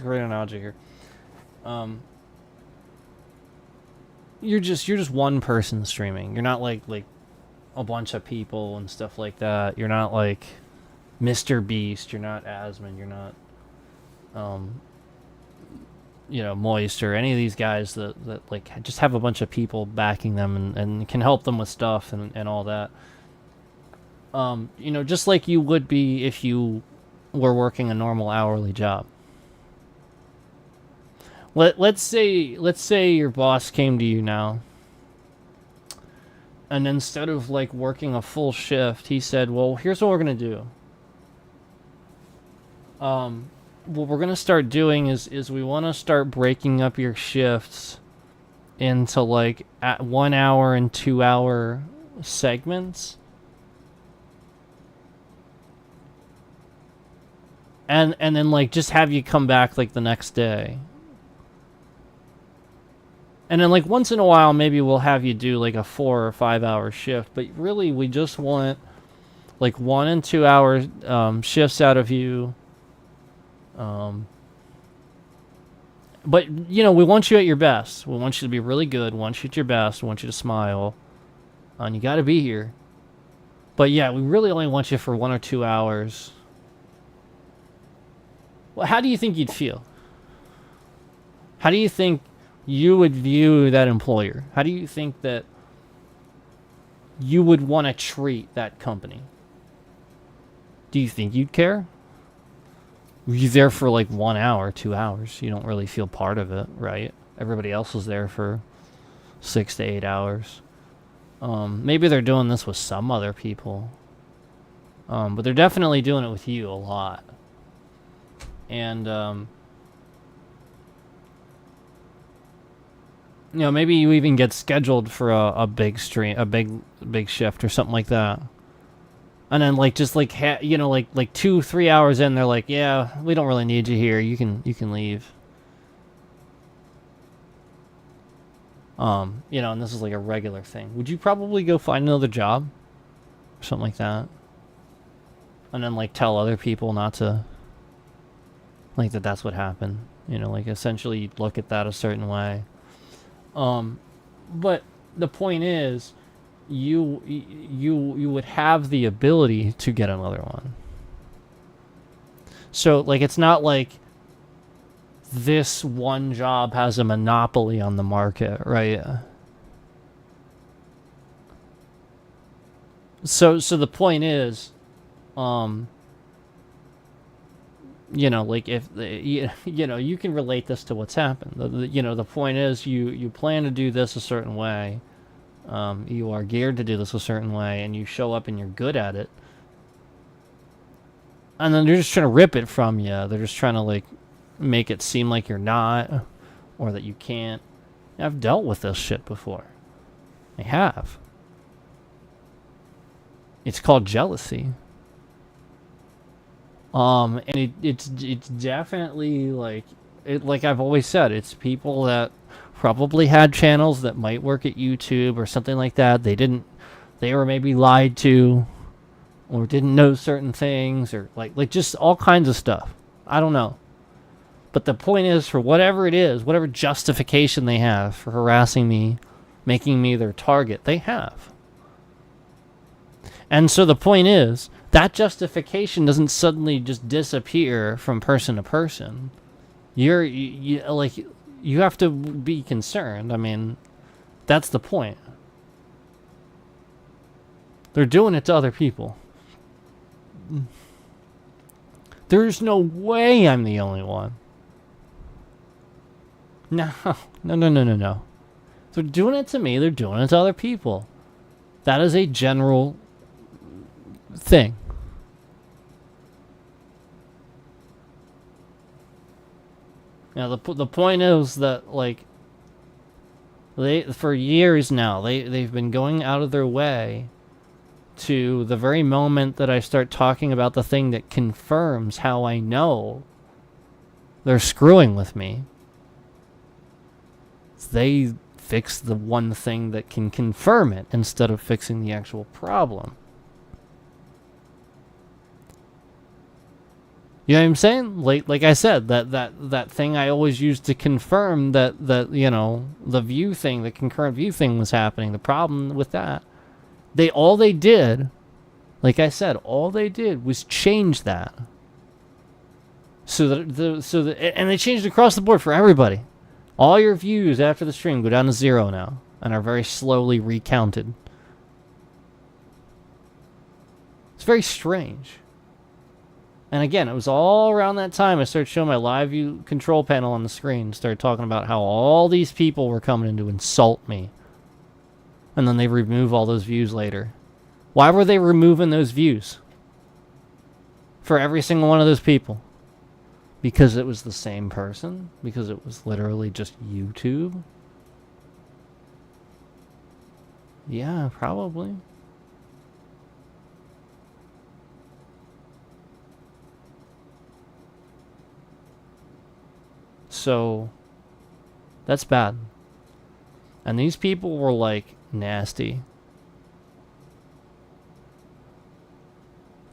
analogy here. You're just one person streaming. You're not like a bunch of people and stuff like that. You're not like Mr. Beast. You're not Asmon. You're not, you know, Moist or any of these guys that like just have a bunch of people backing them and can help them with stuff and all that. You know, just like you would be if you were working a normal hourly job. Let's say your boss came to you now, and instead of like working a full shift, he said, well, here's what we're gonna do. What we're gonna start doing is we want to start breaking up your shifts into like at 1 hour and 2 hour segments, and then like just have you come back like the next day. And then, like, once in a while, maybe we'll have you do, like, a 4 or 5 hour shift. But really, we just want, like, 1 and 2 hour shifts out of you. But, you know, we want you at your best. We want you to be really good. We want you at your best. We want you to smile. And you got to be here. But, yeah, we really only want you for 1 or 2 hours. Well, how do you think you'd feel? How do you think you would view that employer? How do you think that you would want to treat that company? Do you think you'd care? You're there for like 1 hour, 2 hours. You don't really feel part of it, right? Everybody else is there for 6 to 8 hours. Maybe they're doing this with some other people. But they're definitely doing it with you a lot. And, you know, maybe you even get scheduled for a big stream, a big shift or something like that. And then, like, just like you know, like 2-3 hours in, they're like, yeah, we don't really need you here. You can leave. You know, and this is like a regular thing. Would you probably go find another job? Or something like that? And then, like, tell other people not to, like, that's what happened. You know, like, essentially you'd look at that a certain way. But the point is, you would have the ability to get another one. So, like, it's not like this one job has a monopoly on the market, right? So the point is, you know, like, if you know, you can relate this to what's happened. You know, the point is, you plan to do this a certain way, you are geared to do this a certain way, and you show up and you're good at it, and then they're just trying to rip it from you. They're just trying to, like, make it seem like you're not, or that you can't. I've dealt with this shit before. I have. It's called jealousy. And it's definitely, like, like I've always said, it's people that probably had channels that might work at YouTube or something like that. They were maybe lied to, or didn't know certain things, or like just all kinds of stuff. I don't know. But the point is, for whatever it is, whatever justification they have for harassing me, making me their target, they have. And so the point is, that justification doesn't suddenly just disappear from person to person. You have to be concerned. I mean, that's the point. They're doing it to other people. There's no way I'm the only one. No. They're doing it to me. They're doing it to other people. That is a general thing. Now, the point is that, like, for years now, they've been going out of their way to the very moment that I start talking about the thing that confirms how I know they're screwing with me. They fix the one thing that can confirm it instead of fixing the actual problem. You know what I'm saying? Like I said, that thing I always used to confirm that you know, the view thing, the concurrent view thing was happening. The problem with that, all they did, like I said, all they did was change that. So that and they changed it across the board for everybody. All your views after the stream go down to 0 now and are very slowly recounted. It's very strange. And again, it was all around that time I started showing my live view control panel on the screen. Started talking about how all these people were coming in to insult me. And then they remove all those views later. Why were they removing those views? For every single one of those people? Because it was the same person? Because it was literally just YouTube? Yeah, probably. So, that's bad. And these people were, like, nasty.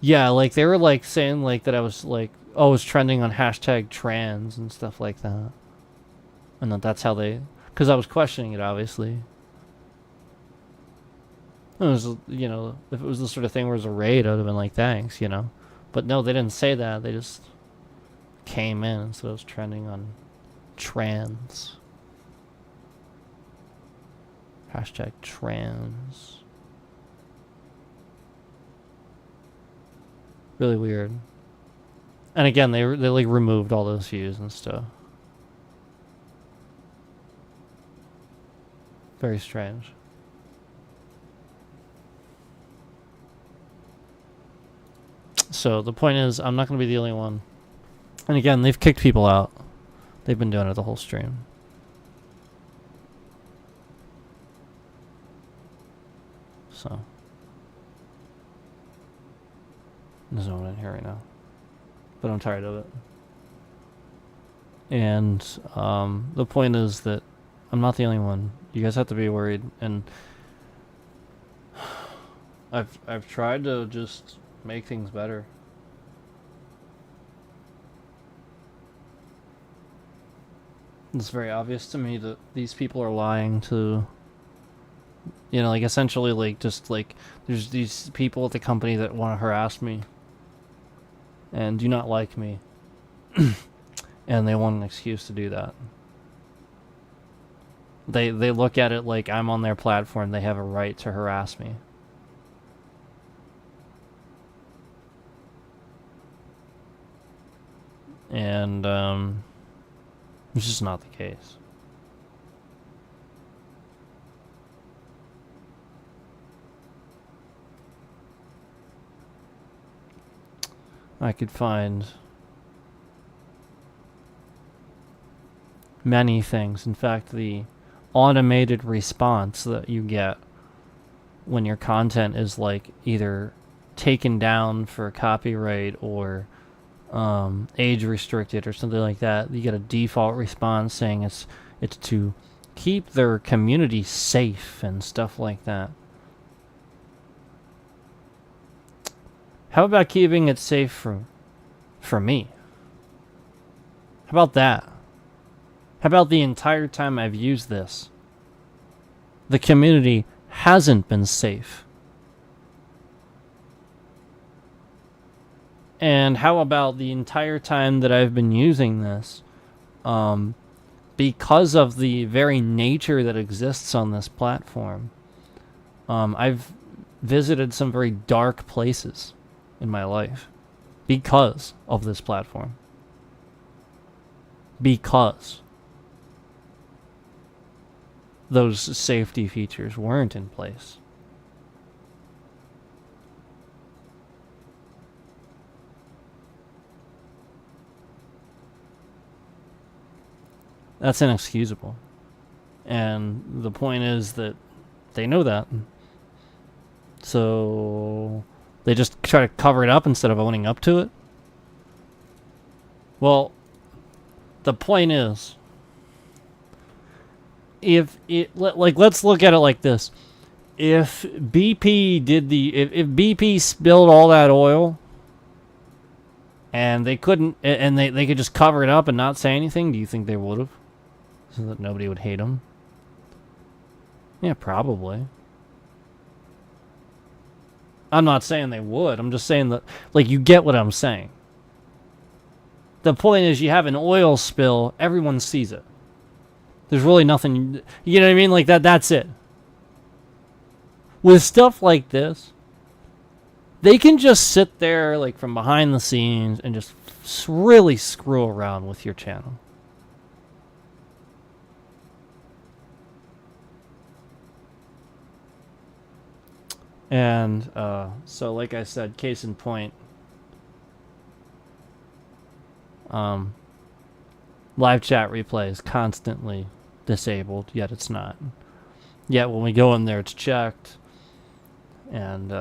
Yeah, like, they were, like, saying, like, that I was, like, oh, it was trending on hashtag trans and stuff like that. And that's how they... Because I was questioning it, obviously. It was, you know, if it was the sort of thing where it was a raid, I would have been like, thanks, you know. But no, they didn't say that. They just came in, so it was trending on trans. Hashtag trans. Really weird. And again, they like removed all those views and stuff. Very strange. So the point is, I'm not going to be the only one. And again, they've kicked people out. They've been doing it the whole stream. So. There's no one in here right now. But I'm tired of it. And the point is that I'm not the only one. You guys have to be worried, and I've tried to just make things better. It's very obvious to me that these people are lying to, you know, like essentially like just like there's these people at the company that want to harass me and do not like me. And they want an excuse to do that. They look at it like I'm on their platform, they have a right to harass me. And it's just not the case. I could find many things. In fact, the automated response that you get when your content is like either taken down for copyright or age restricted or something like that, you get a default response saying it's to keep their community safe and stuff like that. How about keeping it safe for me? How about that? How about the entire time I've used this, the community hasn't been safe? And how about the entire time that I've been using this, because of the very nature that exists on this platform, I've visited some very dark places in my life because of this platform. Because those safety features weren't in place. That's inexcusable. And the point is that they know that. So they just try to cover it up instead of owning up to it. Well, the point is, if it, like, let's look at it like this. If BP did if BP spilled all that oil and they couldn't, and they could just cover it up and not say anything, do you think they would have? So that nobody would hate them? Yeah, probably. I'm not saying they would. I'm just saying that, like, you get what I'm saying. The point is, you have an oil spill, everyone sees it. There's really nothing, you know what I mean? Like, that's it. With stuff like this, they can just sit there, like, from behind the scenes and just really screw around with your channel. And so, like I said, case in point, live chat replay is constantly disabled, yet it's not. Yet when we go in there, it's checked. And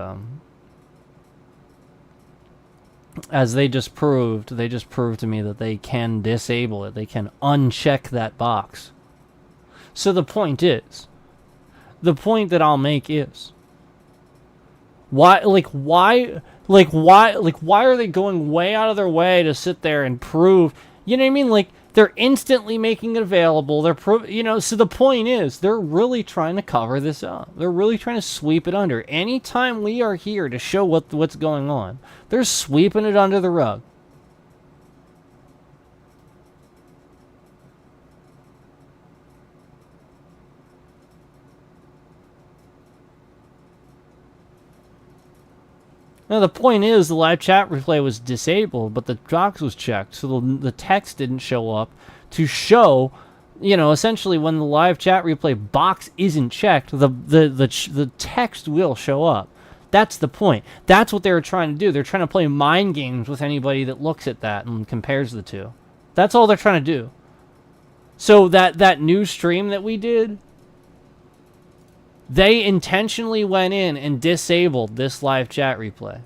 as they just proved to me that they can disable it. They can uncheck that box. So the point that I'll make is, why are they going way out of their way to sit there and prove, you know what I mean? Like, they're instantly making it available. So the point is, they're really trying to cover this up. They're really trying to sweep it under. Anytime we are here to show what's going on, they're sweeping it under the rug. Now, the point is, the live chat replay was disabled, but the box was checked, so the text didn't show up to show, you know, essentially when the live chat replay box isn't checked, the text will show up. That's the point. That's what they were trying to do. They're trying to play mind games with anybody that looks at that and compares the two. That's all they're trying to do. So that new stream that we did, they intentionally went in and disabled this live chat replay.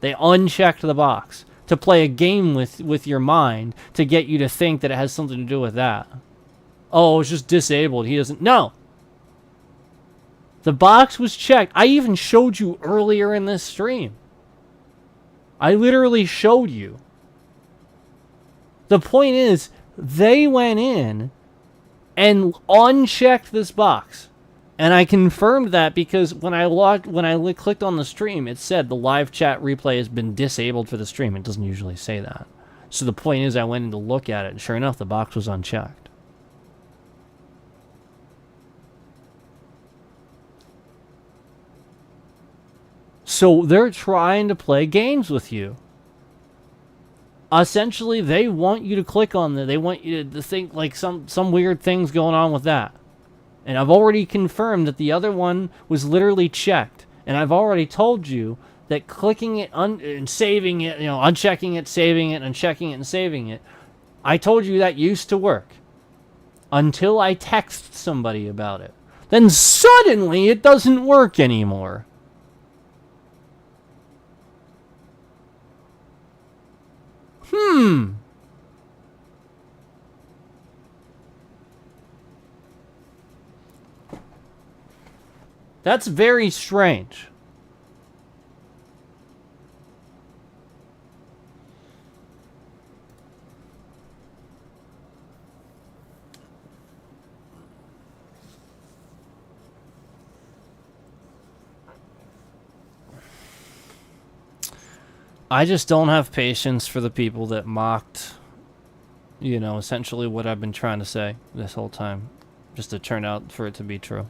They unchecked the box to play a game with your mind to get you to think that it has something to do with that. oh, it's just disabled. He doesn't. No. The box was checked. I even showed you earlier in this stream. I literally showed you. The point is, they went in and unchecked this box. And I confirmed that because when I clicked on the stream, it said the live chat replay has been disabled for the stream. It doesn't usually say that. So the point is, I went in to look at it, and sure enough, the box was unchecked. So they're trying to play games with you. Essentially, they want you to click on that. They want you to think like some weird things going on with that. And I've already confirmed that the other one was literally checked. And I've already told you that clicking it and saving it, unchecking it, saving it, unchecking it, and saving it, I told you that used to work. Until I text somebody about it. Then suddenly it doesn't work anymore. That's very strange. I just don't have patience for the people that mocked, essentially what I've been trying to say this whole time, just to turn out for it to be true.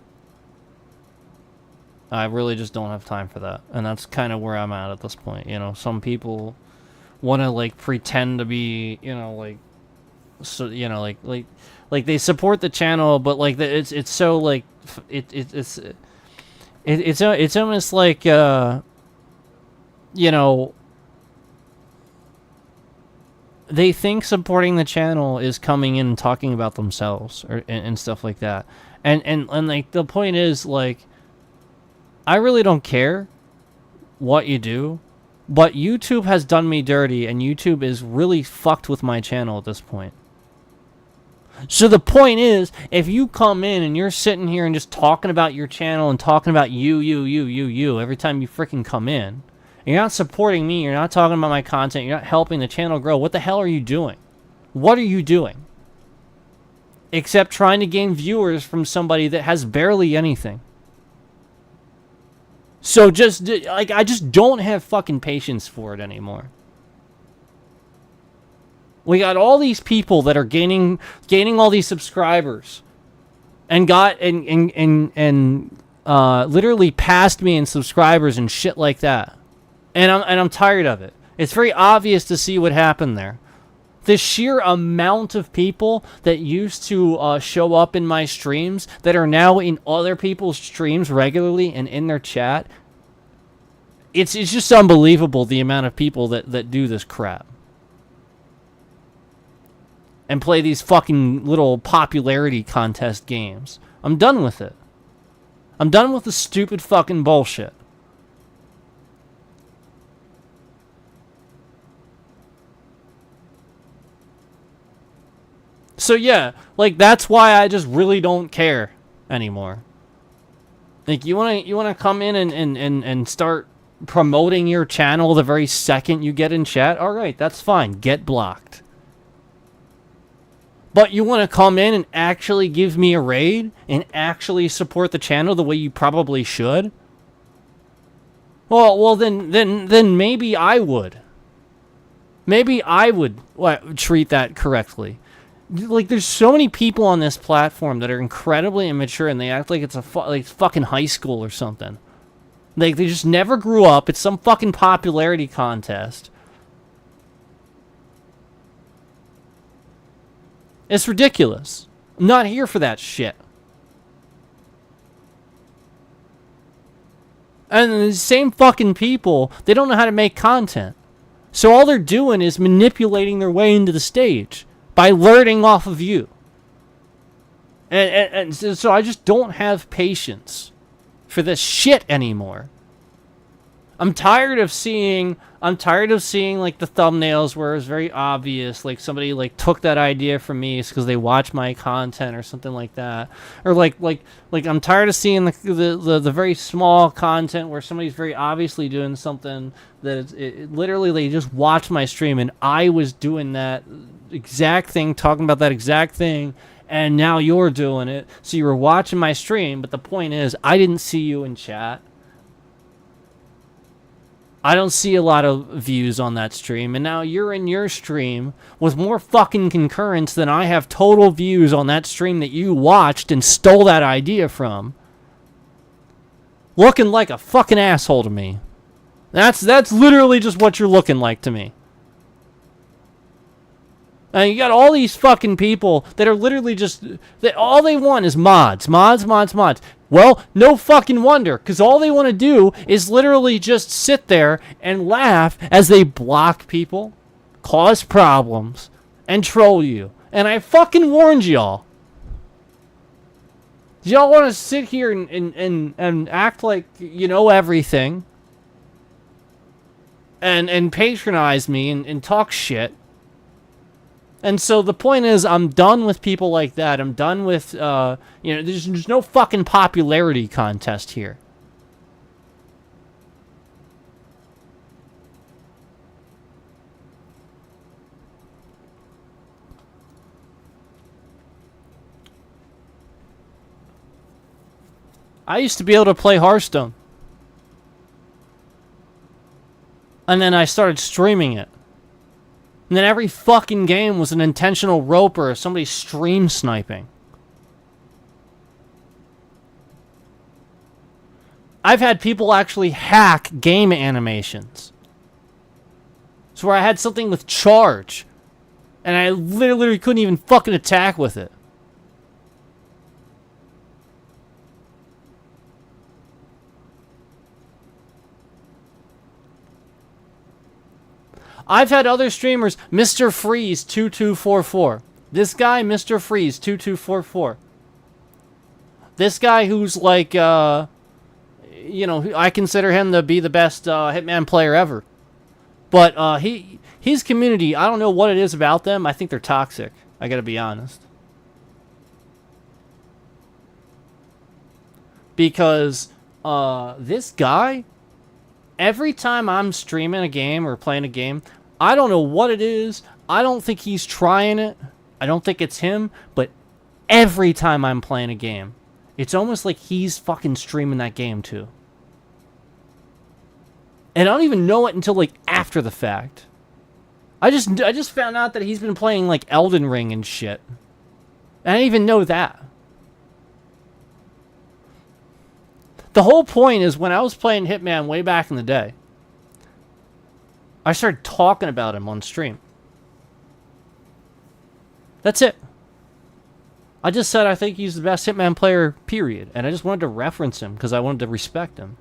I really just don't have time for that, and that's kind of where I'm at this point. Some people want to pretend to be, so like they support the channel, but it's so it's almost like they think supporting the channel is coming in and talking about themselves and stuff like that. And the point is, I really don't care what you do, but YouTube has done me dirty, and YouTube is really fucked with my channel at this point. So the point is, if you come in and you're sitting here and just talking about your channel and talking about you every time you freaking come in, you're not supporting me, you're not talking about my content, you're not helping the channel grow, what the hell are you doing? What are you doing? Except trying to gain viewers from somebody that has barely anything. So I just don't have fucking patience for it anymore. We got all these people that are gaining all these subscribers, and literally passed me in subscribers and shit like that. And I'm tired of it. It's very obvious to see what happened there. The sheer amount of people that used to show up in my streams that are now in other people's streams regularly and in their chat. It's just unbelievable, the amount of people that do this crap. And play these fucking little popularity contest games. I'm done with it. I'm done with the stupid fucking bullshit. So yeah, that's why I just really don't care anymore. You wanna come in and start promoting your channel the very second you get in chat? Alright, that's fine. Get blocked. But you want to come in and actually give me a raid and actually support the channel the way you probably should? Well, then maybe I would. Maybe I would treat that correctly. There's so many people on this platform that are incredibly immature, and they act like it's fucking high school or something. They just never grew up. It's some fucking popularity contest. It's ridiculous. I'm not here for that shit. And the same fucking people, they don't know how to make content. So all they're doing is manipulating their way into the stage by learning off of you. And so I just don't have patience for this shit anymore. I'm tired of seeing like the thumbnails where it's very obvious like somebody like took that idea from me because they watch my content or something like that, or like I'm tired of seeing the very small content where somebody's very obviously doing something that it literally they just watched my stream and I was doing that exact thing, talking about that exact thing, and now you're doing it. So you were watching my stream, but the point is I didn't see you in chat. I don't see a lot of views on that stream, and now you're in your stream with more fucking concurrence than I have total views on that stream that you watched and stole that idea from. Looking like a fucking asshole to me. That's literally just what you're looking like to me. And you got all these fucking people that are literally just, all they want is mods. Well, no fucking wonder, because all they want to do is literally just sit there and laugh as they block people, cause problems, and troll you. And I fucking warned y'all. Y'all want to sit here and act like you know everything and patronize me and talk shit. And so the point is, I'm done with people like that. I'm done with, there's no fucking popularity contest here. I used to be able to play Hearthstone. And then I started streaming it. And then every fucking game was an intentional roper or somebody stream sniping. I've had people actually hack game animations. So where I had something with charge, and I literally couldn't even fucking attack with it. I've had other streamers, Mr. Freeze 2244. This guy, Mr. Freeze 2244. This guy who's like, I consider him to be the best Hitman player ever. But his community, I don't know what it is about them. I think they're toxic. I gotta be honest. Because this guy, every time I'm streaming a game or playing a game, I don't know what it is. I don't think he's trying it. I don't think it's him. But every time I'm playing a game, it's almost like he's fucking streaming that game too. And I don't even know it until like after the fact. I just found out that he's been playing like Elden Ring and shit. I didn't even know that. The whole point is when I was playing Hitman way back in the day, I started talking about him on stream. That's it. I just said I think he's the best Hitman player, period. And I just wanted to reference him because I wanted to respect him.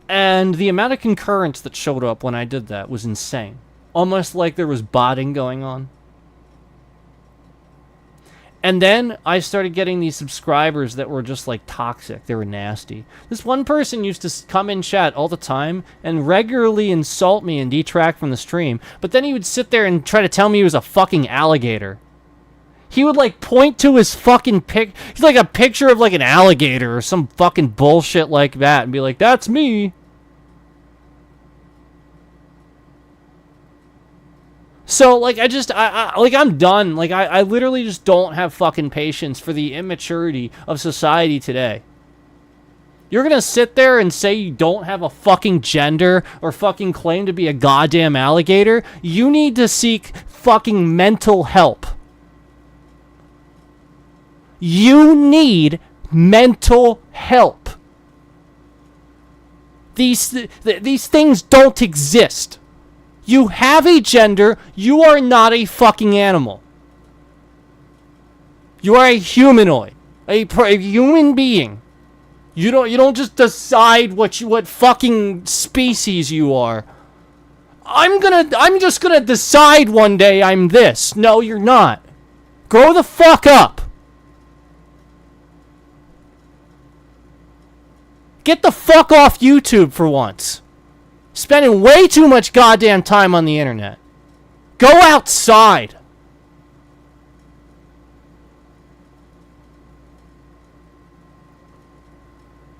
And the amount of concurrence that showed up when I did that was insane. Almost like there was botting going on. And then I started getting these subscribers that were just like toxic. They were nasty. This one person used to come in chat all the time and regularly insult me and detract from the stream. But then he would sit there and try to tell me he was a fucking alligator. He would like point to his fucking he's like a picture of like an alligator or some fucking bullshit like that and be like, that's me. So, like, I'm done. Like, I literally just don't have fucking patience for the immaturity of society today. You're gonna sit there and say you don't have a fucking gender or fucking claim to be a goddamn alligator? You need to seek fucking mental help. You need mental help. These things don't exist. You have a gender. You are not a fucking animal. You are a humanoid, a human being. You don't just decide what fucking species you are. I'm just gonna decide one day I'm this. No, you're not. Grow the fuck up. Get the fuck off YouTube for once. Spending way too much goddamn time on the internet. Go outside.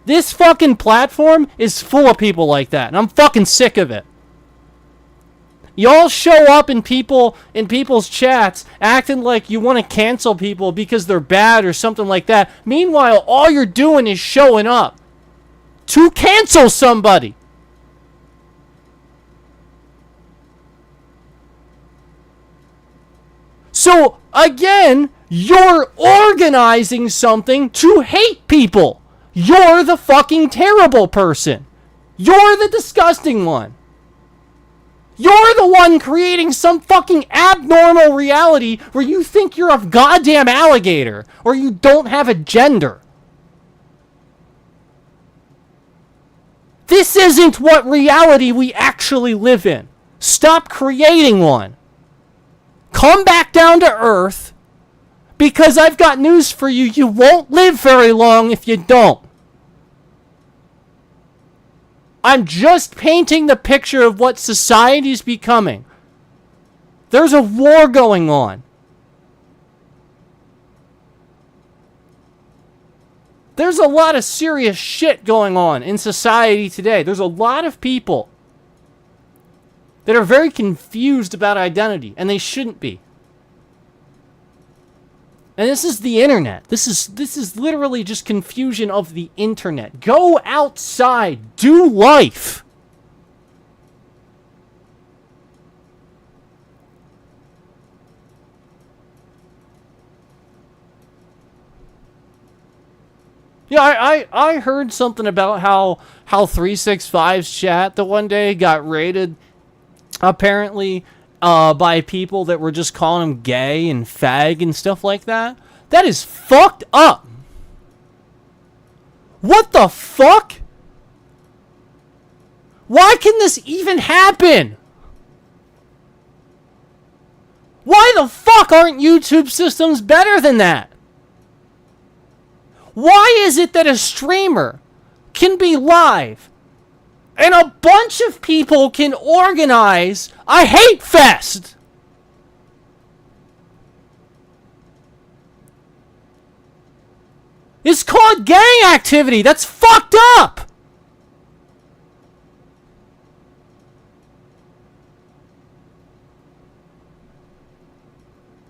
This fucking platform is full of people like that, and I'm fucking sick of it. Y'all show up in people's chats acting like you want to cancel people because they're bad or something like that. Meanwhile, all you're doing is showing up to cancel somebody. So, again, you're organizing something to hate people. You're the fucking terrible person. You're the disgusting one. You're the one creating some fucking abnormal reality where you think you're a goddamn alligator or you don't have a gender. This isn't what reality we actually live in. Stop creating one. Come back down to earth, because I've got news for you. You won't live very long if you don't. I'm just painting the picture of what society's becoming. There's a war going on. There's a lot of serious shit going on in society today. There's a lot of people that are very confused about identity, and they shouldn't be. And this is the internet. This is literally just confusion of the internet. Go outside. Do life. Yeah, I heard something about how 365's chat the one day got raided, apparently, by people that were just calling him gay and fag and stuff like that. That is fucked up. What the fuck? Why can this even happen? Why the fuck aren't YouTube systems better than that? Why is it that a streamer can be live and a bunch of people can organize a hate fest? It's called gang activity. That's fucked up.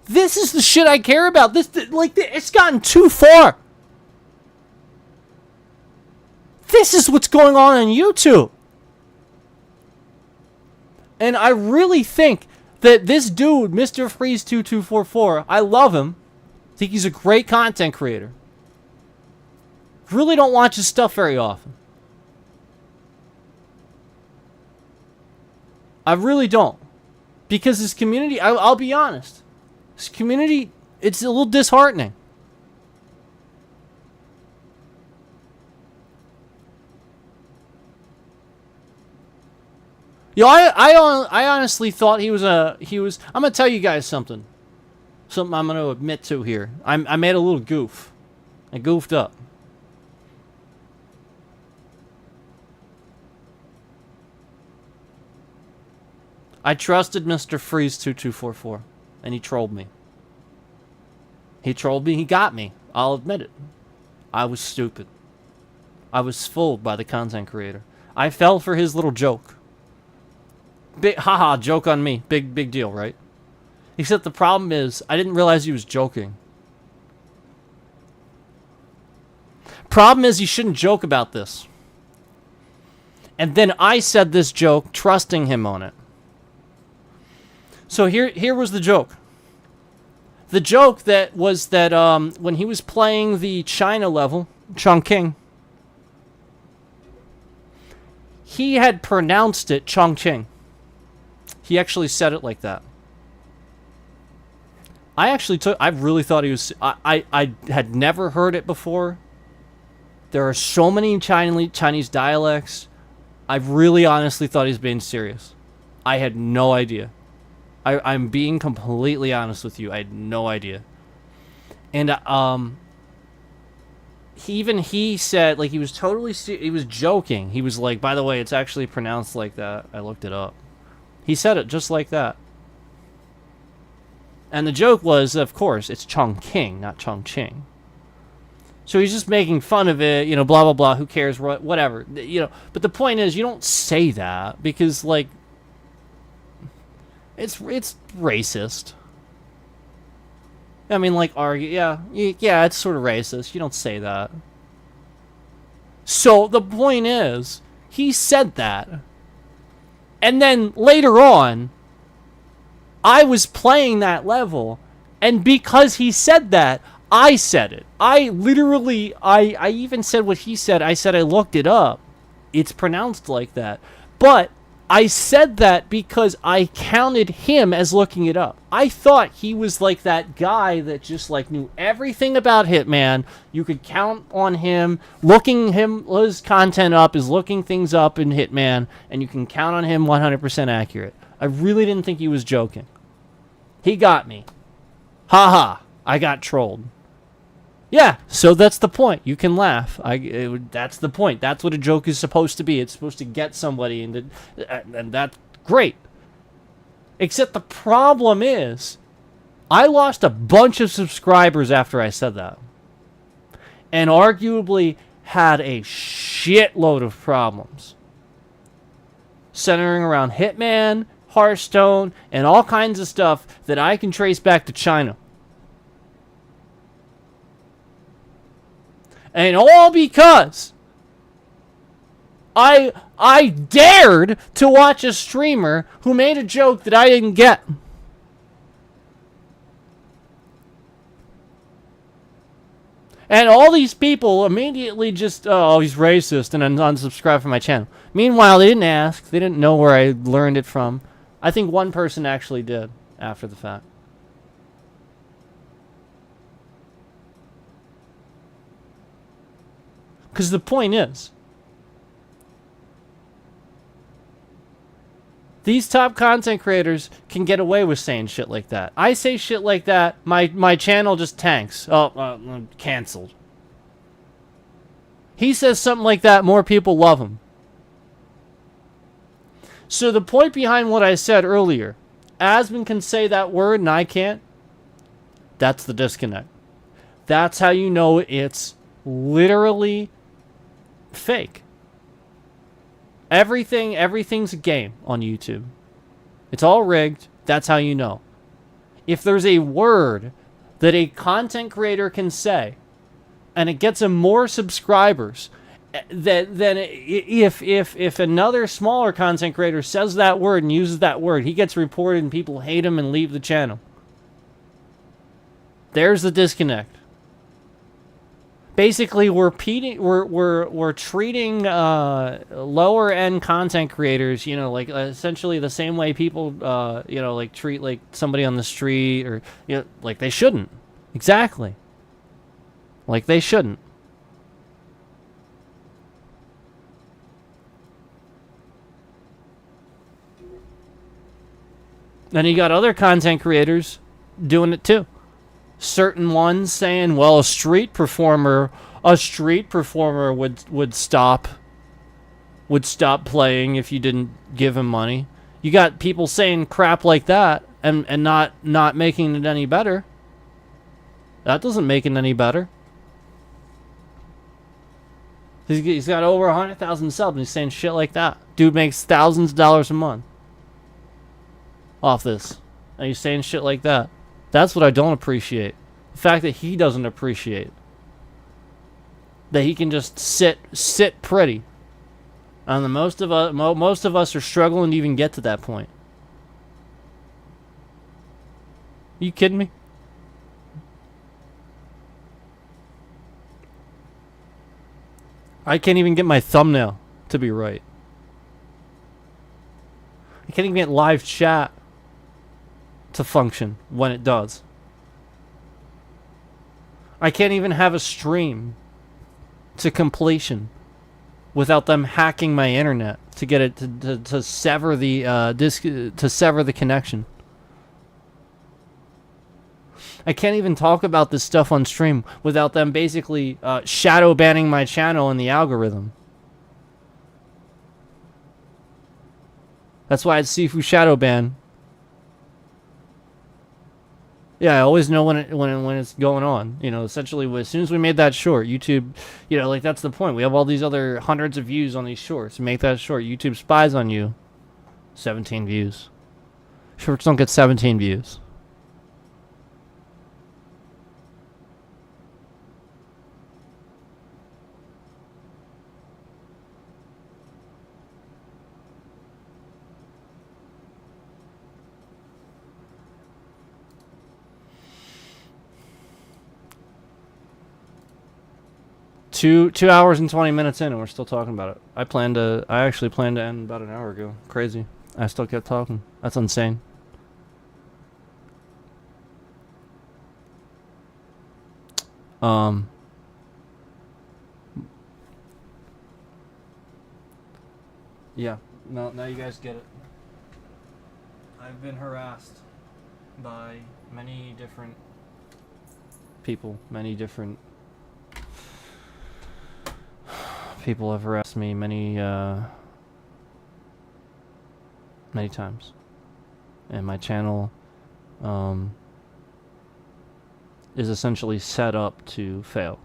This is the shit I care about. It's gotten too far. This is what's going on YouTube. And I really think that this dude, Mr. Freeze2244, I love him. I think he's a great content creator. Really don't watch his stuff very often. I really don't. Because his community, I'll be honest, his community, it's a little disheartening. I honestly thought he was. I'm gonna tell you guys something. Something I'm gonna admit to here. I made a little goof. I goofed up. I trusted Mr. Freeze2244, and he trolled me. He trolled me. He got me. I'll admit it. I was stupid. I was fooled by the content creator. I fell for his little joke. Big, haha, joke on me. Big deal, right? Except the problem is, I didn't realize he was joking. Problem is, you shouldn't joke about this. And then I said this joke, trusting him on it. So here was the joke. The joke that was that when he was playing the China level, Chongqing, he had pronounced it Chongqing. He actually said it like that. I really thought he was, I had never heard it before. There are so many Chinese dialects. I really honestly thought he was being serious. I had no idea. I'm being completely honest with you. I had no idea. And he said, like, he was totally he was joking. He was like, by the way, it's actually pronounced like that. I looked it up. He said it just like that. And the joke was, of course, it's Chongqing, not Chongqing. So he's just making fun of it, you know, blah, blah, blah, who cares, whatever. You know, but the point is, you don't say that because, like, it's racist. I mean, like, yeah, it's sort of racist. You don't say that. So the point is, he said that. And then later on, I was playing that level, and because he said that, I said it. I literally, I even said what he said. I said I looked it up. It's pronounced like that. But I said that because I counted him as looking it up. I thought he was like that guy that just like knew everything about Hitman. You could count on him looking his content up, is looking things up in Hitman, and you can count on him 100% accurate. I really didn't think he was joking. He got me. Haha. I got trolled. Yeah, so that's the point. You can laugh. That's the point. That's what a joke is supposed to be. It's supposed to get somebody, and that's great. Except the problem is, I lost a bunch of subscribers after I said that. And arguably had a shitload of problems. Centering around Hitman, Hearthstone, and all kinds of stuff that I can trace back to China. And all because I dared to watch a streamer who made a joke that I didn't get. And all these people immediately just, oh, he's racist, and unsubscribe from my channel. Meanwhile, they didn't ask. They didn't know where I learned it from. I think one person actually did after the fact. Because the point is, these top content creators can get away with saying shit like that. I say shit like that, my channel just tanks. Oh, canceled. He says something like that, more people love him. So the point behind what I said earlier, Asmon can say that word and I can't, that's the disconnect. That's how you know it's literally fake. Everything's a game on YouTube. It's all rigged. That's how you know. If there's a word that a content creator can say and it gets him more subscribers than if another smaller content creator says that word and uses that word, he gets reported and people hate him and leave the channel. There's the disconnect. Basically, we're treating lower end content creators, you know, like essentially the same way people, you know, like treat like somebody on the street, or you know, like they shouldn't. Exactly. Like they shouldn't. Then you got other content creators doing it too. Certain ones saying, well, a street performer would stop playing if you didn't give him money. You got people saying crap like that and not making it any better. That doesn't make it any better. He's got over 100,000 subs and he's saying shit like that. Dude makes thousands of dollars a month off this. And he's saying shit like that. That's what I don't appreciate. The fact that he doesn't appreciate. That he can just sit pretty. And most of us are struggling to even get to that point. Are you kidding me? I can't even get my thumbnail to be right. I can't even get live chat to function when it does. I can't even have a stream to completion without them hacking my internet to get it to sever the connection. I can't even talk about this stuff on stream without them basically shadow banning my channel in the algorithm. That's why it's Sifu shadow ban. Yeah, I always know when it's going on. You know, essentially, as soon as we made that short, YouTube, you know, like that's the point. We have all these other hundreds of views on these shorts. Make that short. YouTube spies on you. 17 views. Shorts don't get 17 views. Two hours and 20 minutes in, and we're still talking about it. I actually planned to end about an hour ago. Crazy. I still kept talking. That's insane. Yeah. Now you guys get it. I've been harassed by many different people. Many different people have harassed me many times. And my channel is essentially set up to fail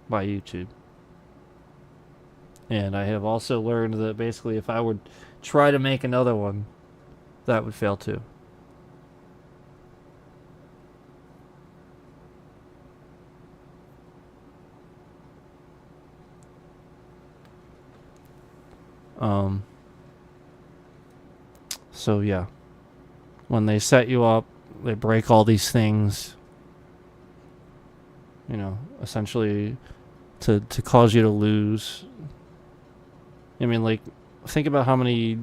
by YouTube. And I have also learned that basically if I would try to make another one, that would fail too. So yeah, when they set you up, they break all these things, you know, essentially to cause you to lose. I mean, like, think about how many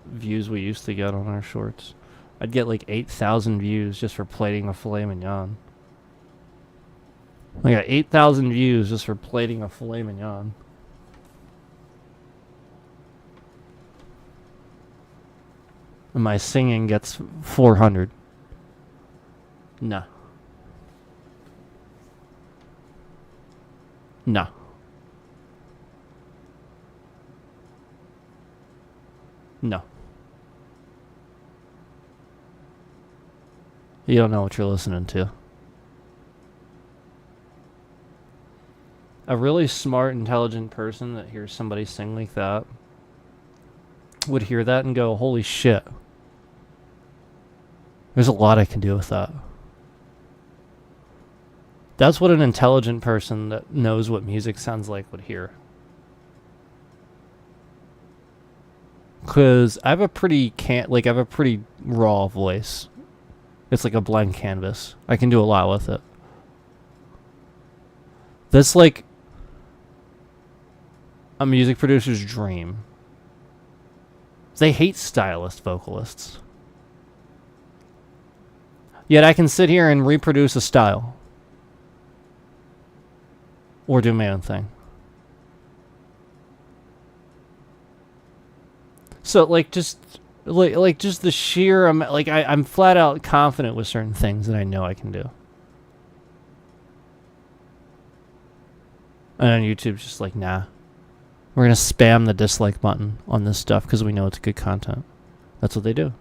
views we used to get on our shorts. I'd get like 8,000 views just for plating a filet mignon. I got 8,000 views just for plating a filet mignon. And my singing gets 400. No. No. No. You don't know what you're listening to. A really smart, intelligent person that hears somebody sing like that would hear that and go, holy shit. There's a lot I can do with that. That's what an intelligent person that knows what music sounds like would hear. Cause I have a pretty raw voice. It's like a blank canvas. I can do a lot with it. That's like a music producer's dream. They hate stylist vocalists. Yet I can sit here and reproduce a style. Or do my own thing. So like just the sheer I'm flat out confident with certain things that I know I can do. And on YouTube's just like, nah. We're gonna spam the dislike button on this stuff because we know it's good content. That's what they do.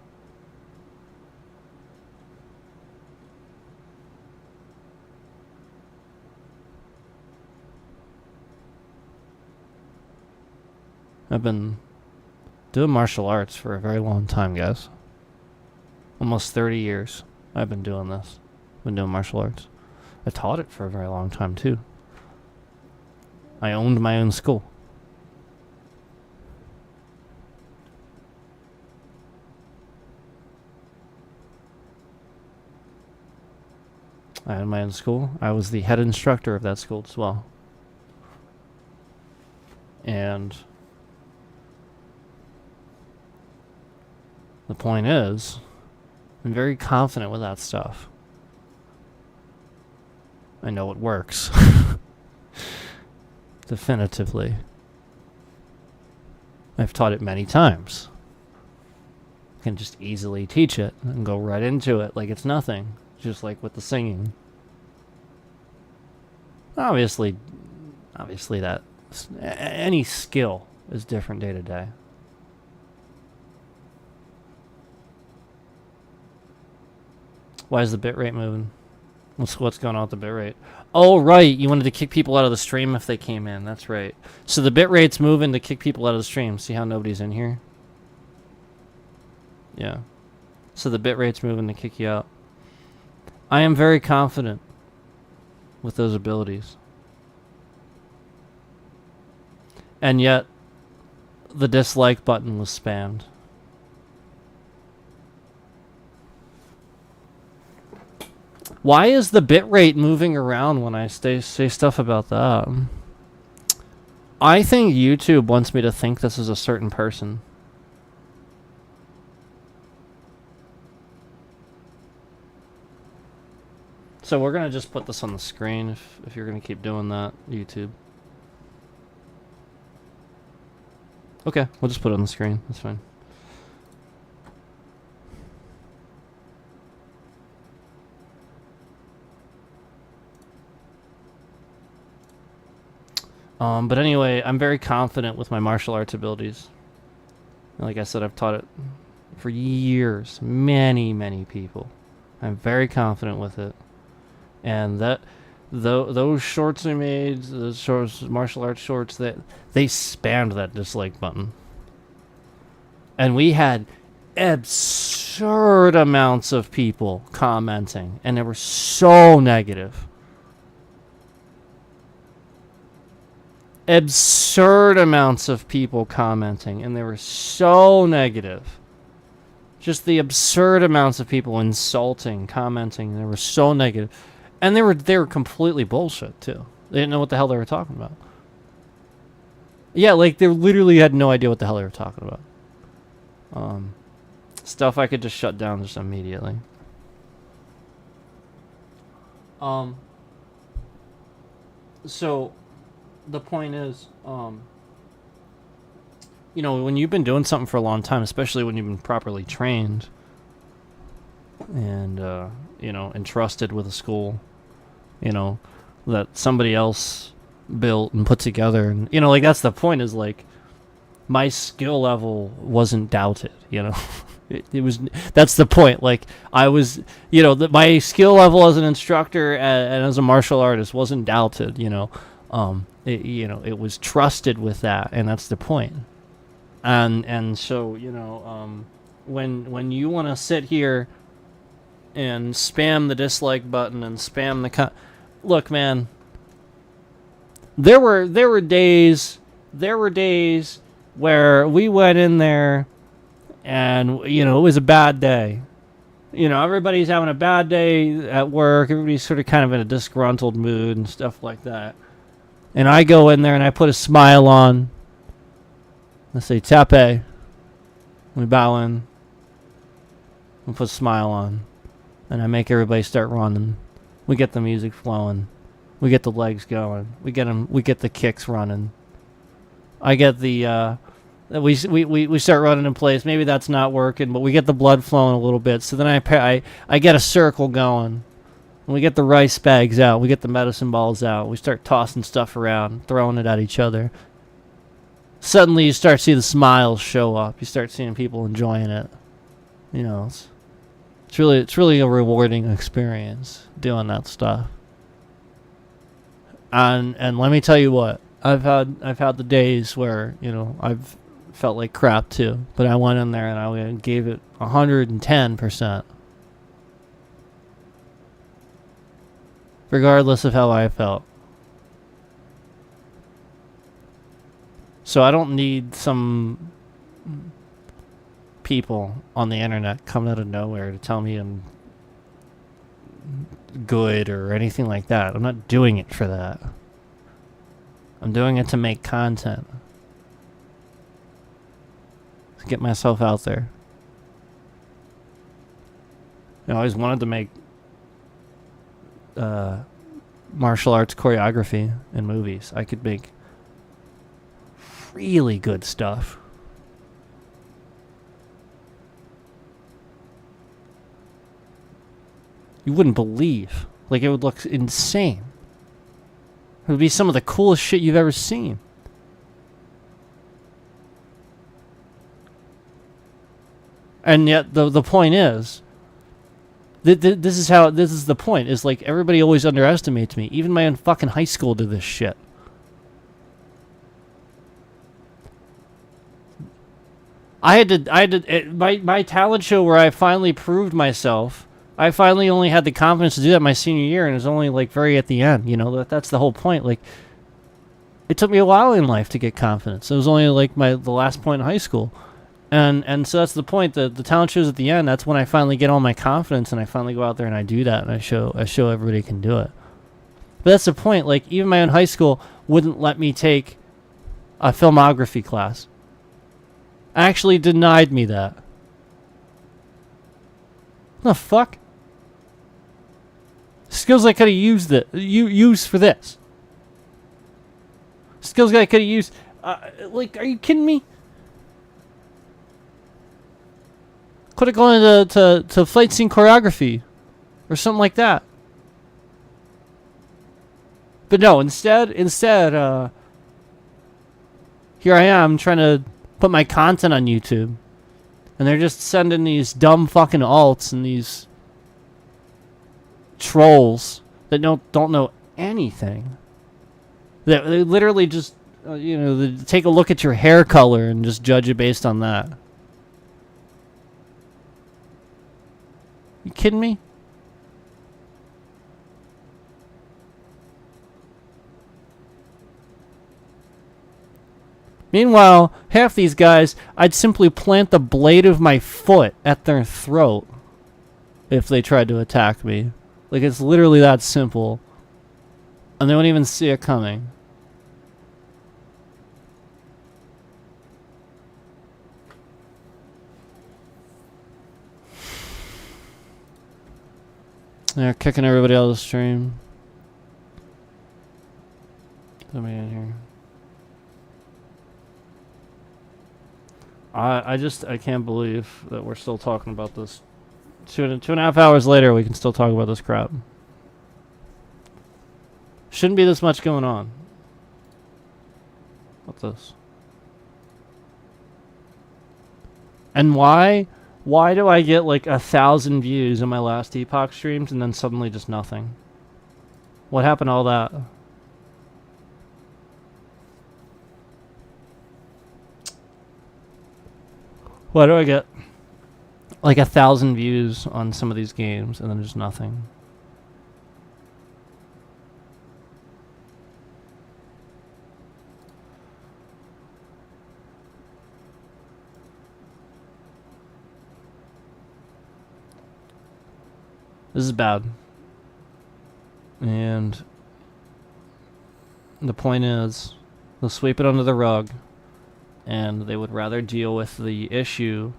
I've been doing martial arts for a very long time, guys. Almost 30 years I've been doing this. Been doing martial arts. I taught it for a very long time, too. I owned my own school. I had my own school. I was the head instructor of that school as well. And the point is, I'm very confident with that stuff. I know it works. Definitively. I've taught it many times. I can just easily teach it and go right into it like it's nothing. just like with the singing. Obviously that any skill is different day to day. Why is the bitrate moving? What's going on with the bitrate? Oh, right. You wanted to kick people out of the stream if they came in. That's right. So the bitrate's moving to kick people out of the stream. See how nobody's in here? Yeah. So the bitrate's moving to kick you out. I am very confident with those abilities. And yet, the dislike button was spammed. Why is the bitrate moving around when I say stuff about that? I think YouTube wants me to think this is a certain person. So we're going to just put this on the screen if you're going to keep doing that, YouTube. Okay, we'll just put it on the screen. That's fine. But anyway, I'm very confident with my martial arts abilities. Like I said, I've taught it for years. Many people. I'm very confident with it. And those shorts I made, those shorts, martial arts shorts, they spammed that dislike button. And we had absurd amounts of people commenting. And they were so negative. Absurd amounts of people commenting, and they were so negative. Just the absurd amounts of people insulting, commenting, and they were so negative. And they were completely bullshit too. They didn't know what the hell they were talking about. Yeah, like they literally had no idea what the hell they were talking about. Stuff I could just shut down just immediately. So the point is, you know, when you've been doing something for a long time, especially when you've been properly trained and, you know, entrusted with a school, you know, that somebody else built and put together. And, you know, like, that's the point, is like, my skill level wasn't doubted, you know. It was, that's the point. Like, I was, you know, my skill level as an instructor and as a martial artist wasn't doubted, you know. You know, it was trusted with that, and that's the point. And so, you know, when you want to sit here and spam the dislike button and spam the look, man, there were days where we went in there and, you know, it was a bad day. You know, everybody's having a bad day at work. Everybody's sort of kind of in a disgruntled mood and stuff like that. And I go in there and I put a smile on. I say, tape. We bow in. We put a smile on. And I make everybody start running. We get the music flowing. We get the legs going. We get the kicks running. I get the, we start running in place. Maybe that's not working, but we get the blood flowing a little bit. So then I get a circle going. And we get the rice bags out. We get the medicine balls out. We start tossing stuff around, throwing it at each other. Suddenly you start seeing the smiles show up. You start seeing people enjoying it. You know, it's really a rewarding experience doing that stuff. And let me tell you what, I've had the days where, you know, I've felt like crap too. But I went in there and I gave it 110%. Regardless of how I felt. So I don't need some people on the internet coming out of nowhere to tell me I'm good or anything like that. I'm not doing it for that. I'm doing it to make content. To get myself out there. I always wanted to make martial arts choreography in movies. I could make really good stuff. You wouldn't believe. Like, it would look insane. It would be some of the coolest shit you've ever seen. And yet, the point is, this is the point, is like, everybody always underestimates me. Even my own fucking high school did this shit. I had to my talent show where I finally proved myself. I finally only had the confidence to do that my senior year, and it was only like very at the end. You know, that's the whole point. Like, it took me a while in life to get confidence. It was only like the last point in high school, and so that's the point. The talent shows at the end. That's when I finally get all my confidence, and I finally go out there and I do that, and I show everybody can do it. But that's the point. Like, even my own high school wouldn't let me take a filmography class. Actually denied me that. The fuck? Skills I could have used used for this. Skills I could have used. Like, are you kidding me? Could have gone to fight scene choreography, or something like that. But no, instead, here I am trying to put my content on YouTube, and they're just sending these dumb fucking alts and these trolls that don't know anything. They literally just, they take a look at your hair color and just judge it based on that. You kidding me? Meanwhile, half these guys, I'd simply plant the blade of my foot at their throat if they tried to attack me. Like, it's literally that simple. And they wouldn't even see it coming. They're kicking everybody out of the stream. Let me in here. I can't believe that we're still talking about this. Two and a half hours later, we can still talk about this crap. Shouldn't be this much going on. What's this? And why do I get like 1,000 views in my last Epoch streams and then suddenly just nothing? What happened to all that? Why do I get like 1,000 views on some of these games and then just nothing? This is bad. And the point is, they'll sweep it under the rug, and they would rather deal with the issue.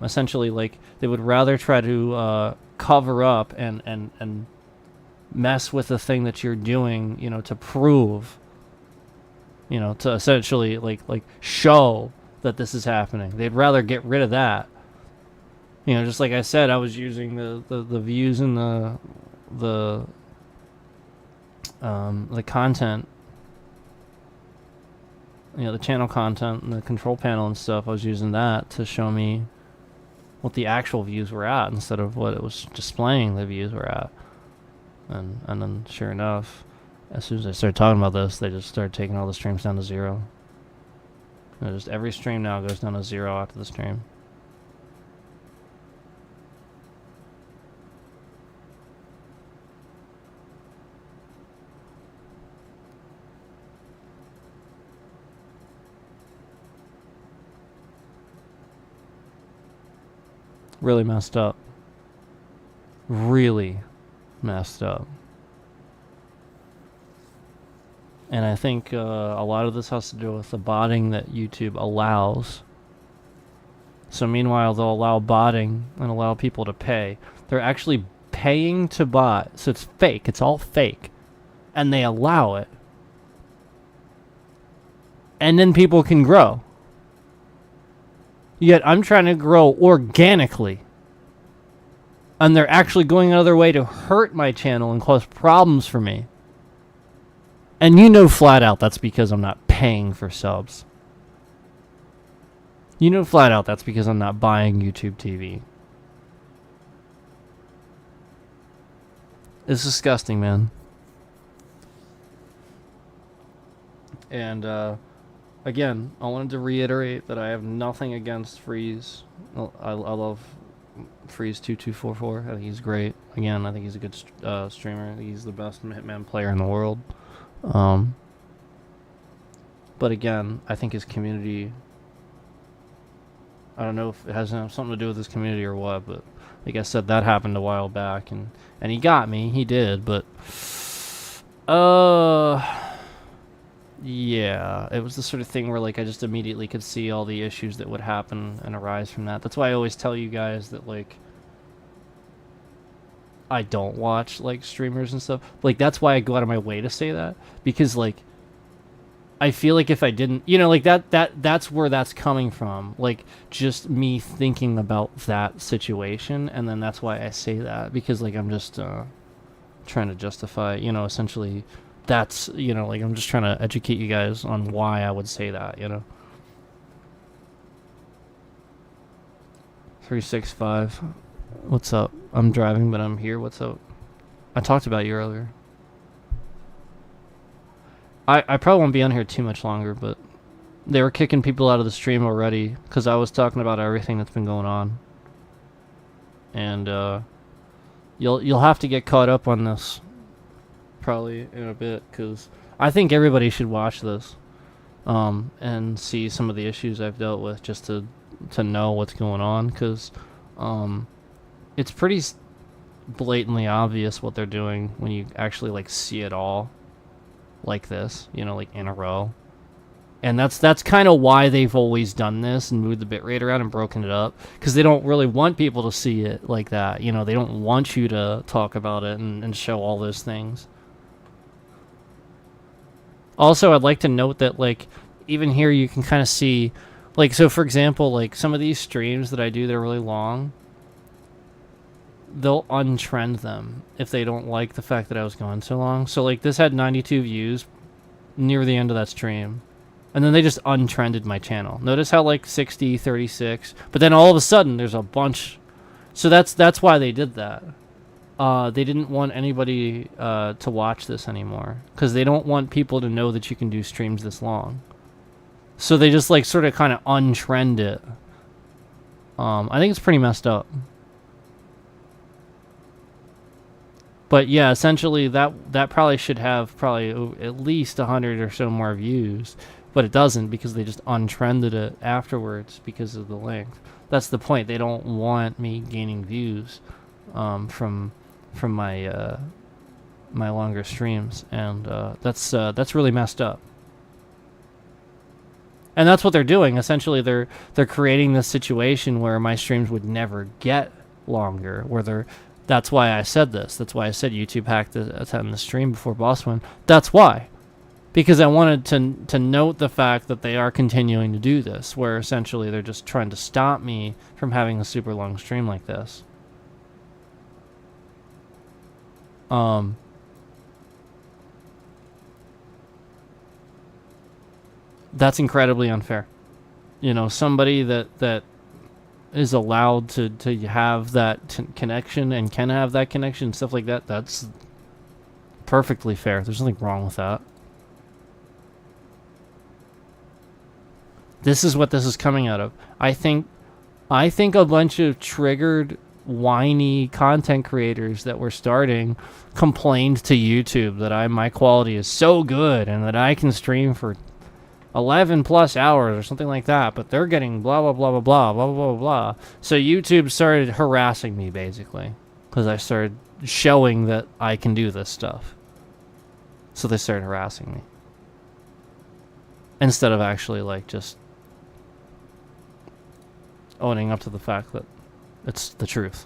Essentially, like, they would rather try to cover up and mess with the thing that you're doing, to prove, to essentially like show that this is happening. They'd rather get rid of that. Just like I said, I was using the views and the content, the channel content and the control panel and stuff. I was using that to show me what the actual views were at instead of what it was displaying the views were at. And then sure enough, as soon as I started talking about this, they just started taking all the streams down to 0. Just every stream now goes down to 0 after the stream. Really messed up. Really messed up. And I think a lot of this has to do with the botting that YouTube allows. So meanwhile, they'll allow botting and allow people to pay. They're actually paying to bot. So it's fake. It's all fake. And they allow it. And then people can grow. Yet I'm trying to grow organically. And they're actually going out of their way to hurt my channel and cause problems for me. And you know flat out that's because I'm not paying for subs. You know flat out that's because I'm not buying YouTube TV. It's disgusting, man. And, again, I wanted to reiterate that I have nothing against Freeze. I love Freeze2244. I think he's great. Again, I think he's a good streamer. He's the best Hitman player in the world. But again, I think his community... I don't know if it has something to do with his community or what, but like I said, that happened a while back, and he got me. He did, but... yeah, it was the sort of thing where, like, I just immediately could see all the issues that would happen and arise from that. That's why I always tell you guys that, like, I don't watch, like, streamers and stuff. Like, that's why I go out of my way to say that. Because, like, I feel like if I didn't... You know, like, that's where that's coming from. Like, just me thinking about that situation, and then that's why I say that. Because, like, I'm just trying to justify, you know, essentially... That's, you know, like, I'm just trying to educate you guys on why I would say that, you know. 365. What's up? I'm driving, but I'm here. What's up? I talked about you earlier. I probably won't be on here too much longer, but they were kicking people out of the stream already because I was talking about everything that's been going on. And you'll have to get caught up on this probably in a bit, because I think everybody should watch this and see some of the issues I've dealt with, just to know what's going on, because it's pretty blatantly obvious what they're doing when you actually, like, see it all like this, you know, like, in a row. And that's kind of why they've always done this and moved the bitrate around and broken it up, because they don't really want people to see it like that, you know. They don't want you to talk about it and show all those things. Also, I'd like to note that, like, even here you can kind of see, like, so for example, like, some of these streams that I do that are really long, they'll untrend them if they don't like the fact that I was going so long. So, like, this had 92 views near the end of that stream, and then they just untrended my channel. Notice how, like, 60, 36, but then all of a sudden there's a bunch. So that's why they did that. They didn't want anybody to watch this anymore, because they don't want people to know that you can do streams this long. So they just, like, sort of kind of untrend it. I think it's pretty messed up. But yeah, essentially that probably should have at least 100 or so more views, but it doesn't, because they just untrended it afterwards because of the length. That's the point. They don't want me gaining views from my my longer streams, and that's really messed up. And that's what they're doing. Essentially, they're creating this situation where my streams would never get longer. That's why I said this. That's why I said YouTube hacked the stream before Boss went. That's why, because I wanted to note the fact that they are continuing to do this, where essentially they're just trying to stop me from having a super long stream like this. That's incredibly unfair. You know, somebody that is allowed to have that connection and can have that connection and stuff like that, that's perfectly fair. There's nothing wrong with that. This is what this is coming out of. I think a bunch of triggered, whiny content creators that were starting complained to YouTube that my quality is so good and that I can stream for 11 plus hours or something like that, but they're getting blah blah blah blah blah blah blah blah. So YouTube started harassing me, basically, because I started showing that I can do this stuff. So they started harassing me instead of actually, like, just owning up to the fact that it's the truth.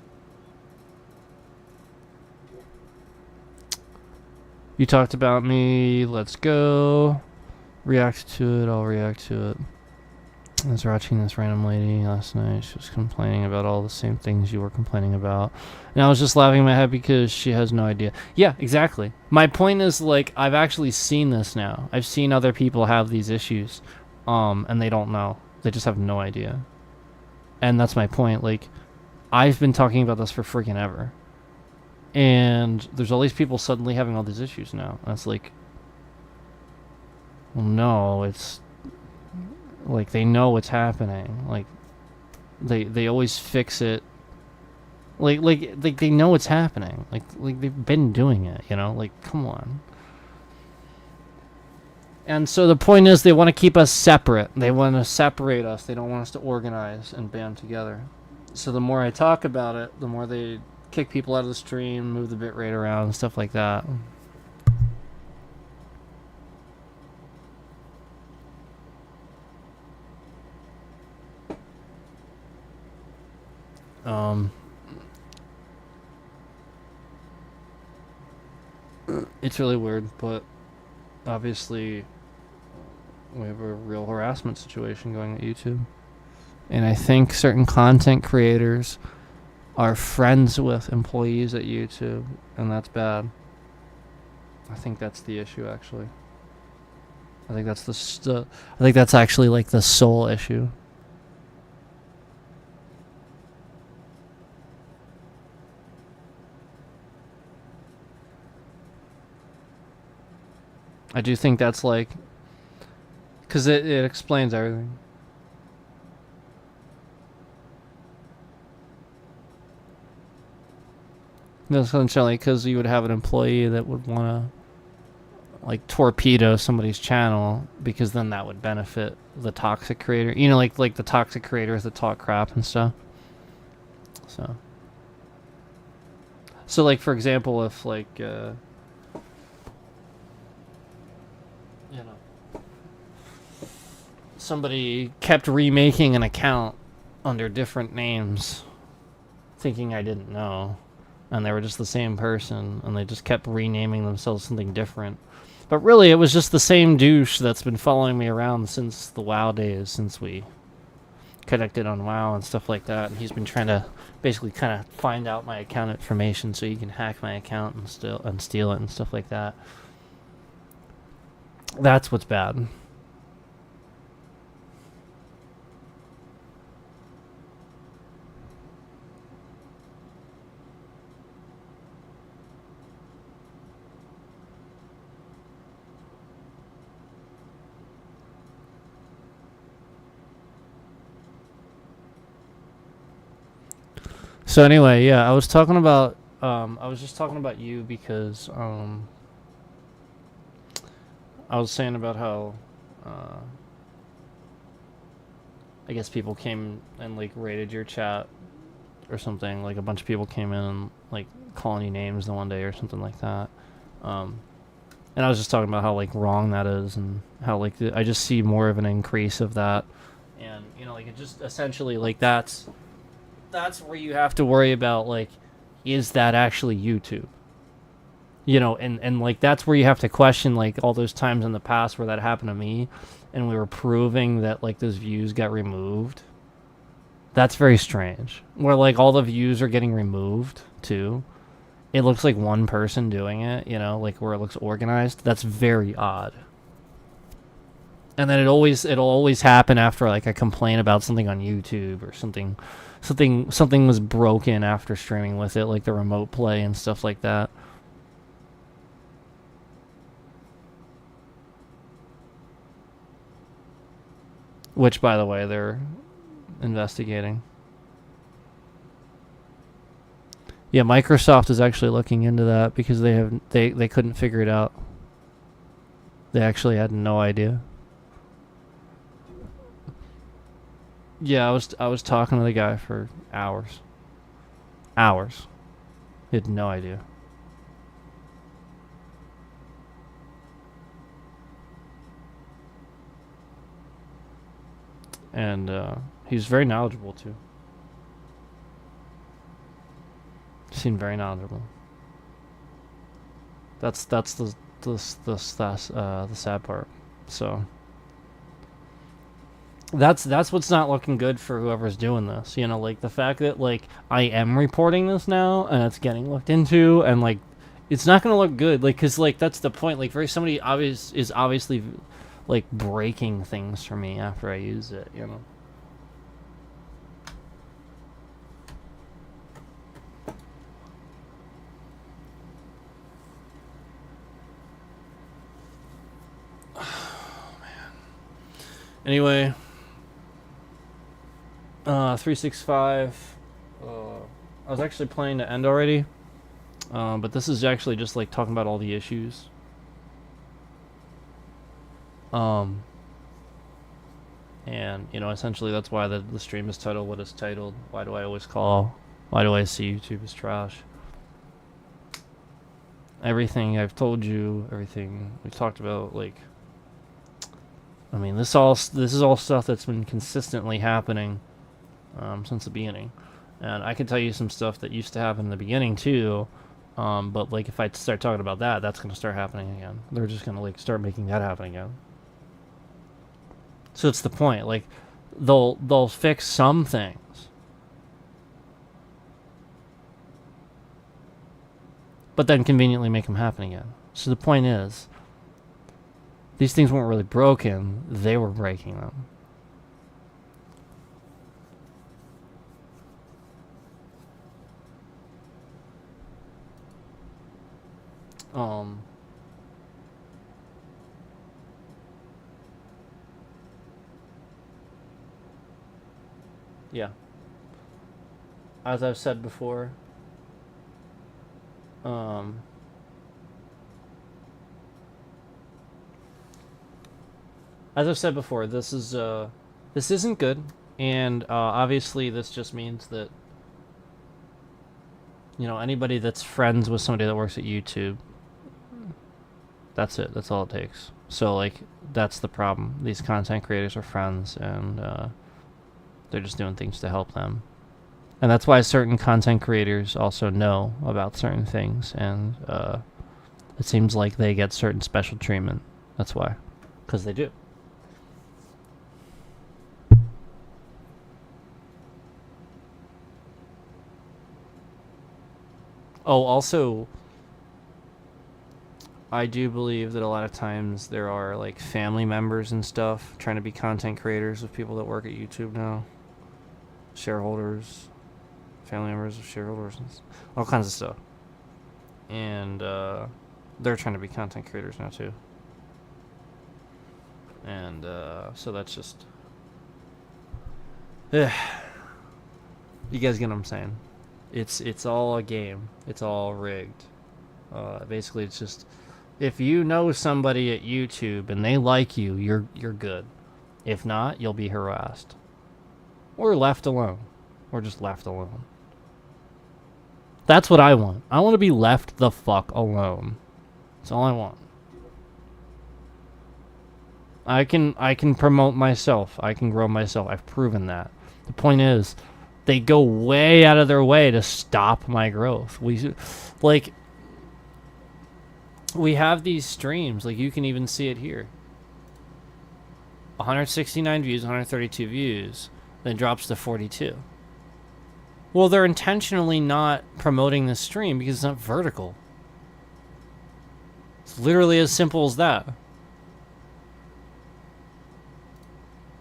You talked about me. Let's go. React to it. I'll react to it. I was watching this random lady last night. She was complaining about all the same things you were complaining about. And I was just laughing my head because she has no idea. Yeah, exactly. My point is, like, I've actually seen this now. I've seen other people have these issues, and they don't know. They just have no idea. And that's my point. Like, I've been talking about this for freaking ever. And there's all these people suddenly having all these issues now. And it's like, well, no, it's... Like, they know what's happening. Like, they always fix it. Like they know what's happening. Like they've been doing it, you know? Like, come on. And so the point is they want to keep us separate. They want to separate us. They don't want us to organize and band together. So the more I talk about it, the more they kick people out of the stream, move the bitrate around, and stuff like that. It's really weird, but obviously we have a real harassment situation going at YouTube. And I think certain content creators are friends with employees at YouTube, and that's bad. I think that's the issue, actually. I think that's I think that's actually like the sole issue. I do think that's like, because it explains everything. Essentially, because you would have an employee that would want to, like, torpedo somebody's channel, because then that would benefit the toxic creator. You know, like the toxic creators that talk crap and stuff. So like, for example, if, like, you know, somebody kept remaking an account under different names, thinking I didn't know, and they were just the same person, and they just kept renaming themselves something different. But really, it was just the same douche that's been following me around since the WoW days, since we connected on WoW and stuff like that, and he's been trying to basically kind of find out my account information so he can hack my account and steal it and stuff like that. That's what's bad. So anyway, yeah, I was just talking about you because I was saying about how I guess people came and, like, raided your chat or something. Like, a bunch of people came in and, like, calling you names the one day or something like that. And I was just talking about how, like, wrong that is, and how, like, I just see more of an increase of that. And, you know, like, it just essentially, like, that's where you have to worry about, like, is that actually YouTube? You know, and like, that's where you have to question, like, all those times in the past where that happened to me, and we were proving that, like, those views got removed. That's very strange. Where, like, all the views are getting removed, too. It looks like one person doing it, you know, like, where it looks organized. That's very odd. And then it'll always happen after, like, I complain about something on YouTube or something was broken after streaming with it, like the remote play and stuff like that. Which, by the way, they're investigating. Yeah, Microsoft is actually looking into that because they couldn't figure it out. They actually had no idea. Yeah, I was talking to the guy for hours. Hours. He had no idea. And he was very knowledgeable too. Seemed very knowledgeable. That's the sad part. So That's what's not looking good for whoever's doing this. You know, like the fact that like I am reporting this now and it's getting looked into, and like it's not gonna look good. Like, cause like that's the point. Like, somebody is obviously like breaking things for me after I use it. You know. Oh man. Anyway. 365. I was actually planning to end already, but this is actually just like talking about all the issues. And you know, essentially that's why the stream is titled what it's titled. Why do I always call? Why do I see YouTube as trash? Everything I've told you, everything we've talked about, like, I mean, this is all stuff that's been consistently happening since the beginning. And I can tell you some stuff that used to happen in the beginning too, but like if I start talking about that, that's going to start happening again. They're just going to like start making that happen again. So it's the point. Like they'll fix some things, but then conveniently make them happen again. So the point is, these things weren't really broken; they were breaking them. Yeah. As I've said before, this isn't good, and obviously this just means that, you know, anybody that's friends with somebody that works at YouTube, that's it. That's all it takes. So like that's the problem. These content creators are friends, and they're just doing things to help them. And that's why certain content creators also know about certain things, and it seems like they get certain special treatment. That's why. Because they do. Oh, also, I do believe that a lot of times there are like family members and stuff trying to be content creators with people that work at YouTube now. Shareholders, family members of shareholders, and all kinds of stuff. And they're trying to be content creators now too. And so that's just... you guys get what I'm saying? It's all a game. It's all rigged. Basically, it's just... if you know somebody at YouTube and they like you, you're good. If not, you'll be harassed. Or left alone. Or just left alone. That's what I want. I want to be left the fuck alone. That's all I want. I can promote myself. I can grow myself. I've proven that. The point is, they go way out of their way to stop my growth. We have these streams, like you can even see it here. 169 views, 132 views, then drops to 42. Well, they're intentionally not promoting the stream because it's not vertical. It's literally as simple as that.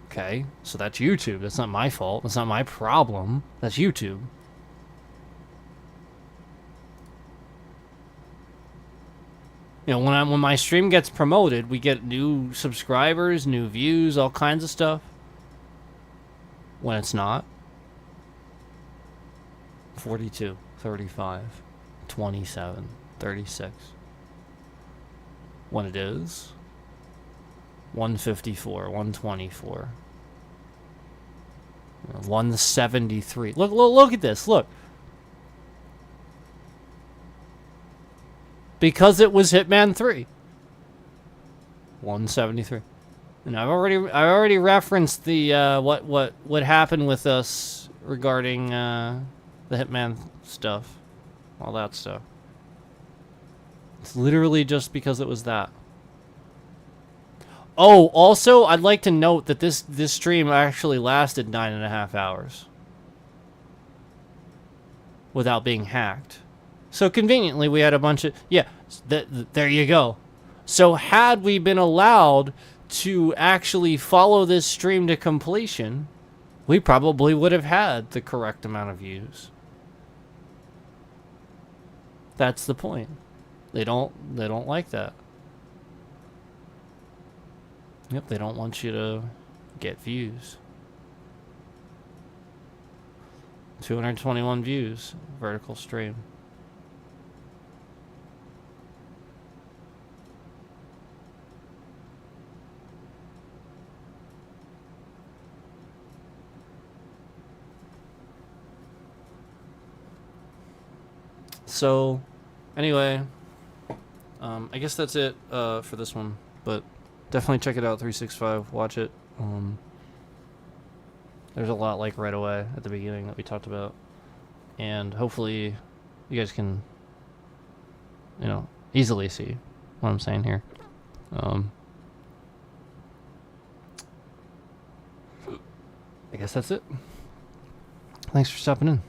Okay, so that's YouTube. That's not my fault. That's not my problem. That's YouTube. You know, when my stream gets promoted, we get new subscribers, new views, all kinds of stuff. When it's not, 42, 35, 27, 36. When it is, 154, 124, 173. Look at this. Look. Because it was Hitman 3. 173. And I already referenced the what happened with us regarding the Hitman stuff. All that stuff. It's literally just because it was that. Oh, also, I'd like to note that this stream actually lasted 9.5 hours without being hacked. So conveniently, we had a bunch of there you go. So had we been allowed to actually follow this stream to completion, we probably would have had the correct amount of views. That's the point. They don't like that. Yep, they don't want you to get views. 221 views, vertical stream. So, anyway, I guess that's it for this one, but definitely check it out, 365, watch it. There's a lot like right away at the beginning that we talked about, and hopefully you guys can, you know, easily see what I'm saying here. I guess that's it. Thanks for stopping in.